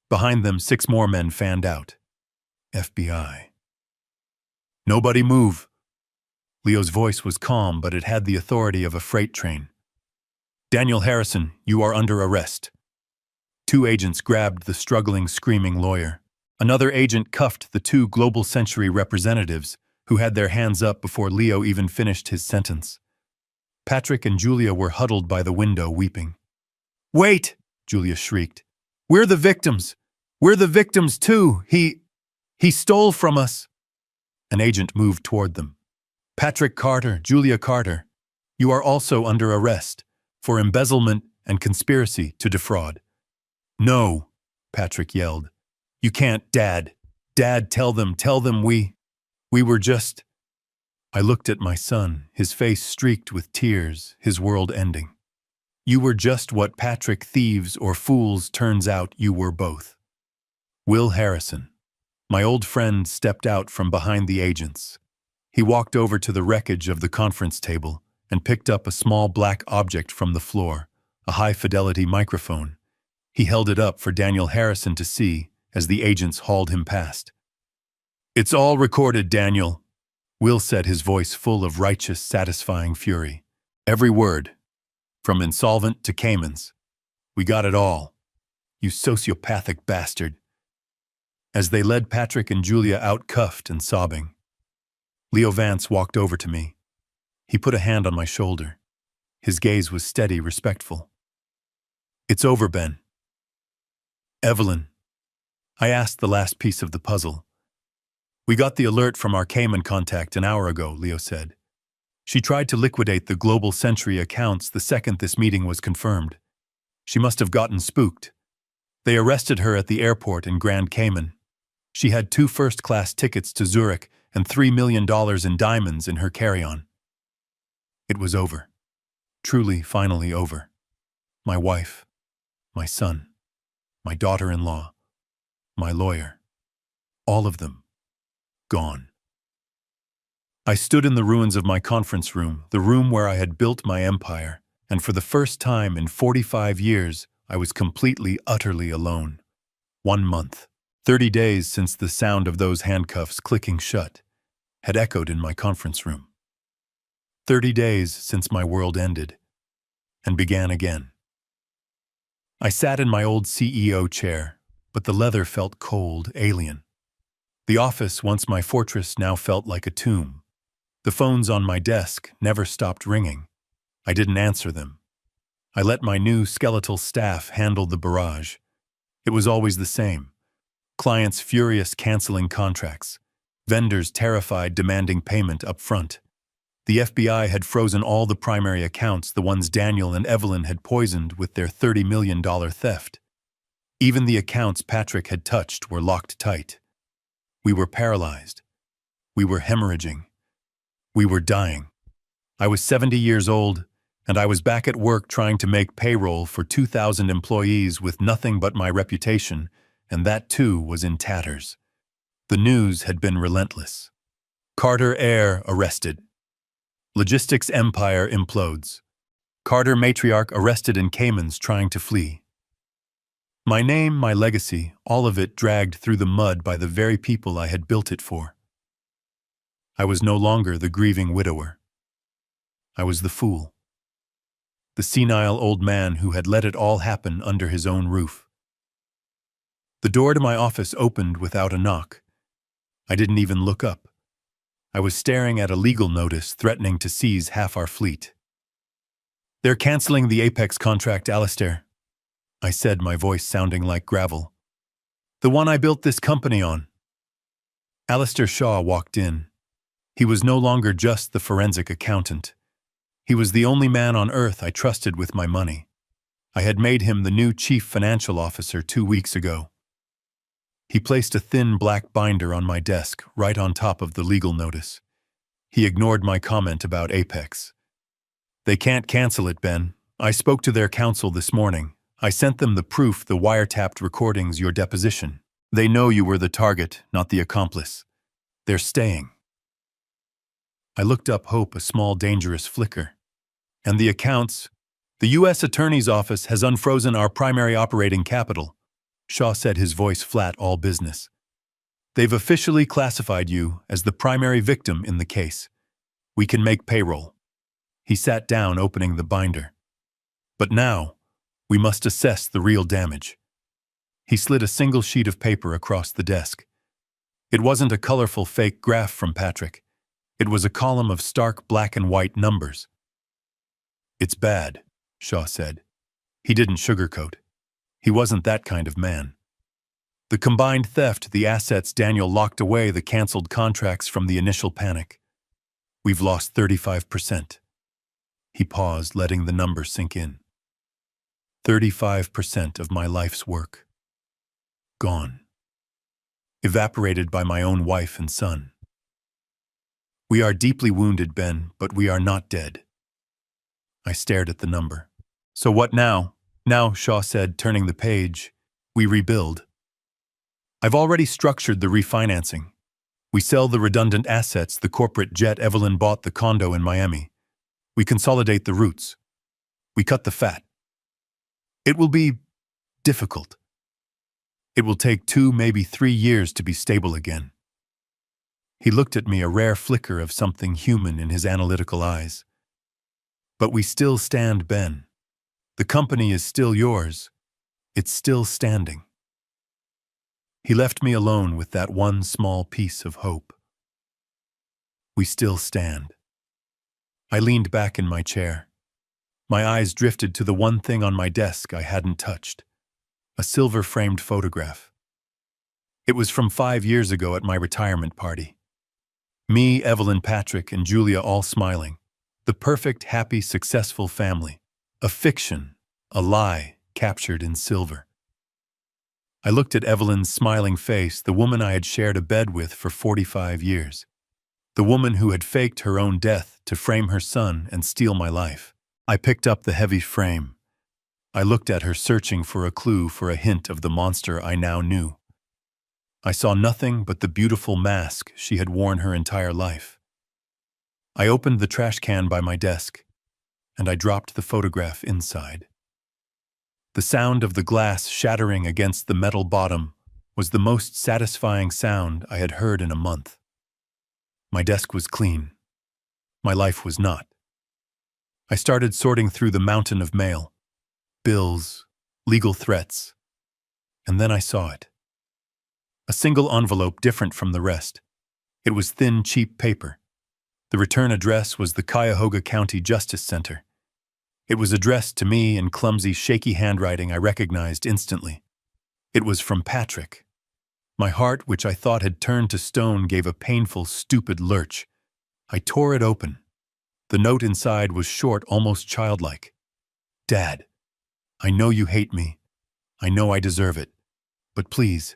Behind them, 6 more men fanned out. FBI. "Nobody move." Leo's voice was calm, but it had the authority of a freight train. "Daniel Harrison, you are under arrest." 2 agents grabbed the struggling, screaming lawyer. Another agent cuffed the 2 Global Century representatives, who had their hands up before Leo even finished his sentence. Patrick and Julia were huddled by the window, weeping. "Wait!" Julia shrieked. "We're the victims! We're the victims too! He stole from us!" An agent moved toward them. "Patrick Carter, Julia Carter, you are also under arrest for embezzlement and conspiracy to defraud." "No," Patrick yelled. "You can't, Dad. Dad, tell them we were just—" I looked at my son, his face streaked with tears, his world ending. "You were just what Patrick, thieves or fools, turns out you were both." Will Harrison, my old friend, stepped out from behind the agents. He walked over to the wreckage of the conference table and picked up a small black object from the floor, a high-fidelity microphone. He held it up for Daniel Harrison to see as the agents hauled him past. "It's all recorded, Daniel," Will said, his voice full of righteous, satisfying fury. "Every word, from insolvent to Caymans. We got it all. You sociopathic bastard." As they led Patrick and Julia out, cuffed and sobbing, Leo Vance walked over to me. He put a hand on my shoulder. His gaze was steady, respectful. "It's over, Ben." "Evelyn." I asked the last piece of the puzzle. "We got the alert from our Cayman contact an hour ago," Leo said. "She tried to liquidate the Global Century accounts the second this meeting was confirmed. She must have gotten spooked. They arrested her at the airport in Grand Cayman. She had 2 first-class tickets to Zurich and $3 million in diamonds in her carry-on." It was over. Truly, finally over. My wife, my son, my daughter-in-law, my lawyer, all of them gone. I stood in the ruins of my conference room, the room where I had built my empire, and for the first time in 45 years, I was completely, utterly alone. 1 month, 30 days since the sound of those handcuffs clicking shut, had echoed in my conference room. 30 days since my world ended and began again. I sat in my old CEO chair, but the leather felt cold, alien. The office, once my fortress, now felt like a tomb. The phones on my desk never stopped ringing. I didn't answer them. I let my new skeletal staff handle the barrage. It was always the same. Clients furious, canceling contracts. Vendors terrified, demanding payment up front. The FBI had frozen all the primary accounts, the ones Daniel and Evelyn had poisoned with their $30 million theft. Even the accounts Patrick had touched were locked tight. We were paralyzed. We were hemorrhaging. We were dying. I was 70 years old, and I was back at work trying to make payroll for 2,000 employees with nothing but my reputation, and that too was in tatters. The news had been relentless. Carter heir arrested. Logistics empire implodes. Carter matriarch arrested in Caymans trying to flee. My name, my legacy, all of it dragged through the mud by the very people I had built it for. I was no longer the grieving widower. I was the fool. The senile old man who had let it all happen under his own roof. The door to my office opened without a knock. I didn't even look up. I was staring at a legal notice threatening to seize half our fleet. "They're canceling the Apex contract, Alistair," I said, my voice sounding like gravel. "The one I built this company on." Alistair Shaw walked in. He was no longer just the forensic accountant. He was the only man on earth I trusted with my money. I had made him the new chief financial officer 2 weeks ago. He placed a thin black binder on my desk, right on top of the legal notice. He ignored my comment about Apex. They can't cancel it, Ben. I spoke to their counsel this morning. I sent them the proof, the wiretapped recordings, your deposition. They know you were the target, not the accomplice. They're staying. I looked up, hope a small dangerous flicker. And the accounts? The U.S. Attorney's Office has unfrozen our primary operating capital. Shaw said, his voice flat, all business. They've officially classified you as the primary victim in the case. We can make payroll. He sat down, opening the binder. But now, we must assess the real damage. He slid a single sheet of paper across the desk. It wasn't a colorful fake graph from Patrick. It was a column of stark black and white numbers. It's bad, Shaw said. He didn't sugarcoat. He wasn't that kind of man. The combined theft, the assets Daniel locked away, the canceled contracts from the initial panic. We've lost 35%. He paused, letting the number sink in. 35% of my life's work. Gone. Evaporated by my own wife and son. We are deeply wounded, Ben, but we are not dead. I stared at the number. So what now? Now, Shaw said, turning the page, we rebuild. I've already structured the refinancing. We sell the redundant assets, the corporate jet. Evelyn bought the condo in Miami. We consolidate the roots. We cut the fat. It will be difficult. It will take 2, maybe 3 years to be stable again. He looked at me, a rare flicker of something human in his analytical eyes. But we still stand, Ben. The company is still yours. It's still standing. He left me alone with that one small piece of hope. We still stand. I leaned back in my chair. My eyes drifted to the one thing on my desk I hadn't touched. A silver-framed photograph. It was from 5 years ago at my retirement party. Me, Evelyn, Patrick, and Julia all smiling. The perfect, happy, successful family. A fiction, a lie, captured in silver. I looked at Evelyn's smiling face, the woman I had shared a bed with for 45 years. The woman who had faked her own death to frame her son and steal my life. I picked up the heavy frame. I looked at her, searching for a clue, for a hint of the monster I now knew. I saw nothing but the beautiful mask she had worn her entire life. I opened the trash can by my desk, and I dropped the photograph inside. The sound of the glass shattering against the metal bottom was the most satisfying sound I had heard in a month. My desk was clean. My life was not. I started sorting through the mountain of mail, bills, legal threats, and then I saw it. A single envelope different from the rest. It was thin, cheap paper. The return address was the Cuyahoga County Justice Center. It was addressed to me in clumsy, shaky handwriting I recognized instantly. It was from Patrick. My heart, which I thought had turned to stone, gave a painful, stupid lurch. I tore it open. The note inside was short, almost childlike. Dad, I know you hate me. I know I deserve it. But please,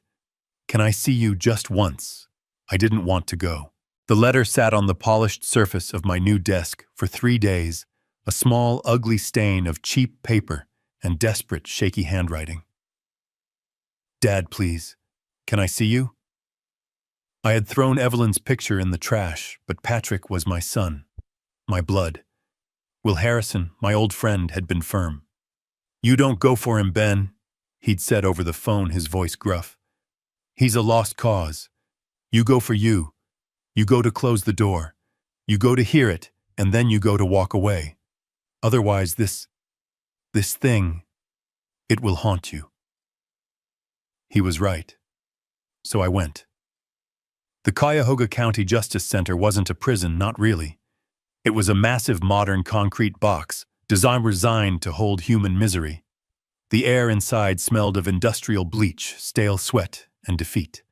can I see you just once? I didn't want to go. The letter sat on the polished surface of my new desk for 3 days, a small, ugly stain of cheap paper and desperate, shaky handwriting. Dad, please, can I see you? I had thrown Evelyn's picture in the trash, but Patrick was my son, my blood. Will Harrison, my old friend, had been firm. You don't go for him, Ben, he'd said over the phone, his voice gruff. He's a lost cause. You go for you. You go to close the door. You go to hear it, and then you go to walk away. Otherwise, this thing, it will haunt you. He was right. So I went. The Cuyahoga County Justice Center wasn't a prison, not really. It was a massive modern concrete box, designed to hold human misery. The air inside smelled of industrial bleach, stale sweat, and defeat.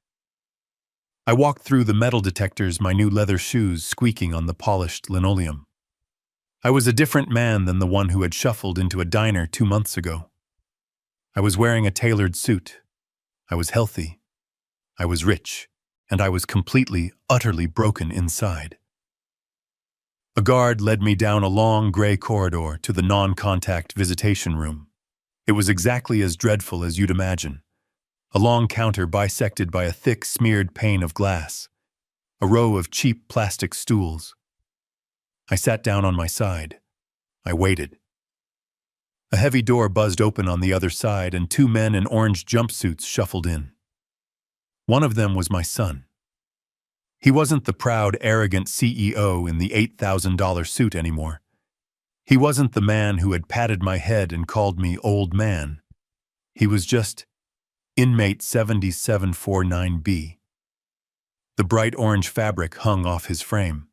I walked through the metal detectors, my new leather shoes squeaking on the polished linoleum. I was a different man than the one who had shuffled into a diner 2 months ago. I was wearing a tailored suit. I was healthy. I was rich. And I was completely, utterly broken inside. A guard led me down a long gray corridor to the non-contact visitation room. It was exactly as dreadful as you'd imagine. A long counter bisected by a thick, smeared pane of glass. A row of cheap plastic stools. I sat down on my side. I waited. A heavy door buzzed open on the other side, and 2 men in orange jumpsuits shuffled in. One of them was my son. He wasn't the proud, arrogant CEO in the $8,000 suit anymore. He wasn't the man who had patted my head and called me old man. He was just inmate 7749B. The bright orange fabric hung off his frame.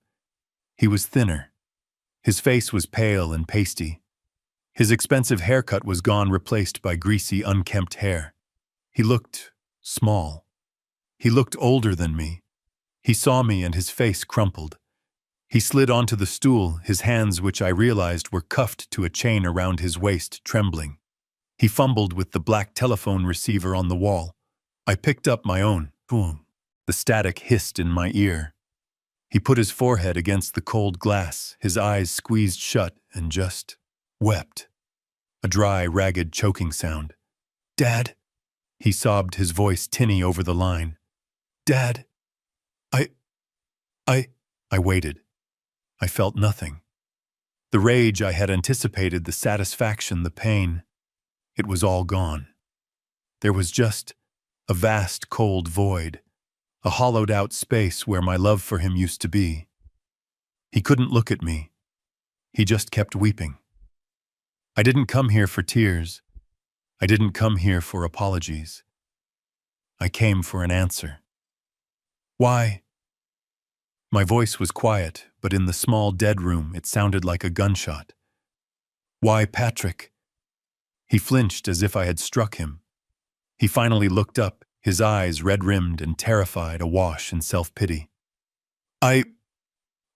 He was thinner. His face was pale and pasty. His expensive haircut was gone, replaced by greasy, unkempt hair. He looked small. He looked older than me. He saw me and his face crumpled. He slid onto the stool, his hands, which I realized were cuffed to a chain around his waist, trembling. He fumbled with the black telephone receiver on the wall. I picked up my own. Boom. The static hissed in my ear. He put his forehead against the cold glass, his eyes squeezed shut, and just wept. A dry, ragged choking sound. "Dad," he sobbed, his voice tinny over the line. "Dad, I waited. I felt nothing. The rage I had anticipated, the satisfaction, the pain, it was all gone. There was just a vast, cold void, a hollowed-out space where my love for him used to be. He couldn't look at me. He just kept weeping. I didn't come here for tears. I didn't come here for apologies. I came for an answer. "Why?" My voice was quiet, but in the small dead room it sounded like a gunshot. "Why, Patrick?" He flinched as if I had struck him. He finally looked up, his eyes red-rimmed and terrified, awash in self-pity. I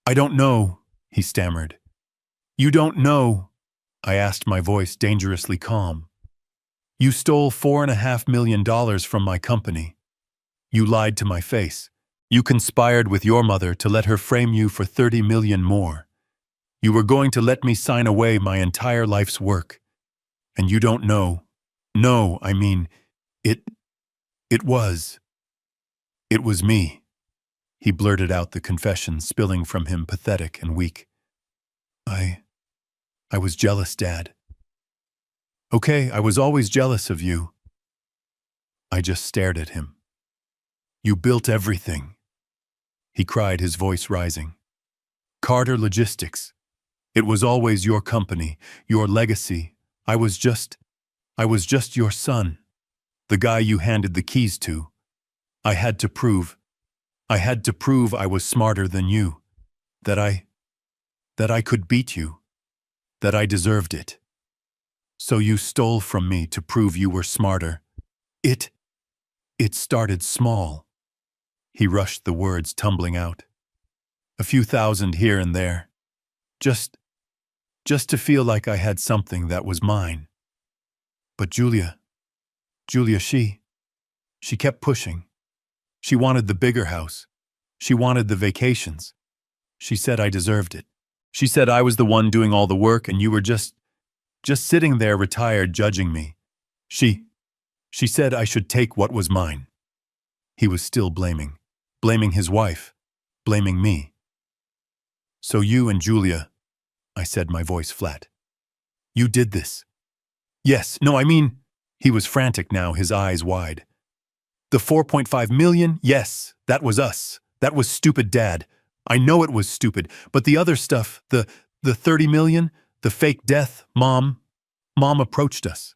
don't know," he stammered. "You don't know," I asked, my voice dangerously calm. "You stole $4.5 million from my company. You lied to my face. You conspired with your mother to let her frame you for $30 million more. You were going to let me sign away my entire life's work. And you don't know. No, I mean, it was me." He blurted out, the confession spilling from him, pathetic and weak. I was jealous, Dad. Okay, I was always jealous of you." I just stared at him. "You built everything," he cried, his voice rising. "Carter Logistics. It was always your company, your legacy. I was just your son, the guy you handed the keys to. I had to prove I was smarter than you, that I could beat you, that I deserved it. So you stole from me to prove you were smarter. It started small." He rushed the words tumbling out. "A few thousand here and there. Just to feel like I had something that was mine. But Julia, she kept pushing. She wanted the bigger house. She wanted the vacations. She said I deserved it. She said I was the one doing all the work and you were just sitting there retired judging me. She said I should take what was mine." He was still blaming his wife, blaming me. "So you and Julia," I said, my voice flat. "You did this." "Yes, no, I mean," he was frantic now, his eyes wide. "The 4.5 million, yes, that was us. That was stupid, Dad. I know it was stupid, but the other stuff, the 30 million, the fake death, Mom approached us.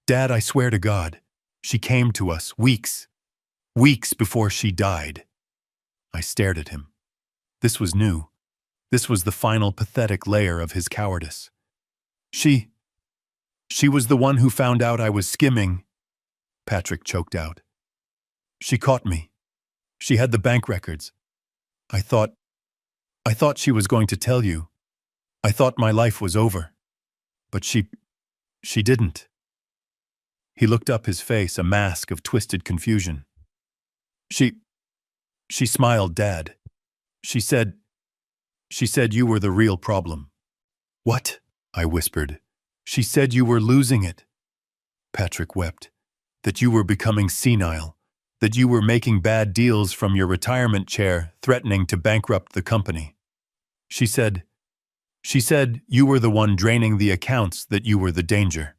Dad, I swear to God, she came to us weeks before she died." I stared at him. This was new. This was the final pathetic layer of his cowardice. She was the one who found out I was skimming," Patrick choked out. "She caught me. She had the bank records. I thought she was going to tell you. I thought my life was over. But she didn't. He looked up, his face a mask of twisted confusion. She smiled, Dad. She said you were the real problem. What? I whispered. She said you were losing it. Patrick wept. That you were becoming senile. That you were making bad deals from your retirement chair, threatening to bankrupt the company. She said you were the one draining the accounts, that you were the danger.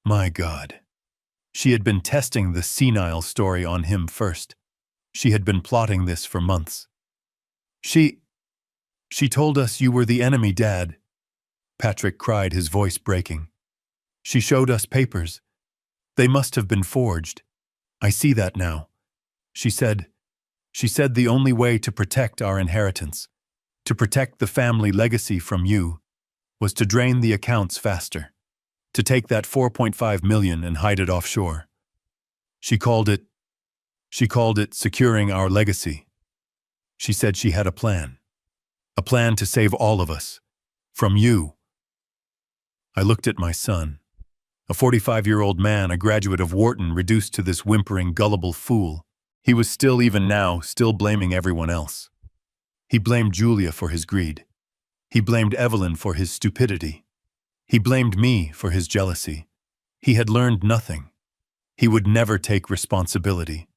My God. She had been testing the senile story on him first. She had been plotting this for months. She told us you were the enemy, Dad. Patrick cried, his voice breaking. She showed us papers. They must have been forged. I see that now. She said the only way to protect our inheritance, to protect the family legacy from you, was to drain the accounts faster, to take that $4.5 million and hide it offshore. She called it securing our legacy. She said she had a plan to save all of us, from you. I looked at my son, a 45-year-old man, a graduate of Wharton, reduced to this whimpering, gullible fool. He was still blaming everyone else. He blamed Julia for his greed. He blamed Evelyn for his stupidity. He blamed me for his jealousy. He had learned nothing. He would never take responsibility.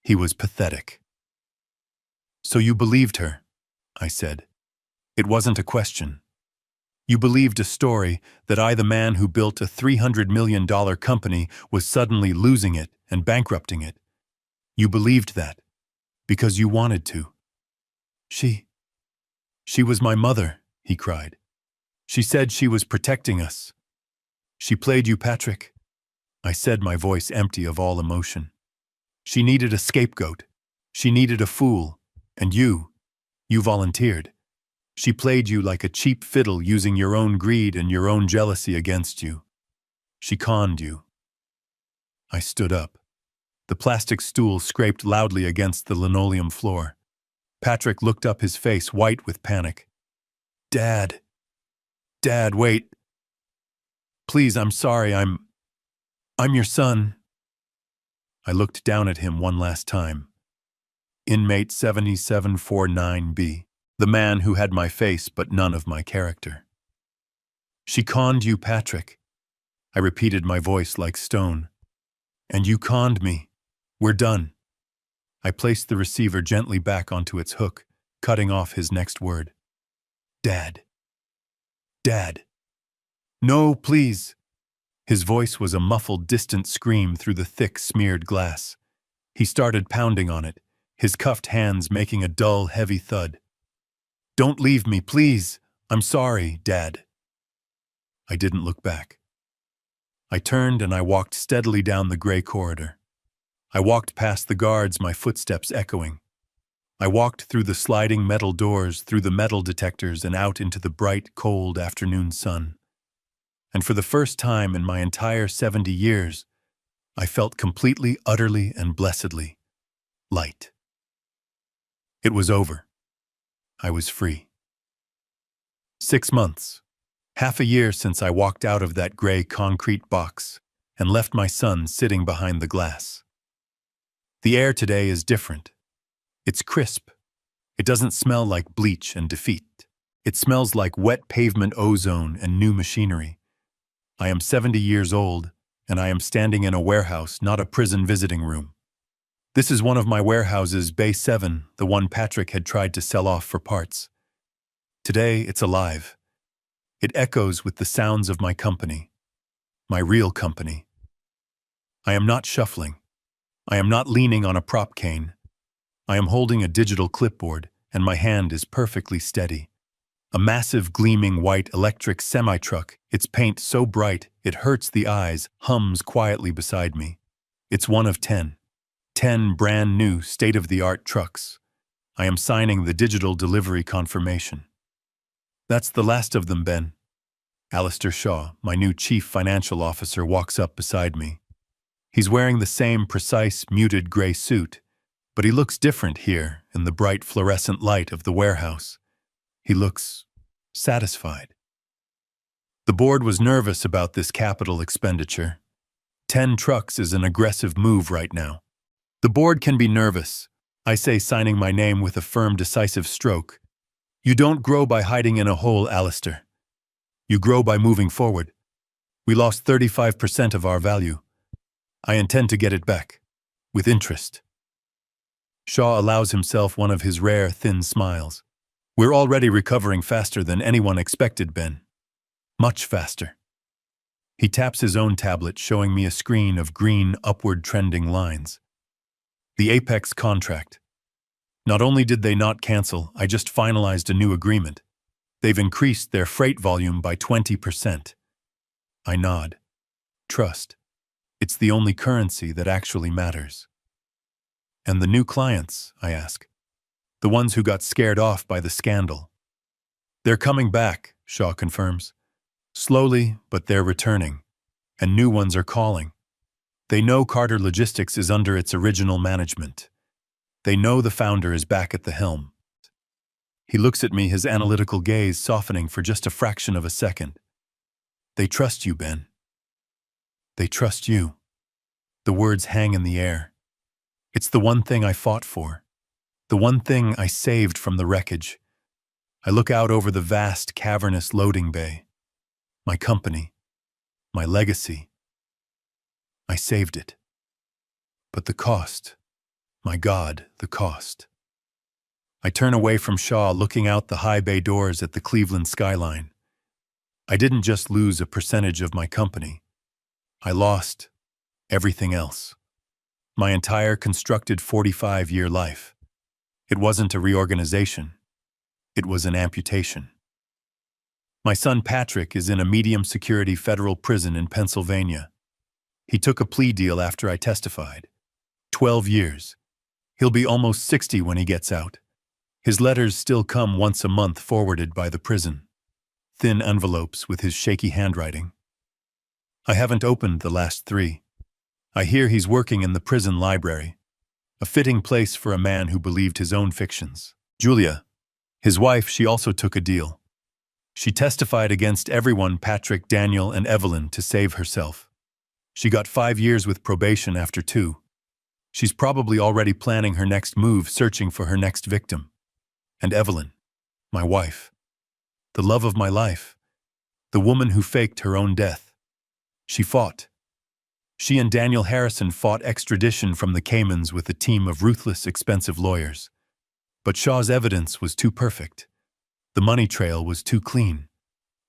He was pathetic. So you believed her, I said. It wasn't a question. You believed a story that I, the man who built a $300 million company, was suddenly losing it and bankrupting it. You believed that because you wanted to. She was my mother, he cried. She said she was protecting us. She played you, Patrick, I said, my voice empty of all emotion. She needed a scapegoat. She needed a fool. And you volunteered. She played you like a cheap fiddle, using your own greed and your own jealousy against you. She conned you. I stood up. The plastic stool scraped loudly against the linoleum floor. Patrick looked up, his face white with panic. Dad, wait. Please, I'm sorry, I'm your son. I looked down at him one last time. Inmate 7749B, the man who had my face but none of my character. She conned you, Patrick. I repeated, my voice like stone. And you conned me. We're done. I placed the receiver gently back onto its hook, cutting off his next word. Dad. No, please. His voice was a muffled, distant scream through the thick, smeared glass. He started pounding on it, his cuffed hands making a dull, heavy thud. Don't leave me, please. I'm sorry, Dad. I didn't look back. I turned and I walked steadily down the gray corridor. I walked past the guards, my footsteps echoing. I walked through the sliding metal doors, through the metal detectors, and out into the bright, cold afternoon sun. And for the first time in my entire 70 years, I felt completely, utterly, and blessedly light. It was over. I was free. 6 months, half a year since I walked out of that gray concrete box and left my son sitting behind the glass. The air today is different. It's crisp. It doesn't smell like bleach and defeat. It smells like wet pavement, ozone, and new machinery. I am 70 years old, and I am standing in a warehouse, not a prison visiting room. This is one of my warehouses, Bay 7, the one Patrick had tried to sell off for parts. Today, it's alive. It echoes with the sounds of my company, my real company. I am not shuffling. I am not leaning on a prop cane. I am holding a digital clipboard, and my hand is perfectly steady. A massive, gleaming white electric semi-truck, its paint so bright it hurts the eyes, hums quietly beside me. It's one of 10 brand new, state-of-the-art trucks. I am signing the digital delivery confirmation. That's the last of them, Ben. Alistair Shaw, my new chief financial officer, walks up beside me. He's wearing the same precise, muted gray suit, but he looks different here in the bright fluorescent light of the warehouse. He looks satisfied. The board was nervous about this capital expenditure. 10 trucks is an aggressive move right now. The board can be nervous, I say, signing my name with a firm, decisive stroke. You don't grow by hiding in a hole, Alistair. You grow by moving forward. We lost 35% of our value. I intend to get it back, with interest. Shaw allows himself one of his rare, thin smiles. We're already recovering faster than anyone expected, Ben. Much faster. He taps his own tablet, showing me a screen of green, upward trending lines. The Apex contract. Not only did they not cancel, I just finalized a new agreement. They've increased their freight volume by 20%. I nod. Trust. It's the only currency that actually matters. And the new clients, I ask. The ones who got scared off by the scandal. They're coming back, Shaw confirms. Slowly, but they're returning. And new ones are calling. They know Carter Logistics is under its original management. They know the founder is back at the helm. He looks at me, his analytical gaze softening for just a fraction of a second. They trust you, Ben. They trust you. The words hang in the air. It's the one thing I fought for. The one thing I saved from the wreckage. I look out over the vast, cavernous loading bay. My company. My legacy. I saved it. But the cost. My God, the cost. I turn away from Shaw, looking out the high bay doors at the Cleveland skyline. I didn't just lose a percentage of my company. I lost everything else. My entire constructed 45-year life. It wasn't a reorganization. It was an amputation. My son Patrick is in a medium-security federal prison in Pennsylvania. He took a plea deal after I testified. 12 years. He'll be almost 60 when he gets out. His letters still come once a month, forwarded by the prison. Thin envelopes with his shaky handwriting. I haven't opened the last 3. I hear he's working in the prison library. A fitting place for a man who believed his own fictions. Julia, his wife, she also took a deal. She testified against everyone, Patrick, Daniel, and Evelyn, to save herself. She got 5 years with probation after 2. She's probably already planning her next move, searching for her next victim. And Evelyn, my wife, the love of my life, the woman who faked her own death. She fought. She and Daniel Harrison fought extradition from the Caymans with a team of ruthless, expensive lawyers. But Shaw's evidence was too perfect. The money trail was too clean.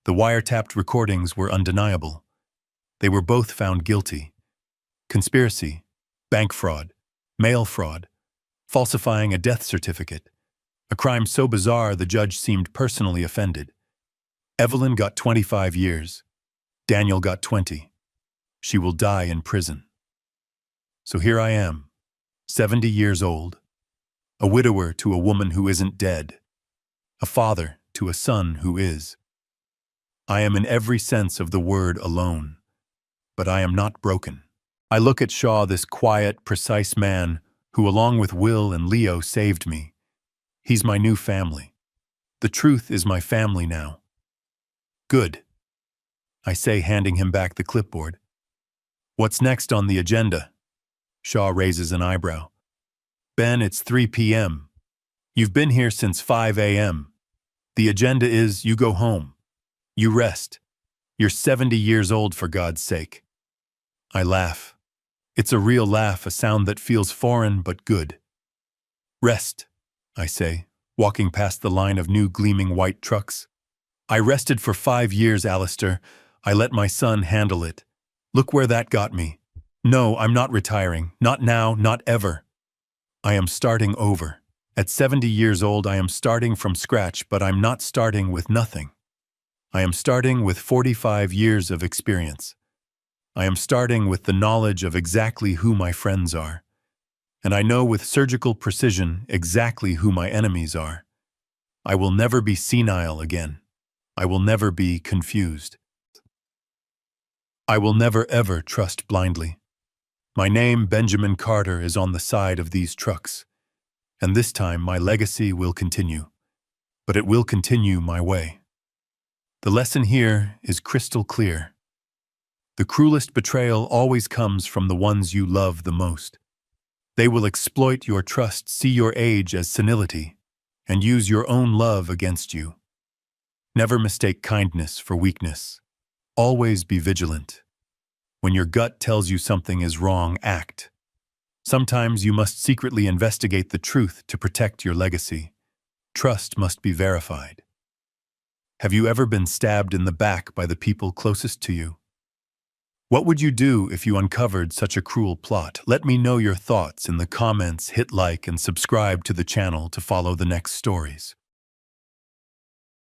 The wiretapped recordings were undeniable. They were both found guilty. Conspiracy, bank fraud, mail fraud, falsifying a death certificate. A crime so bizarre the judge seemed personally offended. Evelyn got 25 years. Daniel got 20. She will die in prison. So here I am, 70 years old, a widower to a woman who isn't dead, a father to a son who is. I am in every sense of the word alone, but I am not broken. I look at Shaw, this quiet, precise man who, along with Will and Leo, saved me. He's my new family. The truth is my family now. Good, I say, handing him back the clipboard. What's next on the agenda? Shaw raises an eyebrow. Ben, it's 3 p.m. You've been here since 5 a.m. The agenda is you go home. You rest. You're 70 years old, for God's sake. I laugh. It's a real laugh, a sound that feels foreign but good. Rest, I say, walking past the line of new gleaming white trucks. I rested for 5 years, Alistair. I let my son handle it. Look where that got me. No, I'm not retiring. Not now, not ever. I am starting over. At 70 years old, I am starting from scratch, but I'm not starting with nothing. I am starting with 45 years of experience. I am starting with the knowledge of exactly who my friends are. And I know with surgical precision exactly who my enemies are. I will never be senile again. I will never be confused. I will never ever trust blindly. My name, Benjamin Carter, is on the side of these trucks. And this time my legacy will continue. But it will continue my way. The lesson here is crystal clear. The cruelest betrayal always comes from the ones you love the most. They will exploit your trust, see your age as senility, and use your own love against you. Never mistake kindness for weakness. Always be vigilant. When your gut tells you something is wrong, act. Sometimes you must secretly investigate the truth to protect your legacy. Trust must be verified. Have you ever been stabbed in the back by the people closest to you? What would you do if you uncovered such a cruel plot? Let me know your thoughts in the comments, hit like and subscribe to the channel to follow the next stories.